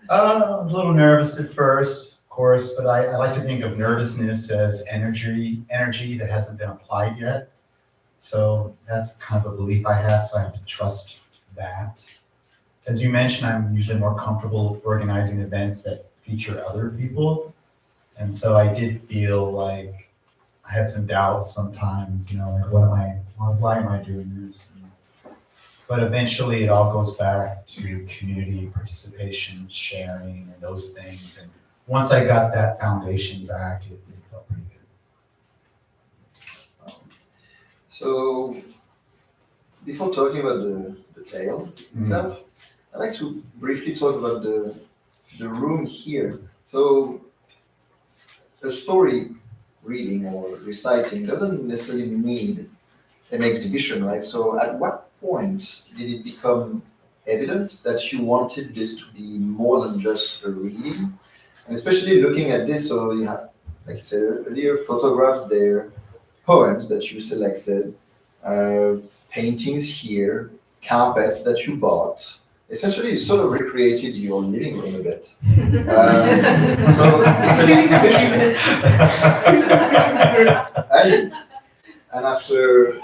B: A little nervous at first, of course, but I like to think of nervousness as energy that hasn't been applied yet. So that's kind of a belief I have, so I have to trust that. As you mentioned, I'm usually more comfortable organizing events that feature other people. And so I did feel like I had some doubts sometimes, you know, like why am I doing this? But eventually it all goes back to community participation, sharing, and those things. And once I got that foundation back, it felt pretty good.
C: So, before talking about the tale itself, I'd like to briefly talk about the room here. So, a story reading or reciting doesn't necessarily need an exhibition, right? So at what point did it become evident that you wanted this to be more than just a reading? And especially looking at this, so you have, like you said earlier, photographs there, poems that you selected, paintings here, carpets that you bought. Essentially, you sort of recreated your living room a bit. So it's an exhibition. and after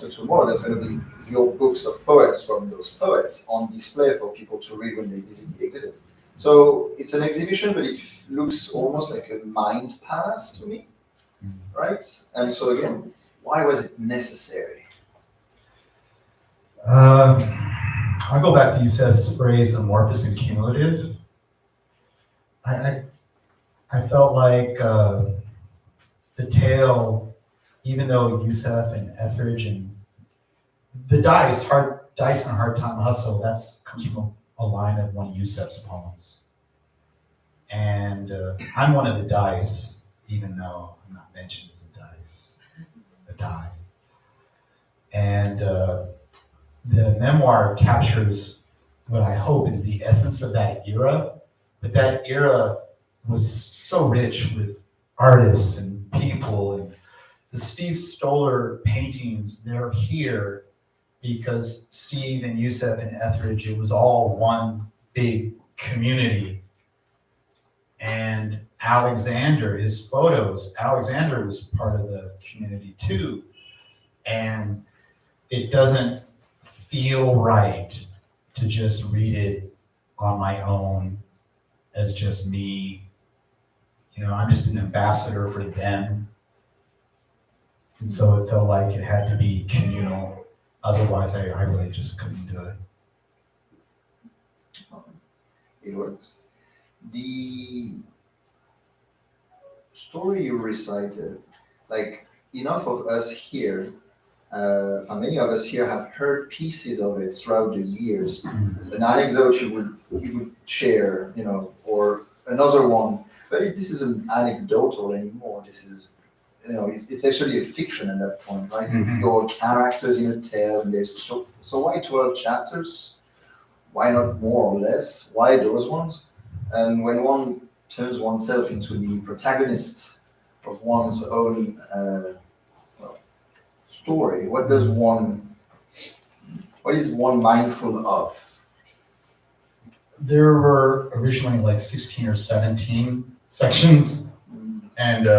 C: tomorrow, there's going to be your books of poems from those poets on display for people to read when they visit the exhibit. So it's an exhibition, but it looks almost like a mind palace to me, right? And so again, why was it necessary?
B: I'll go back to Yusef's phrase, amorphous and cumulative. I felt like the tale, even though Yusef and Etheridge and the dice and hard time hustle, that's comes from a line of one of Yusef's poems. And I'm one of the dice, even though I'm not mentioned as a die. And the memoir captures what I hope is the essence of that era, but that era was so rich with artists and people, and the Steve Stoller paintings, they're here because Steve and Yusef and Etheridge, it was all one big community. And Alexander, his photos, Alexander was part of the community too. And it doesn't feel right to just read it on my own as just me. I'm just an ambassador for them. And so it felt like it had to be communal. Otherwise, I really just couldn't do it.
C: It works. The story you recited, like enough of us here, many of us here have heard pieces of it throughout the years. An anecdote you would share, or another one. But this isn't anecdotal anymore. This is, it's actually a fiction at that point, right?
B: Mhm.
C: Your characters in a tale, and there's so why 12 chapters? Why not more or less? Why those ones? And when one turns oneself into the protagonist of one's own story, what is one mindful of?
B: There were originally like 16 or 17 sections, and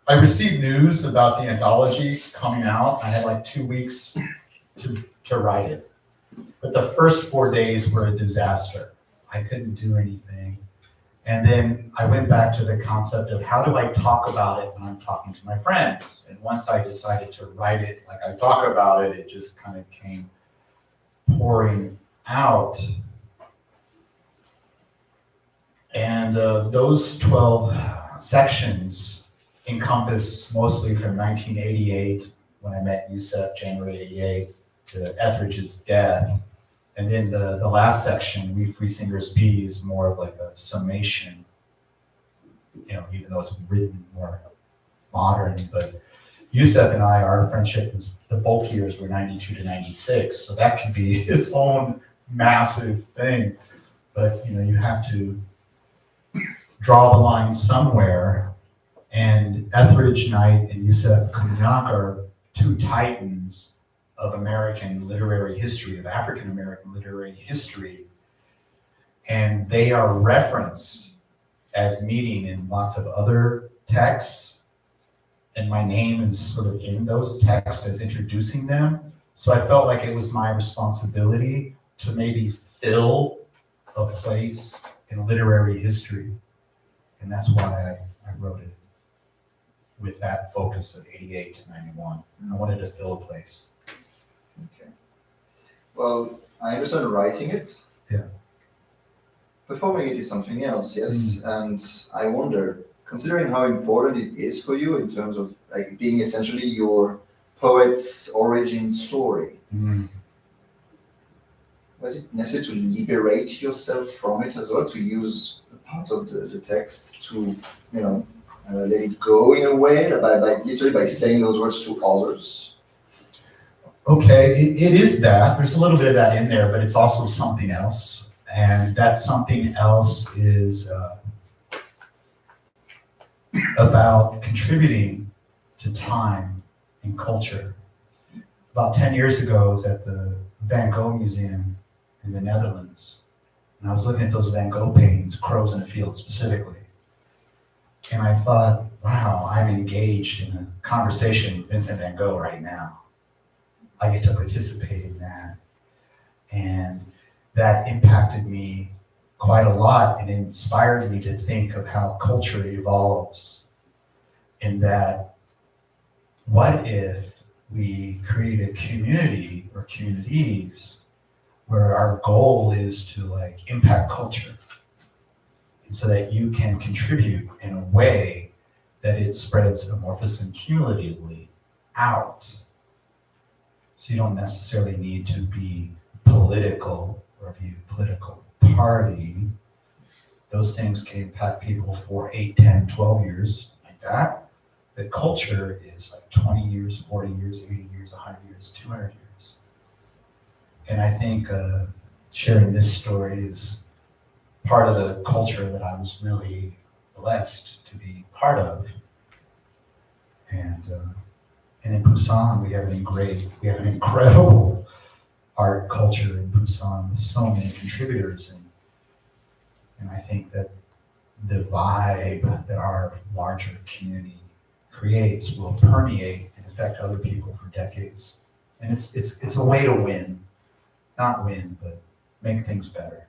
B: I received news about the anthology coming out. I had like 2 weeks to write it. But the first 4 days were a disaster. I couldn't do anything. And then I went back to the concept of how do I talk about it when I'm talking to my friends? And once I decided to write it like I talk about it, it just kind of came pouring out. And those 12 sections encompass mostly from 1988, when I met Yusef, January 88, to Etheridge's death. And then the last section, We Free Singers Be, is more of like a summation, even though it's written more modern. But Yusef and I, our friendship was, the bulk years were 92 to 96. So that could be its own massive thing. But, you have to draw the line somewhere. And Etheridge Knight and Yusef Komunyakaa are two titans of American literary history, of African American literary history. And they are referenced as meeting in lots of other texts. And my name is sort of in those texts as introducing them. So I felt like it was my responsibility to maybe fill a place in literary history. And that's why I wrote it with that focus of 88 to 91. I wanted to fill a place.
C: Okay. Well, I understand writing it.
B: Yeah.
C: Performing it is something else, yes. And I wonder, considering how important it is for you in terms of like being essentially your poet's origin story, was it necessary to liberate yourself from it as well, to use a part of the text to, let it go in a way, literally by saying those words to others?
B: Okay, it is that. There's a little bit of that in there, but it's also something else. And that something else is about contributing to time and culture. About 10 years ago, I was at the Van Gogh Museum in the Netherlands. And I was looking at those Van Gogh paintings, Crows in a Field specifically. And I thought, wow, I'm engaged in a conversation with Vincent Van Gogh right now. I get to participate in that. And that impacted me quite a lot and inspired me to think of how culture evolves. And that, what if we create a community or communities where our goal is to impact culture, and so that you can contribute in a way that it spreads amorphous and cumulatively out. So you don't necessarily need to be political or be a political party. Those things can impact people for 8, 10, 12 years like that. The culture is 20 years, 40 years, 80 years, 100 years, 200 years. And I think sharing this story is part of the culture that I was really blessed to be part of. And in Busan, we have an incredible art culture in Busan with so many contributors. And I think that the vibe that our larger community creates will permeate and affect other people for decades. And it's a way to win. not win, but make things better.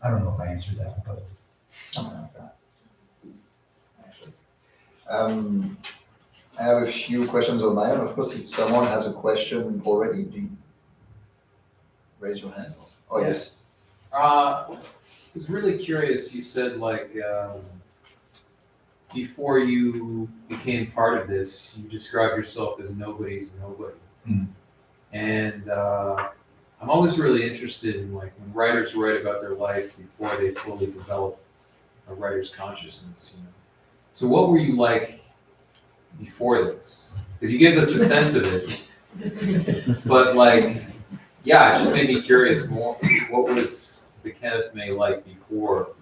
B: I don't know if I answered that, but
C: Something like that. Actually. I have a few questions on my own. Of course, if someone has a question already, do you raise your hand? Oh, yes.
J: I was really curious, you said before you became part of this, you described yourself as nobody's nobody.
B: Mm.
J: And I'm always really interested in when writers write about their life before they fully develop a writer's consciousness. So what were you like before this? Because you gave us a sense of it, but it just made me curious more. What was the Kenneth May like before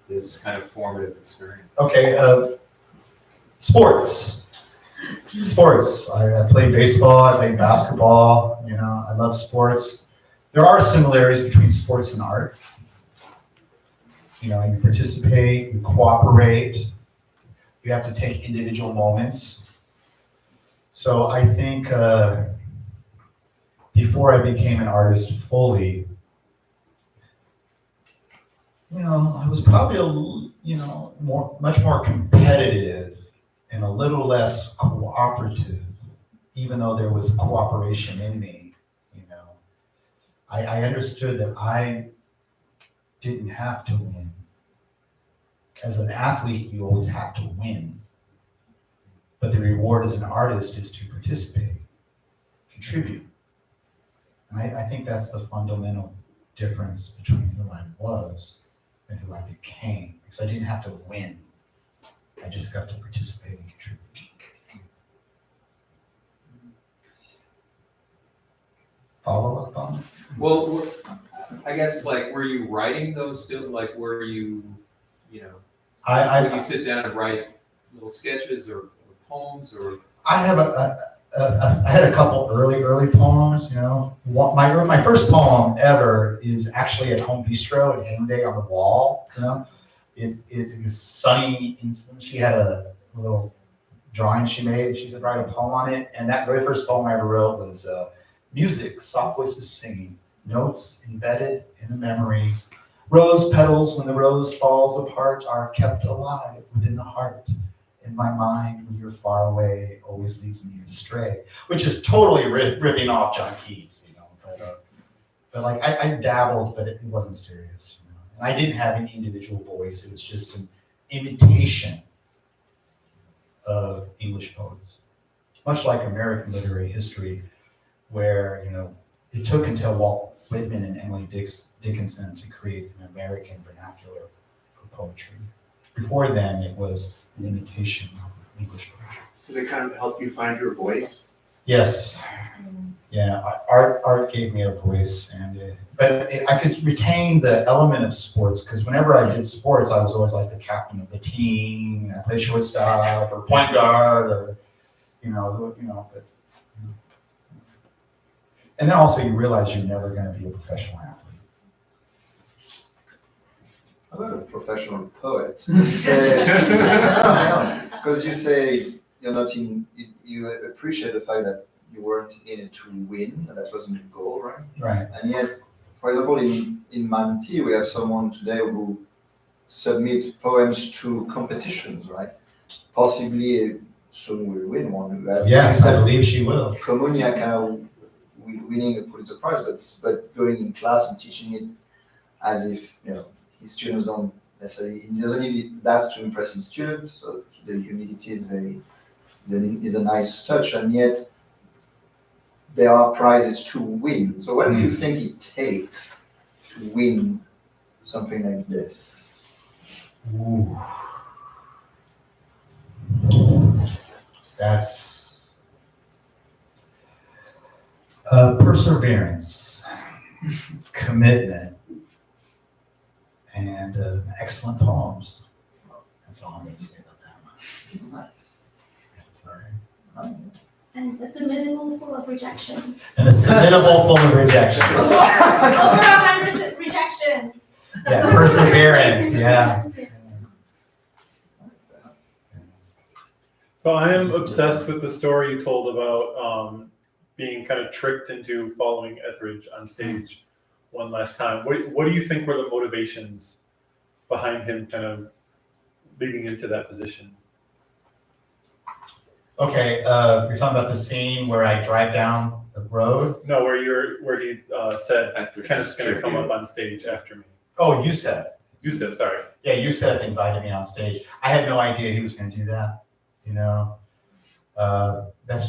J: this kind of formative experience?
B: okay, sports. Sports. I played baseball, I played basketball, I love sports. There are similarities between sports and art. You participate, you cooperate, you have to take individual moments. So I think before I became an artist fully, I was probably much more competitive and a little less cooperative, even though there was cooperation in me. I understood that I didn't have to win. As an athlete, you always have to win. But the reward as an artist is to participate, contribute. And I think that's the fundamental difference between who I was and who I became, because I didn't have to win. I just got to participate and contribute. Follow up on it?
J: Well, I guess were you writing those still? Were you, would you sit down and write little sketches or poems or?
B: I have I had a couple early poems. My first poem ever is actually at Home Bistro at Game Day on the wall. It was sunny. She had a little drawing she made. She said write a poem on it, and that very first poem I ever wrote was music, soft voices singing, notes embedded in the memory. Rose petals, when the rose falls apart, are kept alive within the heart. In my mind, when you're far away, always leads me astray. Which is totally ripping off John Keats, But I dabbled, but it wasn't serious. And I didn't have an individual voice. It was just an imitation of English poets. Much like American literary history, where it took until Walt Whitman and Emily Dickinson to create an American vernacular for poetry. Before then, it was an imitation of English poetry.
A: So they kind of helped you find your voice?
B: Yes. Yeah, art gave me a voice, but I could retain the element of sports, because whenever I did sports, I was always like the captain of the team. I played shortstop or point guard, or but. And then also you realize you're never going to be a professional athlete.
C: How about a professional poet? Because you say you're not you appreciate the fact that you weren't in it to win, that wasn't the goal, right?
B: Right.
C: And yet, for example, in Manthipe, we have someone today who submits poems to competitions, right? Possibly soon we'll win one.
B: Yes, I believe she will.
C: Komunyakaa winning a Pulitzer Prize, but going in class and teaching it as if his students don't necessarily. He doesn't need that to impress his students. So the humility is a nice touch, and yet there are prizes to win. So what do you think it takes to win something like this?
B: Ooh. That's perseverance, commitment, and excellent poems. That's all I'm going to say about that one. Sorry.
I: And a submittable full of rejections.
B: And a submittable full of rejections.
I: Over 100 rejections.
B: Yeah, perseverance, yeah.
K: So I am obsessed with the story you told about being kind of tricked into following Etheridge on stage one last time. What do you think were the motivations behind him kind of leading into that position?
B: Okay, you're talking about the scene where I drive down the road?
K: No, where he said
E: Etheridge
K: Kenneth's going to
E: is
K: come
E: tribute.
K: up on stage after me.
B: Oh, Yusef.
K: Yusef, sorry.
B: Yeah, Yusef invited me on stage. I had no idea he was going to do that. You know, that's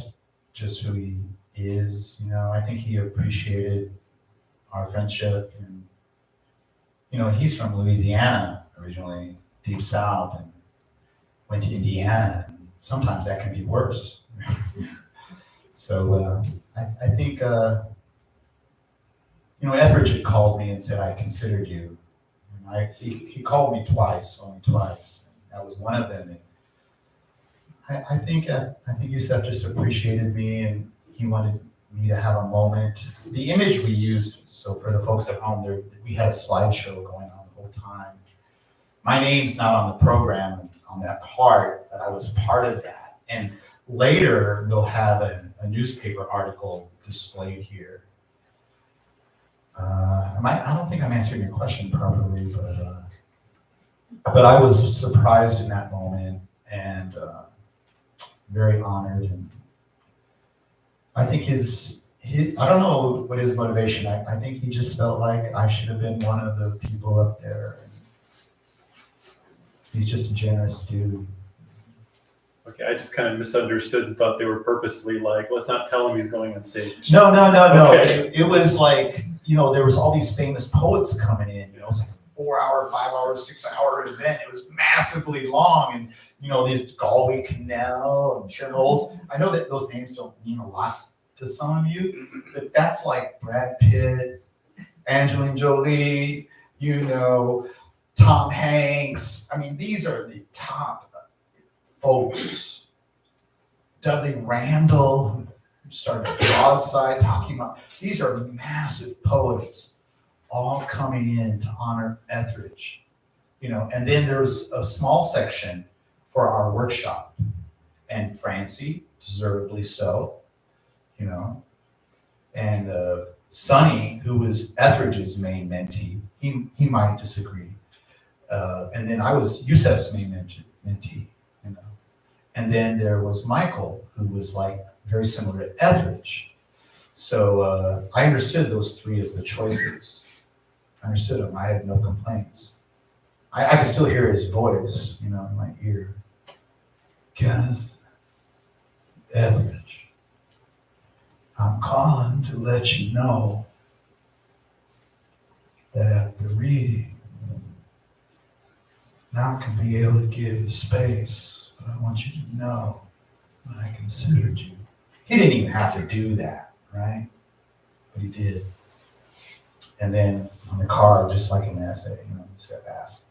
B: just who he is. You know, I think he appreciated our friendship, and you know, he's from Louisiana originally, deep South, and went to Indiana. And sometimes that can be worse. So I think you know, Etheridge had called me and said, "I considered you." And he called me twice, only twice. That was one of them. And I think Yusef just appreciated me, and he wanted me to have a moment. The image we used, so for the folks at home, we had a slideshow going on the whole time. My name's not on the program on that part, but I was part of that. And later we'll have a newspaper article displayed here. I don't think I'm answering your question properly, but I was surprised in that moment and very honored. And I think I don't know what his motivation. I think he just felt like I should have been one of the people up there. And he's just a generous dude.
K: Okay, I just kind of misunderstood and thought they were purposely like, let's not tell him he's going on stage.
B: No.
K: Okay.
B: It was like, you know, there was all these famous poets coming in. You know, it was like a 4-hour, 5-hour, 6-hour event. It was massively long, and you know, there's Galway Canal and Charles. I know that those names don't mean a lot to some of you, but that's like Brad Pitt, Angelina Jolie, you know, Tom Hanks. I mean, these are the top folks. Dudley Randall, who started Broadsides, Hockey Mom. These are massive poets all coming in to honor Etheridge. You know, and then there's a small section for our workshop. And Francie, deservedly so, you know. And Sonny, who was Etheridge's main mentee, he might disagree. And then I was Yusef's main mentee. And then there was Michael, who was like very similar to Etheridge. So I understood those three as the choices. I understood them. I had no complaints. I could still hear his voice, you know, in my ear. Kenneth, Etheridge, I'm calling to let you know that at the reading, not going to be able to give you space. But I want you to know that I considered you. He didn't even have to do that, right? But he did. And then on the card, just like an essay, you know, Yusef asked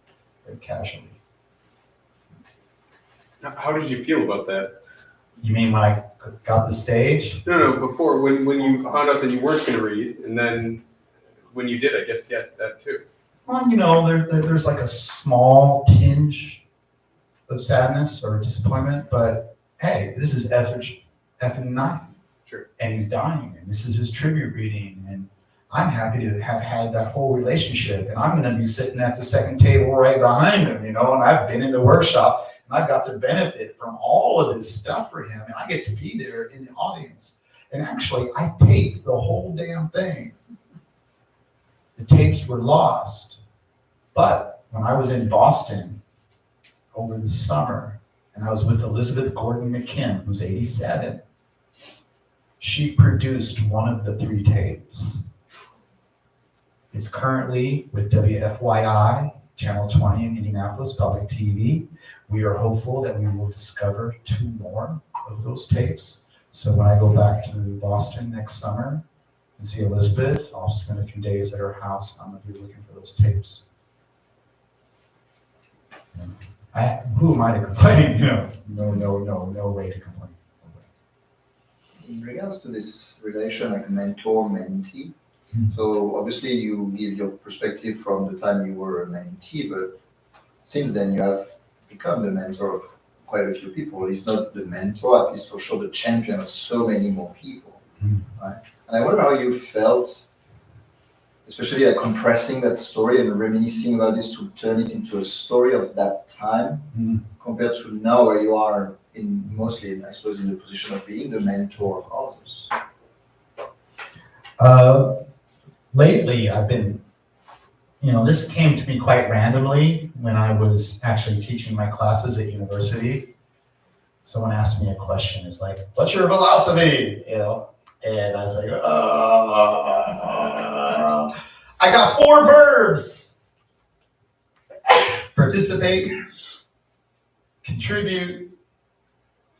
B: very casually.
L: How did you feel about that?
B: You mean when I got the stage?
L: No, before, when you found out that you weren't going to read, and then when you did, I guess, yeah, that too.
B: Well, you know, there's like a small tinge of sadness or disappointment, but hey, this is Etheridge effing night.
L: Sure.
B: And he's dying, and this is his tribute reading, and I'm happy to have had that whole relationship, and I'm going to be sitting at the second table right behind him, you know, and I've been in the workshop, and I've got to benefit from all of this stuff for him, and I get to be there in the audience. And actually, I taped the whole damn thing. The tapes were lost, but when I was in Boston over the summer, and I was with Elizabeth Gordon McKim, who's 87, she produced one of the 3 tapes. It's currently with WFYI, Channel 20 in Indianapolis Public TV. We are hopeful that we will discover 2 more of those tapes. So when I go back to Boston next summer and see Elizabeth, I'll spend a few days at her house. I'm going to be looking for those tapes. Who am I to complain? No way to complain.
C: In regards to this relation, like mentor-mentee, so obviously you give your perspective from the time you were a mentee, but since then you have become the mentor of quite a few people. If not the mentor, at least for sure the champion of so many more people. Right? And I wonder how you felt, especially compressing that story and reminiscing about this to turn it into a story of that time compared to now where you are in mostly, I suppose, in the position of being the mentor of others.
B: Lately, I've been, this came to me quite randomly when I was actually teaching my classes at university. Someone asked me a question, it's like, what's your philosophy? And I was like, I got 4 verbs. Participate, contribute,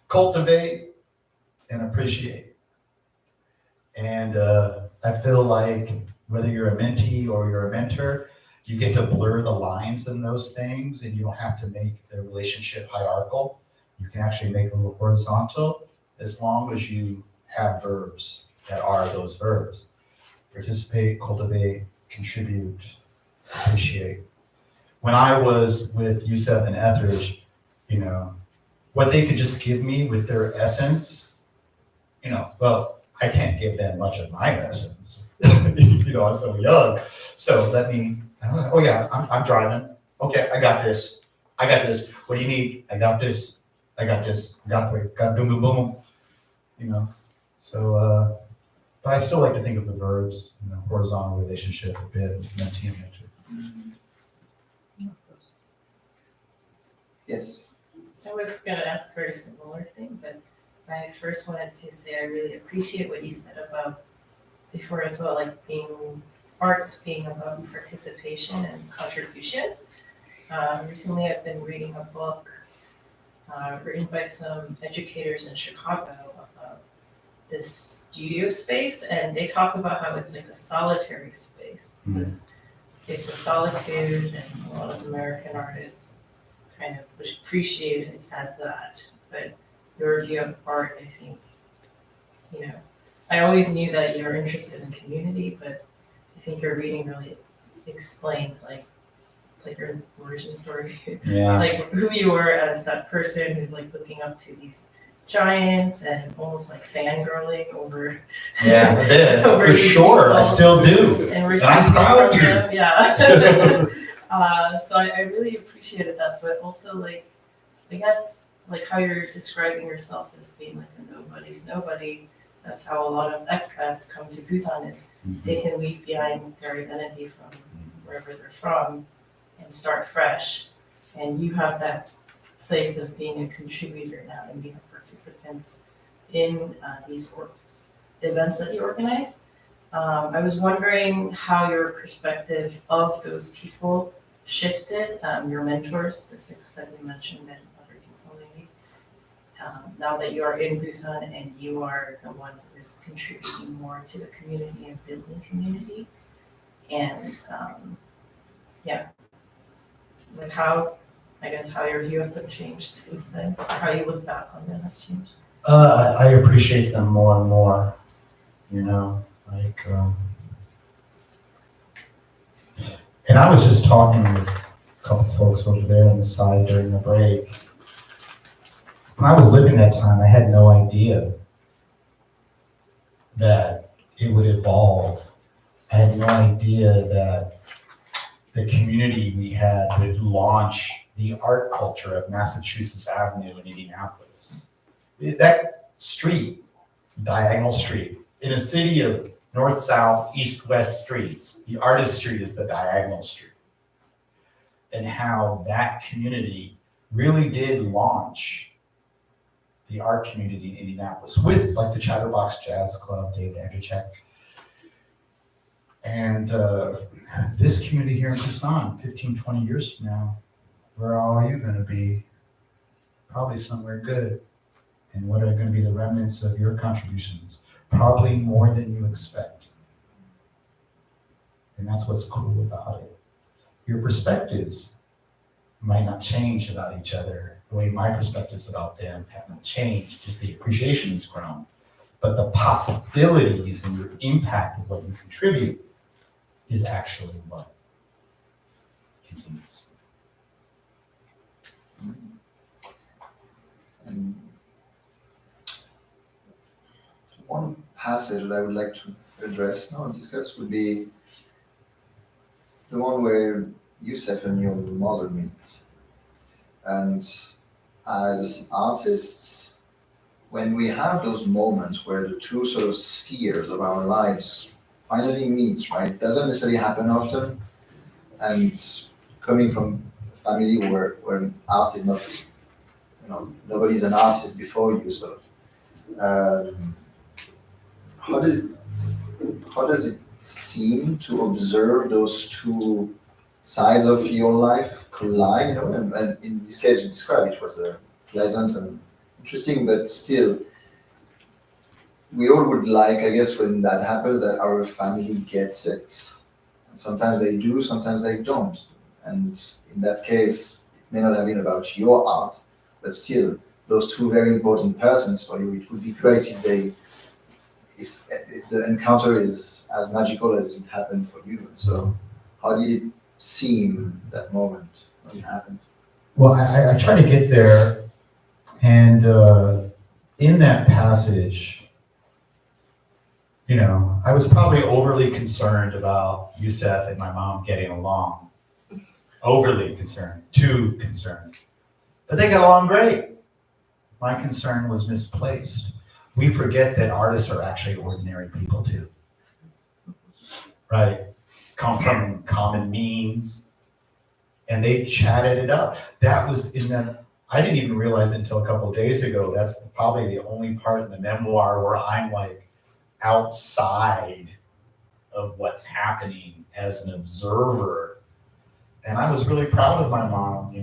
B: cultivate, and appreciate. And I feel like whether you're a mentee or you're a mentor, you get to blur the lines in those things, and you don't have to make the relationship hierarchical. You can actually make it a little horizontal as long as you have verbs that are those verbs. Participate, cultivate, contribute, appreciate. When I was with Yusef and Etheridge, what they could just give me with their essence, well, I can't give them much of my essence. I'm so young. So I'm driving. Okay, I got this. What do you need? I got this. Got it for you. Got boom, boom, boom. So, but I still like to think of the verbs, horizontal relationship a bit, mentee and mentor.
C: Yes.
F: I was going to ask a very similar thing, but I first wanted to say I really appreciate what you said about before as well, like arts being about participation and contribution. Recently, I've been reading a book written by some educators in Chicago about this studio space, and they talk about how it's like a solitary space. It's this space of solitude, and a lot of American artists kind of appreciate it as that. But your view of art, I think, I always knew that you're interested in community, but I think your reading really explains it's like your origin story.
B: Yeah.
F: Like who you were as that person who's like looking up to these giants and almost like fangirling over.
B: Yeah, I did.
F: over
B: For
F: these
B: sure, I
F: people
B: still do.
F: And
B: I'm proud
F: from
B: to.
F: them. Yeah. So I really appreciated that, but also I guess how you're describing yourself as being like a nobody's nobody. That's how a lot of expats come to Busan is they can leave behind their identity from wherever they're from and start fresh. And you have that place of being a contributor now and being participants in these events that you organize. I was wondering how your perspective of those people shifted, your mentors, the 6 that you mentioned and other people maybe. Now that you are in Busan and you are the one who is contributing more to the community and building community. And how your view of them changed since then, how you look back on them has changed.
B: I appreciate them more and more, and I was just talking with a couple folks over there on the side during the break. When I was living that time, I had no idea that it would evolve. I had no idea that the community we had would launch the art culture of Massachusetts Avenue in Indianapolis. That street, diagonal street, in a city of north, south, east, west streets, the artist street is the diagonal street. And how that community really did launch the art community in Indianapolis with the Chatterbox Jazz Club, David Andrzejczyk. And this community here in Busan, 15, 20 years from now, where are you going to be? Probably somewhere good. And what are going to be the remnants of your contributions? Probably more than you expect. And that's what's cool about it. Your perspectives might not change about each other. The way my perspectives about them have not changed, just the appreciation has grown. But the possibilities and your impact of what you contribute is actually what continues.
C: And one passage that I would like to address now and discuss would be the one where Yusef and your mother meet. And as artists, when we have those moments where the two sort of spheres of our lives finally meet, right? It doesn't necessarily happen often. And coming from a family where art is not, nobody's an artist before you, sort of. How does it seem to observe those two sides of your life collide? And in this case, you described it was pleasant and interesting, but still, we all would like, I guess, when that happens, that our family gets it. And sometimes they do, sometimes they don't. And in that case, it may not have been about your art, but still, those two very important persons for you, it would be great if the encounter is as magical as it happened for you. So how did it seem that moment when it happened?
B: Well, I try to get there, and in that passage, I was probably overly concerned about Yusef and my mom getting along. Overly concerned, too concerned. But they got along great. My concern was misplaced. We forget that artists are actually ordinary people too, right? Come from common means, and they chatted it up. That was I didn't even realize until a couple of days ago, that's probably the only part in the memoir where I'm like outside of what's happening as an observer. And I was really proud of my mom,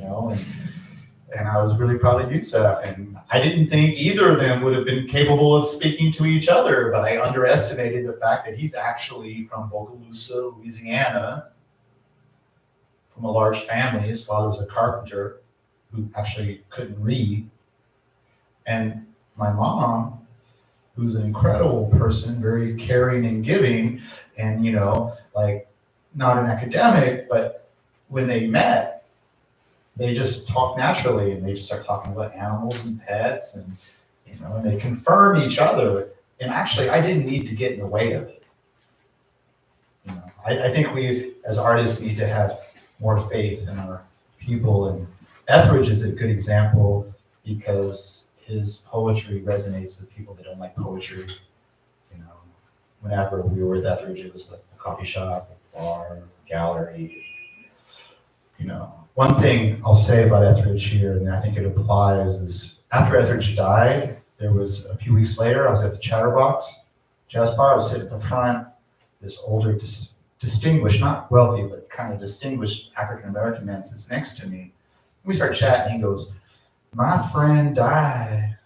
B: and I was really proud of Yusef. And I didn't think either of them would have been capable of speaking to each other, but I underestimated the fact that he's actually from Bogalusa, Louisiana, from a large family. His father was a carpenter who actually couldn't read. And my mom, who's an incredible person, very caring and giving, and, not an academic, but when they met, they just talked naturally, and they just started talking about animals and pets, and and they confirmed each other. And actually, I didn't need to get in the way of it. I think we as artists need to have more faith in our people, and Etheridge is a good example because his poetry resonates with people that don't like poetry. Whenever we were with Etheridge, it was like a coffee shop, a bar, gallery. One thing I'll say about Etheridge here, and I think it applies, is after Etheridge died, there was a few weeks later, I was at the Chatterbox Jazz Bar. I was sitting at the front. This older, distinguished, not wealthy, but kind of distinguished African-American man sits next to me. We start chatting. He goes, "My friend died."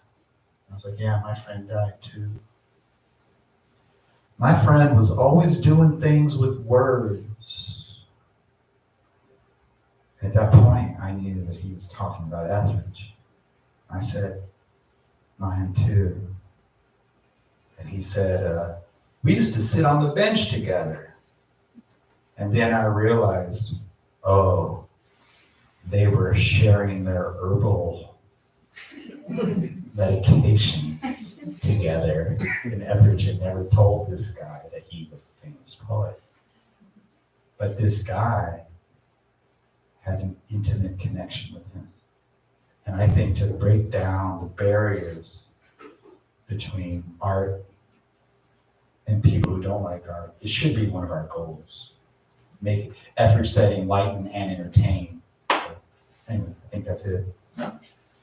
B: I was like, "Yeah, my friend died too. My friend was always doing things with words." At that point, I knew that he was talking about Etheridge. I said, "Mine too." And he said, "We used to sit on the bench together." And then I realized, they were sharing their herbal medications together. And Etheridge had never told this guy that he was a famous poet. But this guy had an intimate connection with him. And I think to break down the barriers between art and people who don't like art, it should be one of our goals. Make Etheridge said enlighten and entertain. So, anyway, I think that's it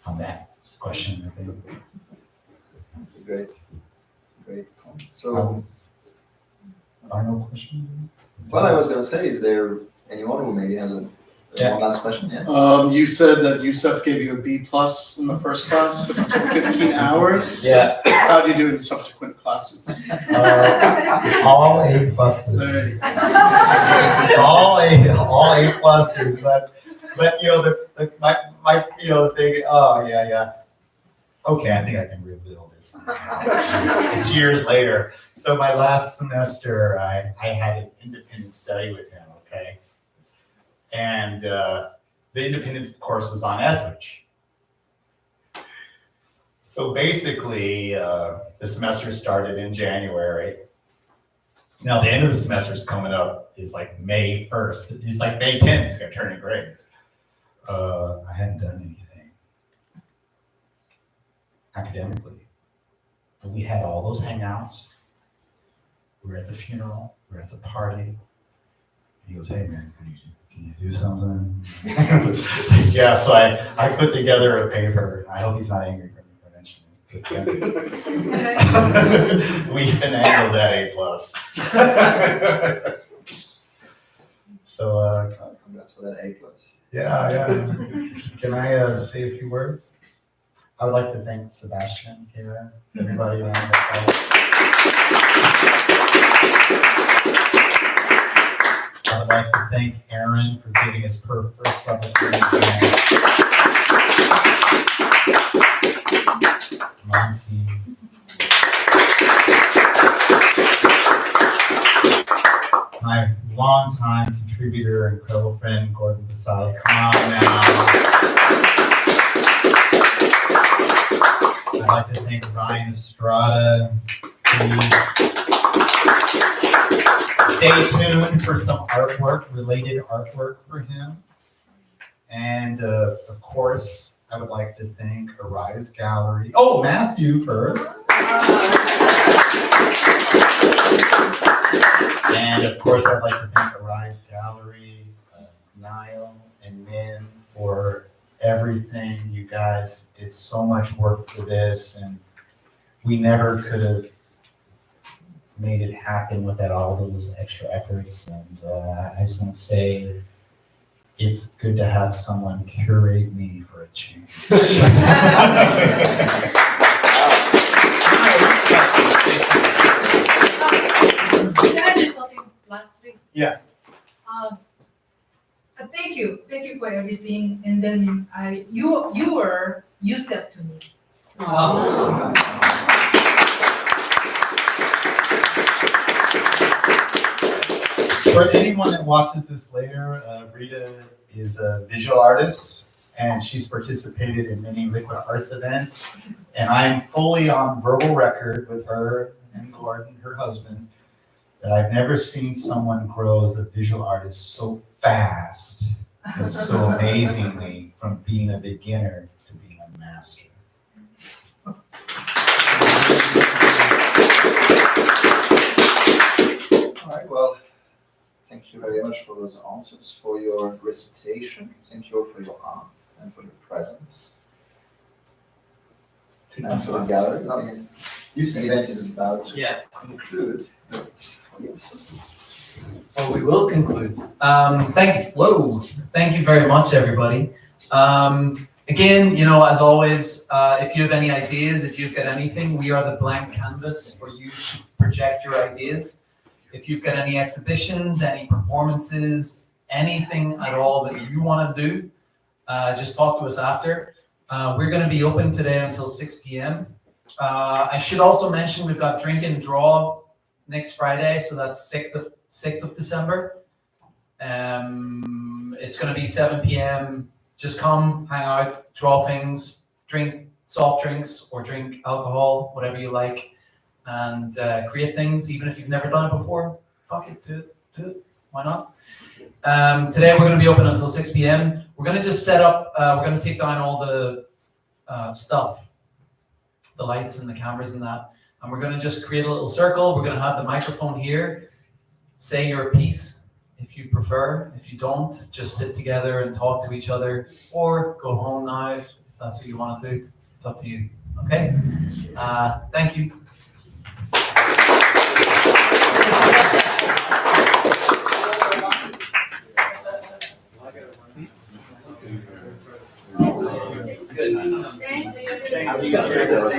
B: on that question, I think.
C: That's a great point. So,
B: Final question?
C: what I was going to say, is there anyone who maybe has one last question? Yeah.
M: You said that Yusef gave you a B+ in the first class, but it took 15 hours.
B: Yeah.
M: How do you do in subsequent classes?
B: All A pluses. all A pluses, but my thing. Oh yeah. Okay, I think I can reveal this. It's years later. So my last semester, I had an independent study with him. Okay, and the independence course was on Etheridge. So basically, the semester started in January. Now, the end of the semester is coming up is like May 1st. It's like May 10th, he's gonna turn in grades. I hadn't done anything academically. But we had all those hangouts. We were at the funeral, we were at the party. He goes, hey man, can you do something? Yeah, so I put together a paper. I hope he's not angry for me for mentioning it. We finagled that A+. So,
C: Congrats for that A+.
B: yeah. Can I say a few words? I would like to thank Sebastian here, everybody around the house. I would like to thank Aaron for giving his first public grant. Manthipe. My longtime contributor and incredible friend, Gordon Bazsali. Come on now. I'd like to thank Ryan Estrada. Please stay tuned for some related artwork for him. And of course, I would like to thank Arise Gallery. Oh, Matthew first. And of course, I'd like to thank Arise Gallery, Niall, and Min for everything. You guys did so much work for this, and we never could have made it happen without all those extra efforts. And I just want to say, it's good to have someone curate me for a change. Yeah.
N: Thank you for everything. And then you were Yusef to me.
B: For anyone that watches this later, Rita is a visual artist, and she's participated in many liquid arts events. And I'm fully on verbal record with her and Gordon, her husband, that I've never seen someone grow as a visual artist so fast and so amazingly from being a beginner to being a master.
C: All right, well, thank you very much for those answers, for your recitation. Thank you for your art and for your presence. And so the gallery, the event is about to conclude. Yes.
D: Well, we will conclude. Thank you very much, everybody. Again, as always, if you have any ideas, if you've got anything, we are the blank canvas for you to project your ideas. If you've got any exhibitions, any performances, anything at all that you want to do, just talk to us after. We're going to be open today until 6 p.m. I should also mention we've got drink and draw next Friday, so that's 6th of December. It's going to be 7 p.m. Just come, hang out, draw things, drink soft drinks or drink alcohol, whatever you like, and create things, even if you've never done it before. Fuck it, do it. Why not? Today we're going to be open until 6 p.m. We're going to just set up, we're going to take down all the stuff, the lights and the cameras and that. And we're going to just create a little circle. We're going to have the microphone here. Say your piece if you prefer. If you don't, just sit together and talk to each other, or go home now if that's what you want to do. It's up to you. Okay? Thank you.
N: Thank you.